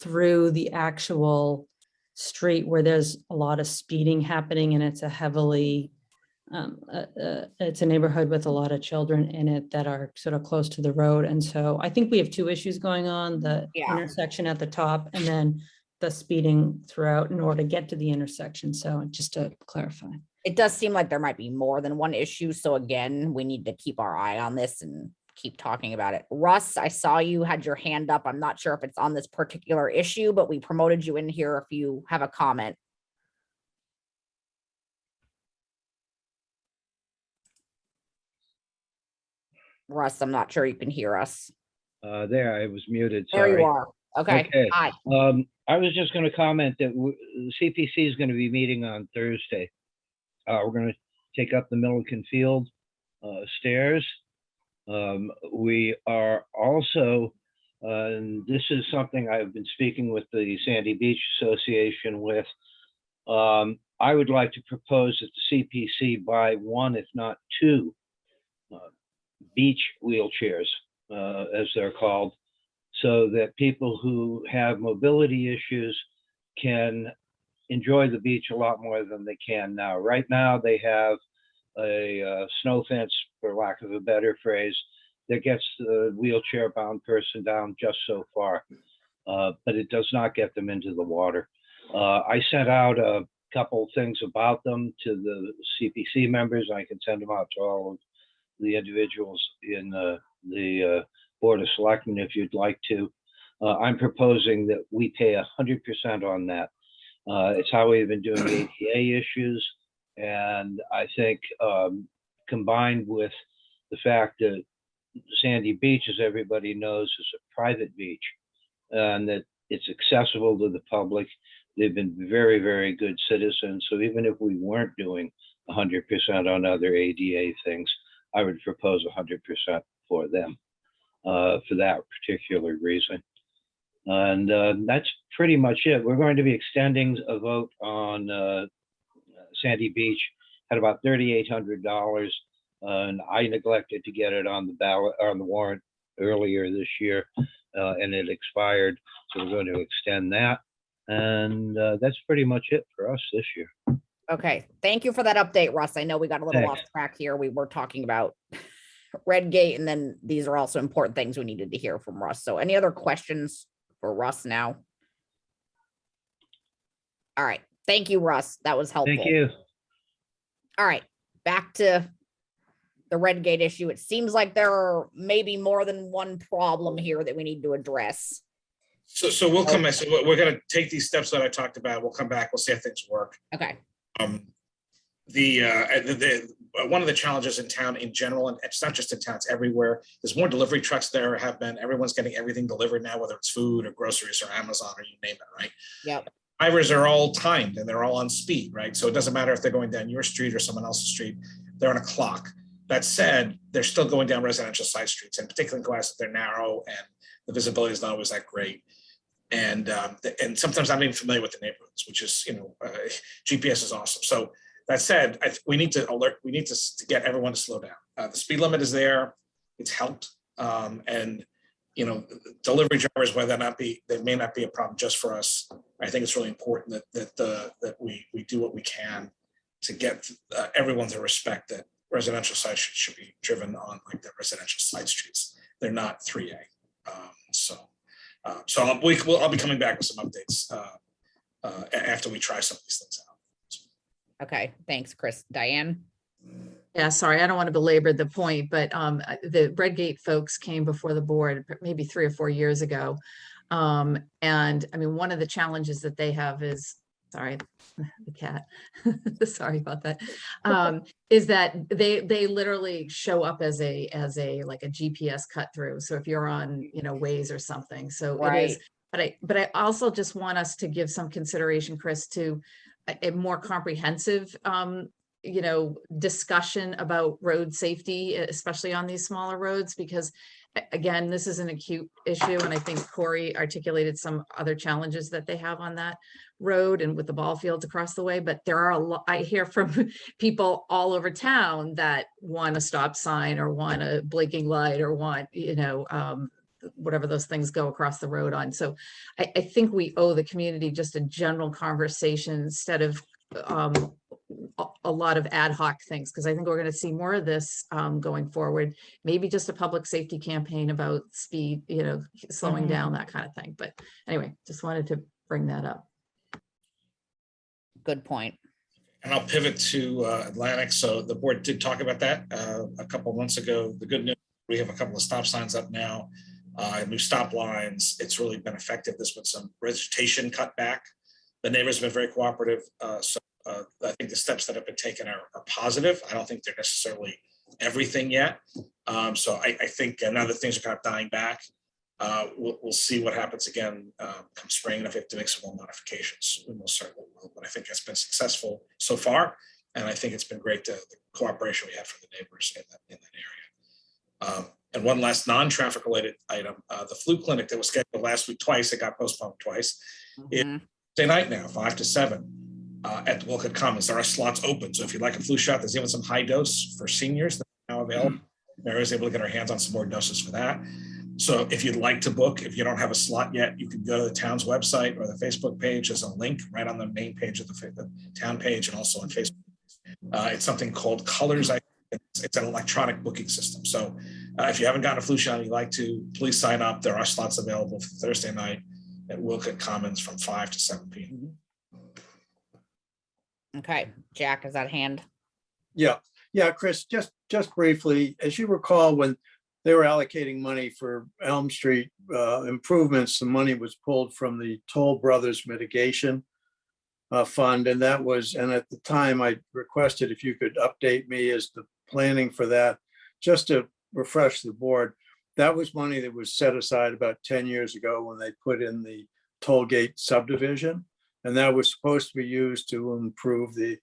through the actual street where there's a lot of speeding happening, and it's a heavily it's a neighborhood with a lot of children in it that are sort of close to the road. And so I think we have two issues going on, the intersection at the top and then the speeding throughout in order to get to the intersection. So just to clarify. It does seem like there might be more than one issue. So again, we need to keep our eye on this and keep talking about it. Russ, I saw you had your hand up. I'm not sure if it's on this particular issue, but we promoted you in here if you have a comment. Russ, I'm not sure you can hear us. There, I was muted. There Sorry. you are. Okay. Hi. I was just going to comment that the CPC is going to be meeting on Thursday. We're going to take up the Milliken Field stairs. We are also, this is something I've been speaking with the Sandy Beach Association with. I would like to propose that the CPC buy one, if not two, beach wheelchairs, as they're called, so that people who have mobility issues can enjoy the beach a lot more than they can now. Right now, they have a snow fence, for lack of a better phrase, that gets the wheelchair-bound person down just so far, but it does not get them into the water. I sent out a couple things about them to the CPC members. I can send them out to all of the individuals in the Board of Selectmen if you'd like to. I'm proposing that we pay 100% on that. It's how we've been doing ADA issues, and I think combined with the fact that Sandy Beach, as everybody knows, is a private beach, and that it's accessible to the public. They've been very, very good citizens. So even if we weren't doing 100% on other ADA things, I would propose 100% for them for that particular reason. And that's pretty much it. We're going to be extending a vote on Sandy Beach at about $3,800. And I neglected to get it on the ballot, on the warrant earlier this year, and it expired. So we're going to extend that. And that's pretty much it for us this year. Okay, thank you for that update, Russ. I know we got a little Thanks. off track here. We were talking about Redgate, and then these are also important things we needed to hear from Russ. So any other questions for Russ now? All right, thank you, Russ. That was helpful. Thank you. All right, back to the Redgate issue. It seems like there are maybe more than one problem here that we need to address. So we'll come, so we're gonna take these steps that I talked about. We'll come back, we'll see how things work. Okay. The one of the challenges in town in general, and it's not just in town, it's everywhere. There's more delivery trucks there have been. Everyone's getting everything delivered now, whether it's food or groceries or Amazon or you name it, right? Yep. Drivers are all timed and they're all on speed, right? So it doesn't matter if they're going down your street or someone else's street, they're on a clock. That said, they're still going down residential side streets, and particularly in Cohasset, they're narrow and the visibility is not always that great. And sometimes I'm not even familiar with the neighborhoods, which is, GPS is awesome. So that said, we need to get everyone to slow down. The speed limit is there, it's helped. And delivery drivers, they may not be a problem just for us. I think it's really important that we do what we can to get everyone to respect that residential side streets should be driven on like the residential side streets. They're not 3A. So I'll be coming back with some updates after we try some of these things out. Okay, thanks, Chris. Diane? Yeah, sorry, I don't want to belabor the point, but the Redgate folks came before the board maybe 3 or 4 years ago. And I mean, one of the challenges that they have is, sorry, the cat, sorry about that, is that they literally show up as a like a GPS cut through. So if you're on, Waze or something, so Right. it is, but I also just want us to give some consideration, Chris, to a more comprehensive discussion about road safety, especially on these smaller roads, because again, this is an acute issue. And I think Corey articulated some other challenges that they have on that road and with the ball fields across the way. But there are a lot, I hear from people all over town that want a stop sign or want a blinking light or want, whatever those things go across the road on. So I think we owe the community just a general conversation instead of a lot of ad hoc things, because I think we're going to see more of this going forward. Maybe just a public safety campaign about speed, slowing down, that kind of thing. But anyway, just wanted to bring that up. Good point. And I'll pivot to Atlantic. So the board did talk about that a couple of months ago. The good news, we have a couple of stop signs up now, new stop lines. It's really been effective. There's been some vegetation cut back. The neighbors have been very cooperative. So I think the steps that have been taken are positive. I don't think they're necessarily everything yet. So I think now that things are kind of dying back, we'll see what happens again come spring. And if we have to make some more modifications, we most certainly will. But I think it's been successful so far. And I think it's been great, the cooperation we have from the neighbors in that area. And one last non-traffic related item, the flu clinic that was scheduled last week twice, it got postponed twice. It's Thursday night now, 5 to 7 at the Wolcott Commons. There are slots open. So if you'd like a flu shot, there's even some high dose for seniors that are now available. Mary was able to get her hands on some more doses for that. So if you'd like to book, if you don't have a slot yet, you can go to the town's website or the Facebook page. There's a link right on the main page of the town page and also on Facebook. It's something called Colors. It's an electronic booking system. So if you haven't gotten a flu shot and you'd like to, please sign up. There are slots available for Thursday night at Wolcott Commons from 5 to 7 p.m. Okay, Jack, is that hand? Yeah, Chris, just briefly, as you recall, when they were allocating money for Elm Street improvements, the money was pulled from the Toll Brothers mitigation fund. And at the time I requested if you could update me as the planning for that. Just to refresh the board, that was money that was set aside about 10 years ago when they put in the toll gate subdivision. And that was supposed to be used to improve the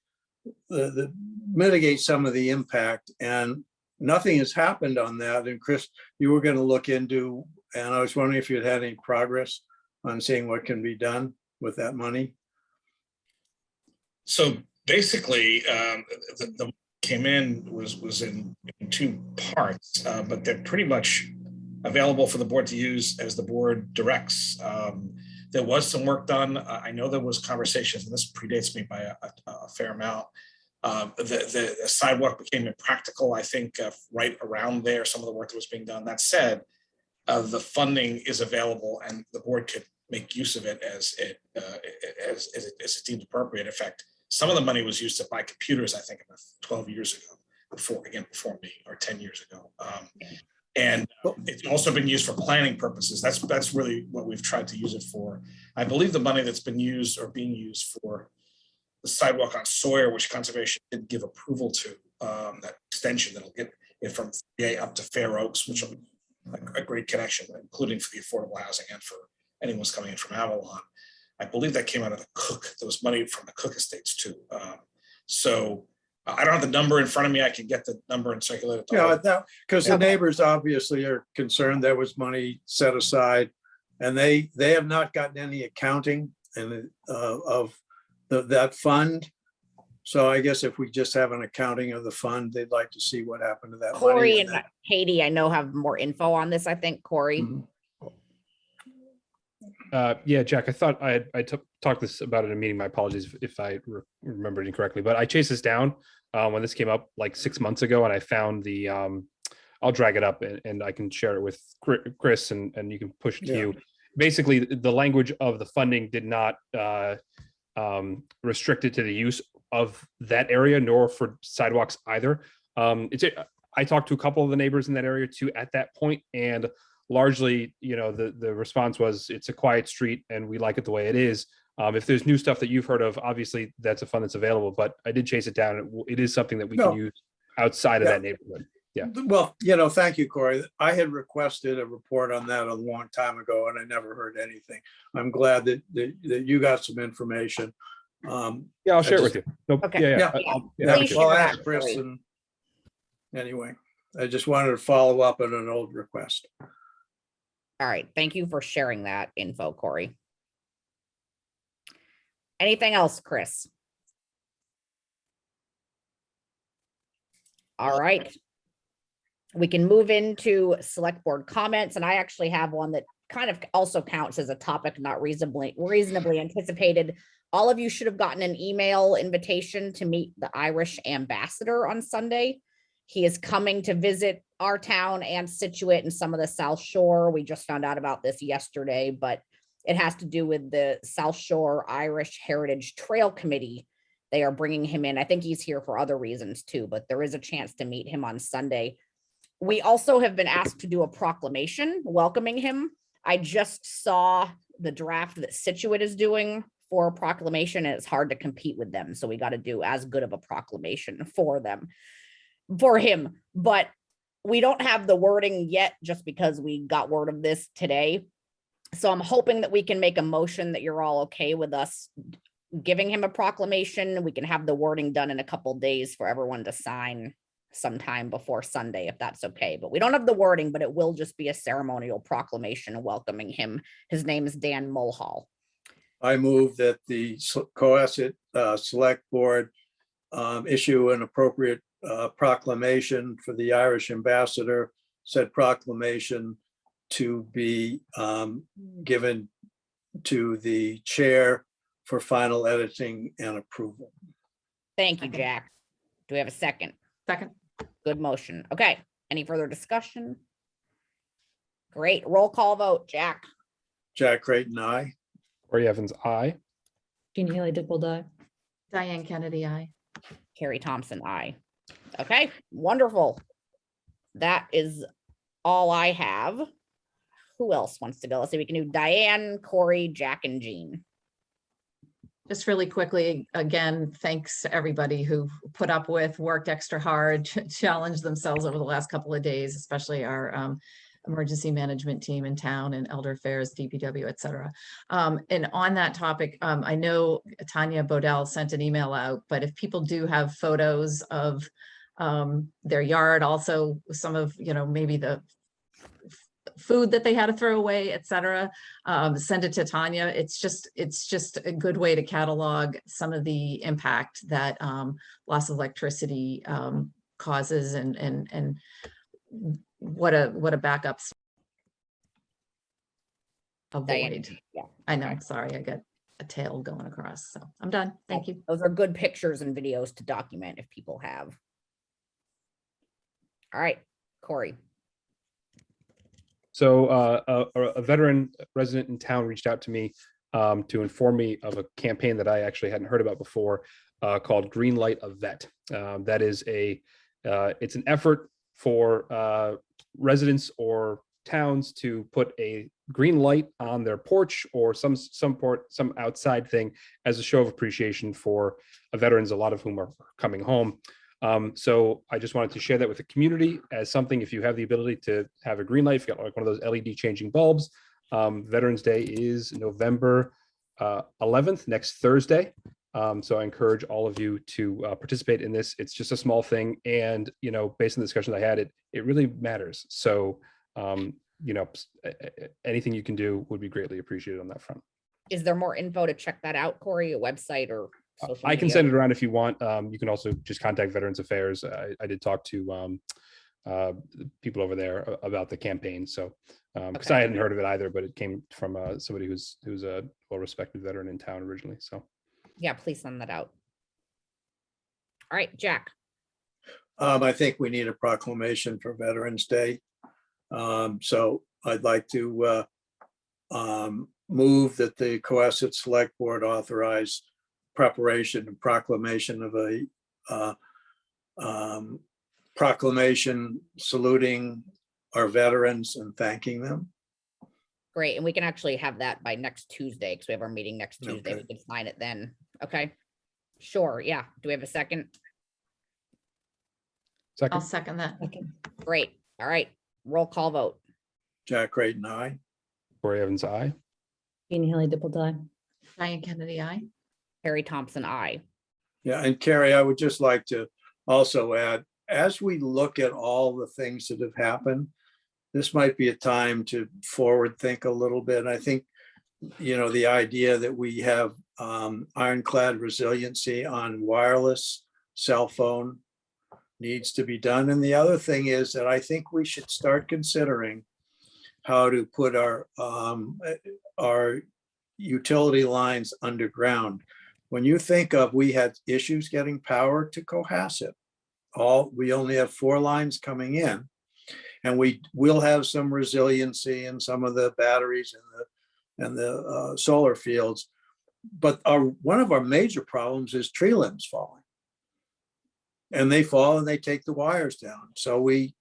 mitigate some of the impact, and nothing has happened on that. And Chris, you were going to look into, and I was wondering if you had any progress on seeing what can be done with that money. So basically, the came in was in two parts, but they're pretty much available for the board to use as the board directs. There was some work done. I know there was conversations, and this predates me by a fair amount. The sidewalk became impractical, I think, right around there, some of the work that was being done. That said, the funding is available and the board could make use of it as it deemed appropriate. In fact, some of the money was used to buy computers, I think, about 12 years ago, before me, or 10 years ago. And it's also been used for planning purposes. That's really what we've tried to use it for. I believe the money that's been used or being used for the sidewalk on Sawyer, which conservation did give approval to, that extension that'll get it from VA up to Fair Oaks, which will be a great connection, including for the affordable housing and for anyone who's coming in from Avalon. I believe that came out of the Cook. There was money from the Cook estates too. So I don't have the number in front of me. I can get the number and circulate it. Yeah, because the neighbors obviously are concerned there was money set aside, and they have not gotten any accounting and of that fund. So I guess if we just have an accounting of the fund, they'd like to see what happened to that money. Corey and Katie, I know, have more info on this. I think Corey. Yeah, Jack, I thought I talked this about in a meeting. My apologies if I remembered incorrectly, but I chased this down when this came up like 6 months ago, and I found the I'll drag it up and I can share it with Chris and you can push it to you. Basically, the language of the funding did not restrict it to the use of that area, nor for sidewalks either. I talked to a couple of the neighbors in that area too at that point, and largely, the response was it's a quiet street and we like it the way it is. If there's new stuff that you've heard of, obviously that's a fund that's available, but I did chase it down. It is something that we can use outside of that neighborhood. Yeah. Well, thank you, Corey. I had requested a report on that a long time ago and I never heard anything. I'm glad that you got some information. Yeah, I'll share it with you. Nope. Okay. I'll ask Chris. And anyway, I just wanted to follow up on an old request. All right. Thank you for sharing that info, Corey. Anything else, Chris? All right. We can move into select board comments, and I actually have one that kind of also counts as a topic not reasonably anticipated. All of you should have gotten an email invitation to meet the Irish ambassador on Sunday. He is coming to visit our town and Scituate and some of the South Shore. We just found out about this yesterday, but it has to do with the South Shore Irish Heritage Trail Committee. They are bringing him in. I think he's here for other reasons too, but there is a chance to meet him on Sunday. We also have been asked to do a proclamation welcoming him. I just saw the draft that Scituate is doing for a proclamation, and it's hard to compete with them. So we got to do as good of a proclamation for him. But we don't have the wording yet just because we got word of this today. So I'm hoping that we can make a motion that you're all okay with us giving him a proclamation. We can have the wording done in a couple days for everyone to sign sometime before Sunday, if that's okay. But we don't have the wording, but it will just be a ceremonial proclamation welcoming him. His name is Dan Mulhall. I move that the Cohasset Select Board issue an appropriate proclamation for the Irish ambassador. Said proclamation to be given to the chair for final editing and approval. Thank you, Jack. Do we have a second? Second. Good motion. Okay. Any further discussion? Great. Roll call vote. Jack. Jack Creighton, aye. Corey Evans, aye. Jean Haley Dipple, aye. Diane Kennedy, aye. Carrie Thompson, aye. Okay, wonderful. That is all I have. Who else wants to go? Let's see, we can do Diane, Corey, Jack, and Jean. Just really quickly, again, thanks to everybody who put up with, worked extra hard, challenged themselves over the last couple of days, especially our emergency management team in town and Elder Affairs, DPW, et cetera. And on that topic, I know Tanya Bodell sent an email out, but if people do have photos of their yard, also some of, maybe the food that they had to throw away, et cetera, send it to Tanya. It's just a good way to catalog some of the impact that loss of electricity causes and what a backup avoid. Yeah. I know, sorry, I got a tail going across, so I'm done. Thank you. Those are good pictures and videos to document if people have. All right, Corey. So a veteran resident in town reached out to me to inform me of a campaign that I actually hadn't heard about before called Green Light a Vet. That is it's an effort for residents or towns to put a green light on their porch or some outside thing as a show of appreciation for veterans, a lot of whom are coming home. So I just wanted to share that with the community as something, if you have the ability to have a green light, if you got like one of those LED changing bulbs. Veterans Day is November 11th, next Thursday. So I encourage all of you to participate in this. It's just a small thing. And, based on the discussion I had, it really matters. So, anything you can do would be greatly appreciated on that front. Is there more info to check that out, Corey, a website or social I can media? send it around if you want. You can also just contact Veterans Affairs. I did talk to people over there about the campaign. So, because I hadn't heard of it either, but it came from somebody who's a well-respected veteran in town originally. So, Yeah, please send that out. All right, Jack. I think we need a proclamation for Veterans Day. So I'd like to move that the Cohasset Select Board authorize preparation and proclamation of a proclamation saluting our veterans and thanking them. Great. And we can actually have that by next Tuesday because we have our meeting next Tuesday. Okay. We can sign it then. Okay. Sure. Yeah. Do we have a second? I'll second that. Great. All right. Roll call vote. Jack Creighton, aye. Corey Evans, aye. Jeannie Haley Dipple Diane Kennedy, aye. Harry Thompson, aye. Yeah, and Carrie, I would just like to also add, as we look at all the things that have happened, this might be a time to forward think a little bit. I think, the idea that we have ironclad resiliency on wireless cell phone needs to be done. And the other thing is that I think we should start considering how to put our utility lines underground. When you think of, we had issues getting power to Cohasset. We only have 4 lines coming in, and we will have some resiliency in some of the batteries and the solar fields. But one of our major problems is tree limbs falling. And they fall and they take the wires down. So we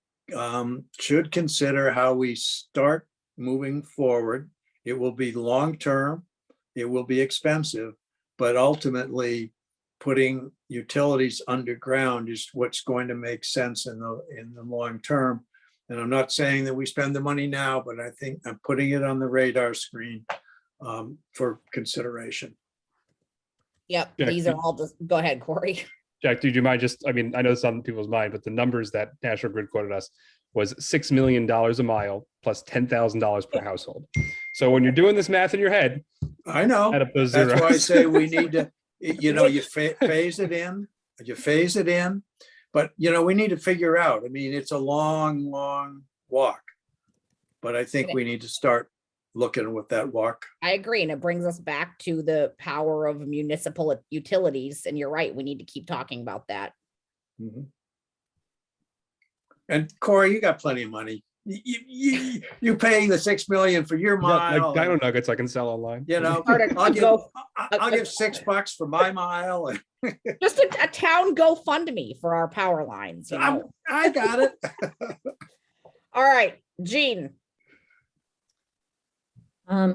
should consider how we start moving forward. It will be long-term, it will be expensive, but ultimately putting utilities underground is what's going to make sense in the long term. And I'm not saying that we spend the money now, but I think I'm putting it on the radar screen for consideration. Yep. Yeah. These are all just, go ahead, Corey. Jack, do you mind I know it's on people's mind, but the numbers that National Grid quoted us was $6 million a mile plus $10,000 per household. So when you're doing this math in your head, I know. add up those That's zeros. why I say we need to, you phase it in, but we need to figure out, it's a long, long walk. But I think we need to start looking with that walk. I agree. And it brings us back to the power of municipal utilities. And you're right. We need to keep talking about that. Mhm. And Corey, you got plenty of money. You paying the $6 million for your mile. Like Dino Nuggets I can sell online. I'll give $6 for my mile. And Just a town GoFundMe for our power lines. I got it. All right, Jean.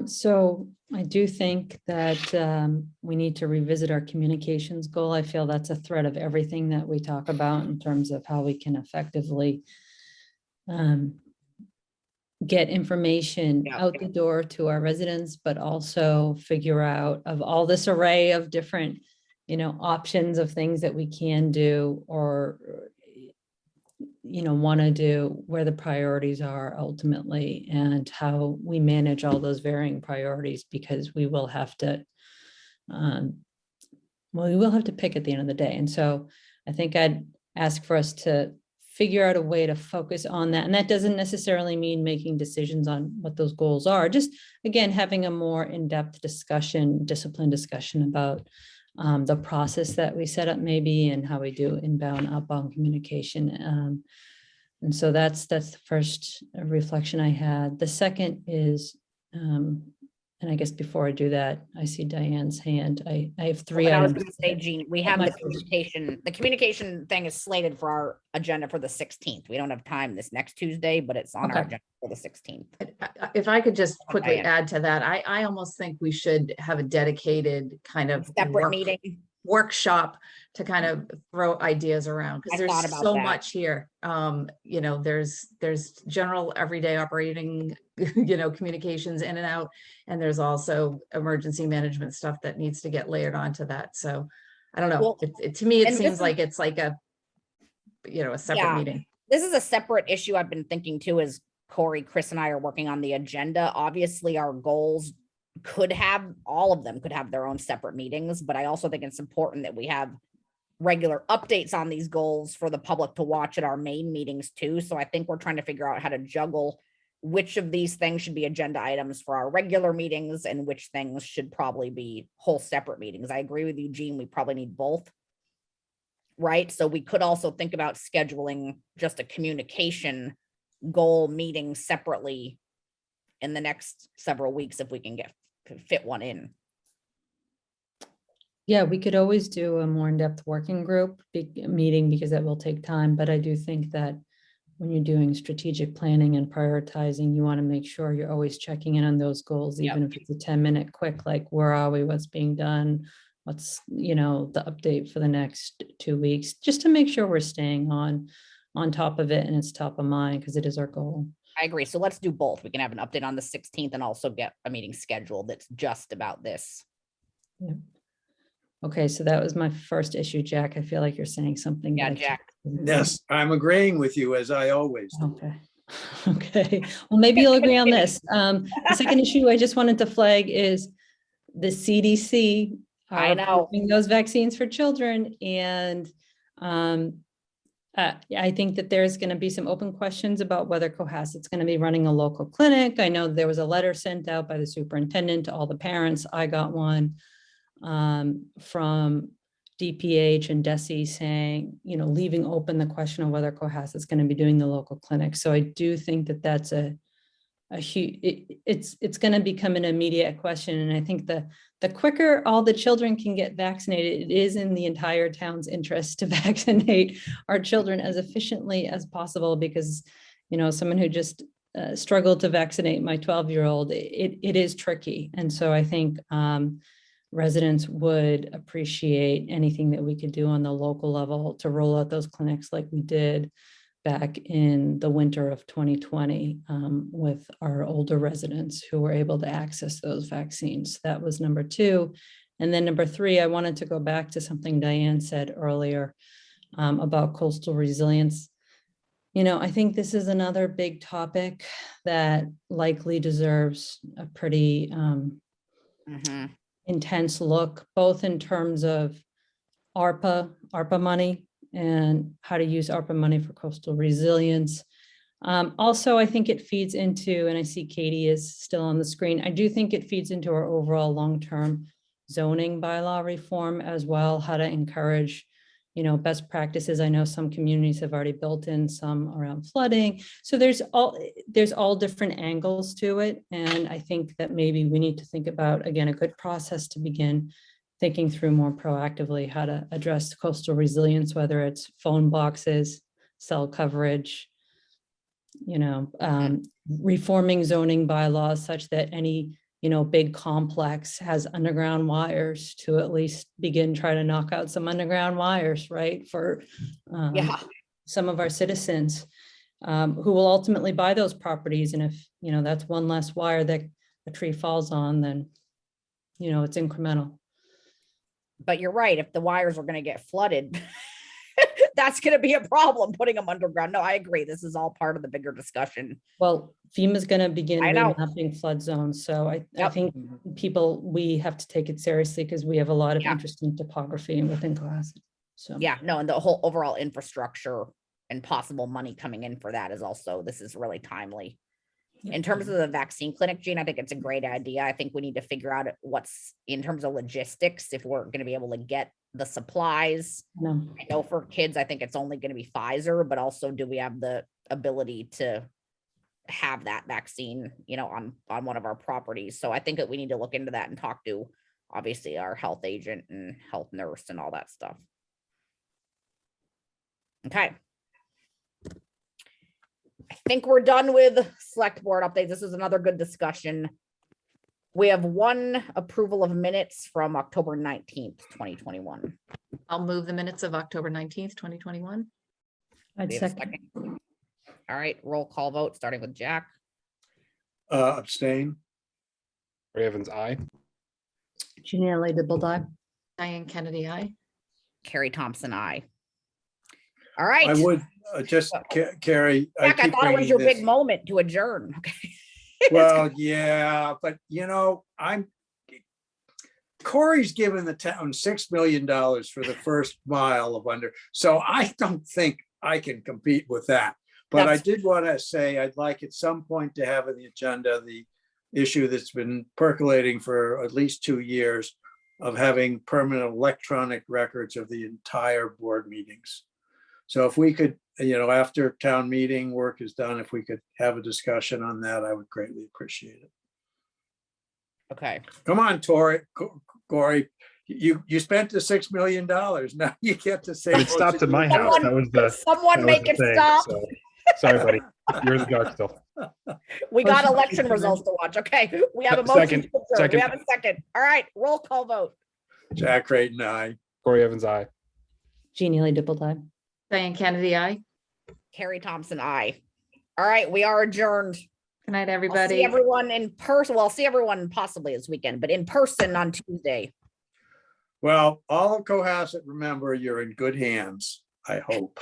So I do think that we need to revisit our communications goal. I feel that's a thread of everything that we talk about in terms of how we can effectively get information out the door to our residents, but also figure out of all this array of different, options of things that we can do or, want to do, where the priorities are ultimately and how we manage all those varying priorities, because we will have to, pick at the end of the day. And so I think I'd ask for us to figure out a way to focus on that. And that doesn't necessarily mean making decisions on what those goals are. Just, again, having a more in-depth discussion, disciplined discussion about the process that we set up maybe and how we do inbound, outbound communication. And so that's the first reflection I had. The second is, and I guess before I do that, I see Diane's hand. I have three I was items. going to say, Jean, we have the communication. The communication thing is slated for our agenda for the 16th. We don't have time this next Tuesday, but it's on our agenda for the 16th. If I could just quickly Diane. add to that, I almost think we should have a dedicated kind of Separate meeting. workshop to kind of throw ideas around, I because there's thought about so that. much here. There's general everyday operating, communications in and out, and there's also emergency management stuff that needs to get layered onto that. So I don't know. Well, To me, it and this seems is- like it's like a separate Yeah. meeting. This is a separate issue I've been thinking too, is Corey, Chris and I are working on the agenda. Obviously, our goals all of them could have their own separate meetings, but I also think it's important that we have regular updates on these goals for the public to watch at our main meetings too. So I think we're trying to figure out how to juggle which of these things should be agenda items for our regular meetings and which things should probably be whole separate meetings. I agree with you, Jean. We probably need both. Right. So we could also think about scheduling just a communication goal meeting separately in the next several weeks if we can fit one in. Yeah, we could always do a more in-depth working group meeting, because that will take time. But I do think that when you're doing strategic planning and prioritizing, you want to make sure you're always checking in on those goals, even if it's a 10-minute quick, like, where are we, what's being done, what's, the update for the next 2 weeks, just to make sure we're staying on top of it and it's top of mind, because it is our goal. I agree. So let's do both. We can have an update on the 16th and also get a meeting scheduled that's just about this. Yeah. Okay, so that was my first issue, Jack. I feel like you're saying something. Yeah, that I Jack. Yes, I'm agreeing with you, as I always do. Okay. Okay, well, maybe you'll agree on this. The second issue I just wanted to flag is the CDC. I know. Approving those vaccines for children, and I think that there's going to be some open questions about whether Cohasset's going to be running a local clinic. I know there was a letter sent out by the superintendent to all the parents. I got one from DPH and DESE saying, leaving open the question of whether Cohasset's going to be doing the local clinic. So I do think that that's a huge, it's going to become an immediate question. And I think the quicker all the children can get vaccinated, it is in the entire town's interest to vaccinate our children as efficiently as possible, because, someone who just struggled to vaccinate my 12-year-old, it is tricky. And so I think residents would appreciate anything that we could do on the local level to roll out those clinics like we did back in the winter of 2020 with our older residents who were able to access those vaccines. That was number 2. And then number 3, I wanted to go back to something Diane said earlier about coastal resilience. I think this is another big topic that likely deserves a pretty intense look, both in terms of ARPA money and how to use ARPA money for coastal resilience. Also, I think it feeds into, and I see Katie is still on the screen, I do think it feeds into our overall long-term zoning bylaw reform as well, how to encourage, best practices. I know some communities have already built in some around flooding. So there's all different angles to it. And I think that maybe we need to think about, again, a good process to begin thinking through more proactively how to address coastal resilience, whether it's phone boxes, cell coverage, reforming zoning bylaws such that any big complex has underground wires to at least begin try to knock out some underground wires, right? For Yeah. some of our citizens who will ultimately buy those properties. And if, that's one less wire that a tree falls on, then, it's incremental. But you're right, if the wires are gonna get flooded, that's gonna be a problem putting them underground. No, I agree. This is all part of the bigger discussion. Well, FEMA's going to begin I know. remapping flood zones. So I Yep. think we have to take it seriously because we have a lot of Yeah. interesting topography within Cohasset. So Yeah, no, and the whole overall infrastructure and possible money coming in for that is also, this is really timely. In terms of the vaccine clinic, Gene, I think it's a great idea. I think we need to figure out what's in terms of logistics, if we're going to be able to get the supplies. No. I know for kids, I think it's only going to be Pfizer, but also do we have the ability to have that vaccine, on one of our properties? So I think that we need to look into that and talk to obviously our health agent and health nurse and all that stuff. Okay. I think we're done with select board updates. This is another good discussion. We have one approval of minutes from October 19th, 2021. I'll move the minutes of October 19th, 2021. I'd We have a second. All right, roll call vote, starting with Jack. Abstain. Ray Evans, aye. Janelle Dibble. Diane Kennedy, aye. Carrie Thompson, aye. All right. I would just, Carrie. Jack, I keep thought it was bringing your this- big moment to adjourn. Okay. Well, yeah, but Corey's given the town $6 million for the first mile of under, so I don't think I can compete with that. But I did want to say, I'd like at some point to have on the agenda, the issue that's been percolating for at least 2 years of having permanent electronic records of the entire board meetings. So if we could, after town meeting work is done, if we could have a discussion on that, I would greatly appreciate it. Okay. Come on, Corey, you spent the $6 million. Now you get to say. But it stopped at my house. That was the. Someone that was make the it thing, stop. so- Sorry, buddy. You're in the dark still. We got Motion to election adjourn. results to watch. Okay, we have a motion. Second, to adjourn. We second. have a second. All right, roll call vote. Jack Creighton, aye. Corey Evans, aye. Janelle Dibble. Diane Kennedy, aye. Carrie Thompson, aye. All right, we are adjourned. Good night, I'll everybody. see everyone in person. Well, I'll see everyone possibly this weekend, but in person on Tuesday. Well, all of Cohasset, remember, you're in good hands, I hope.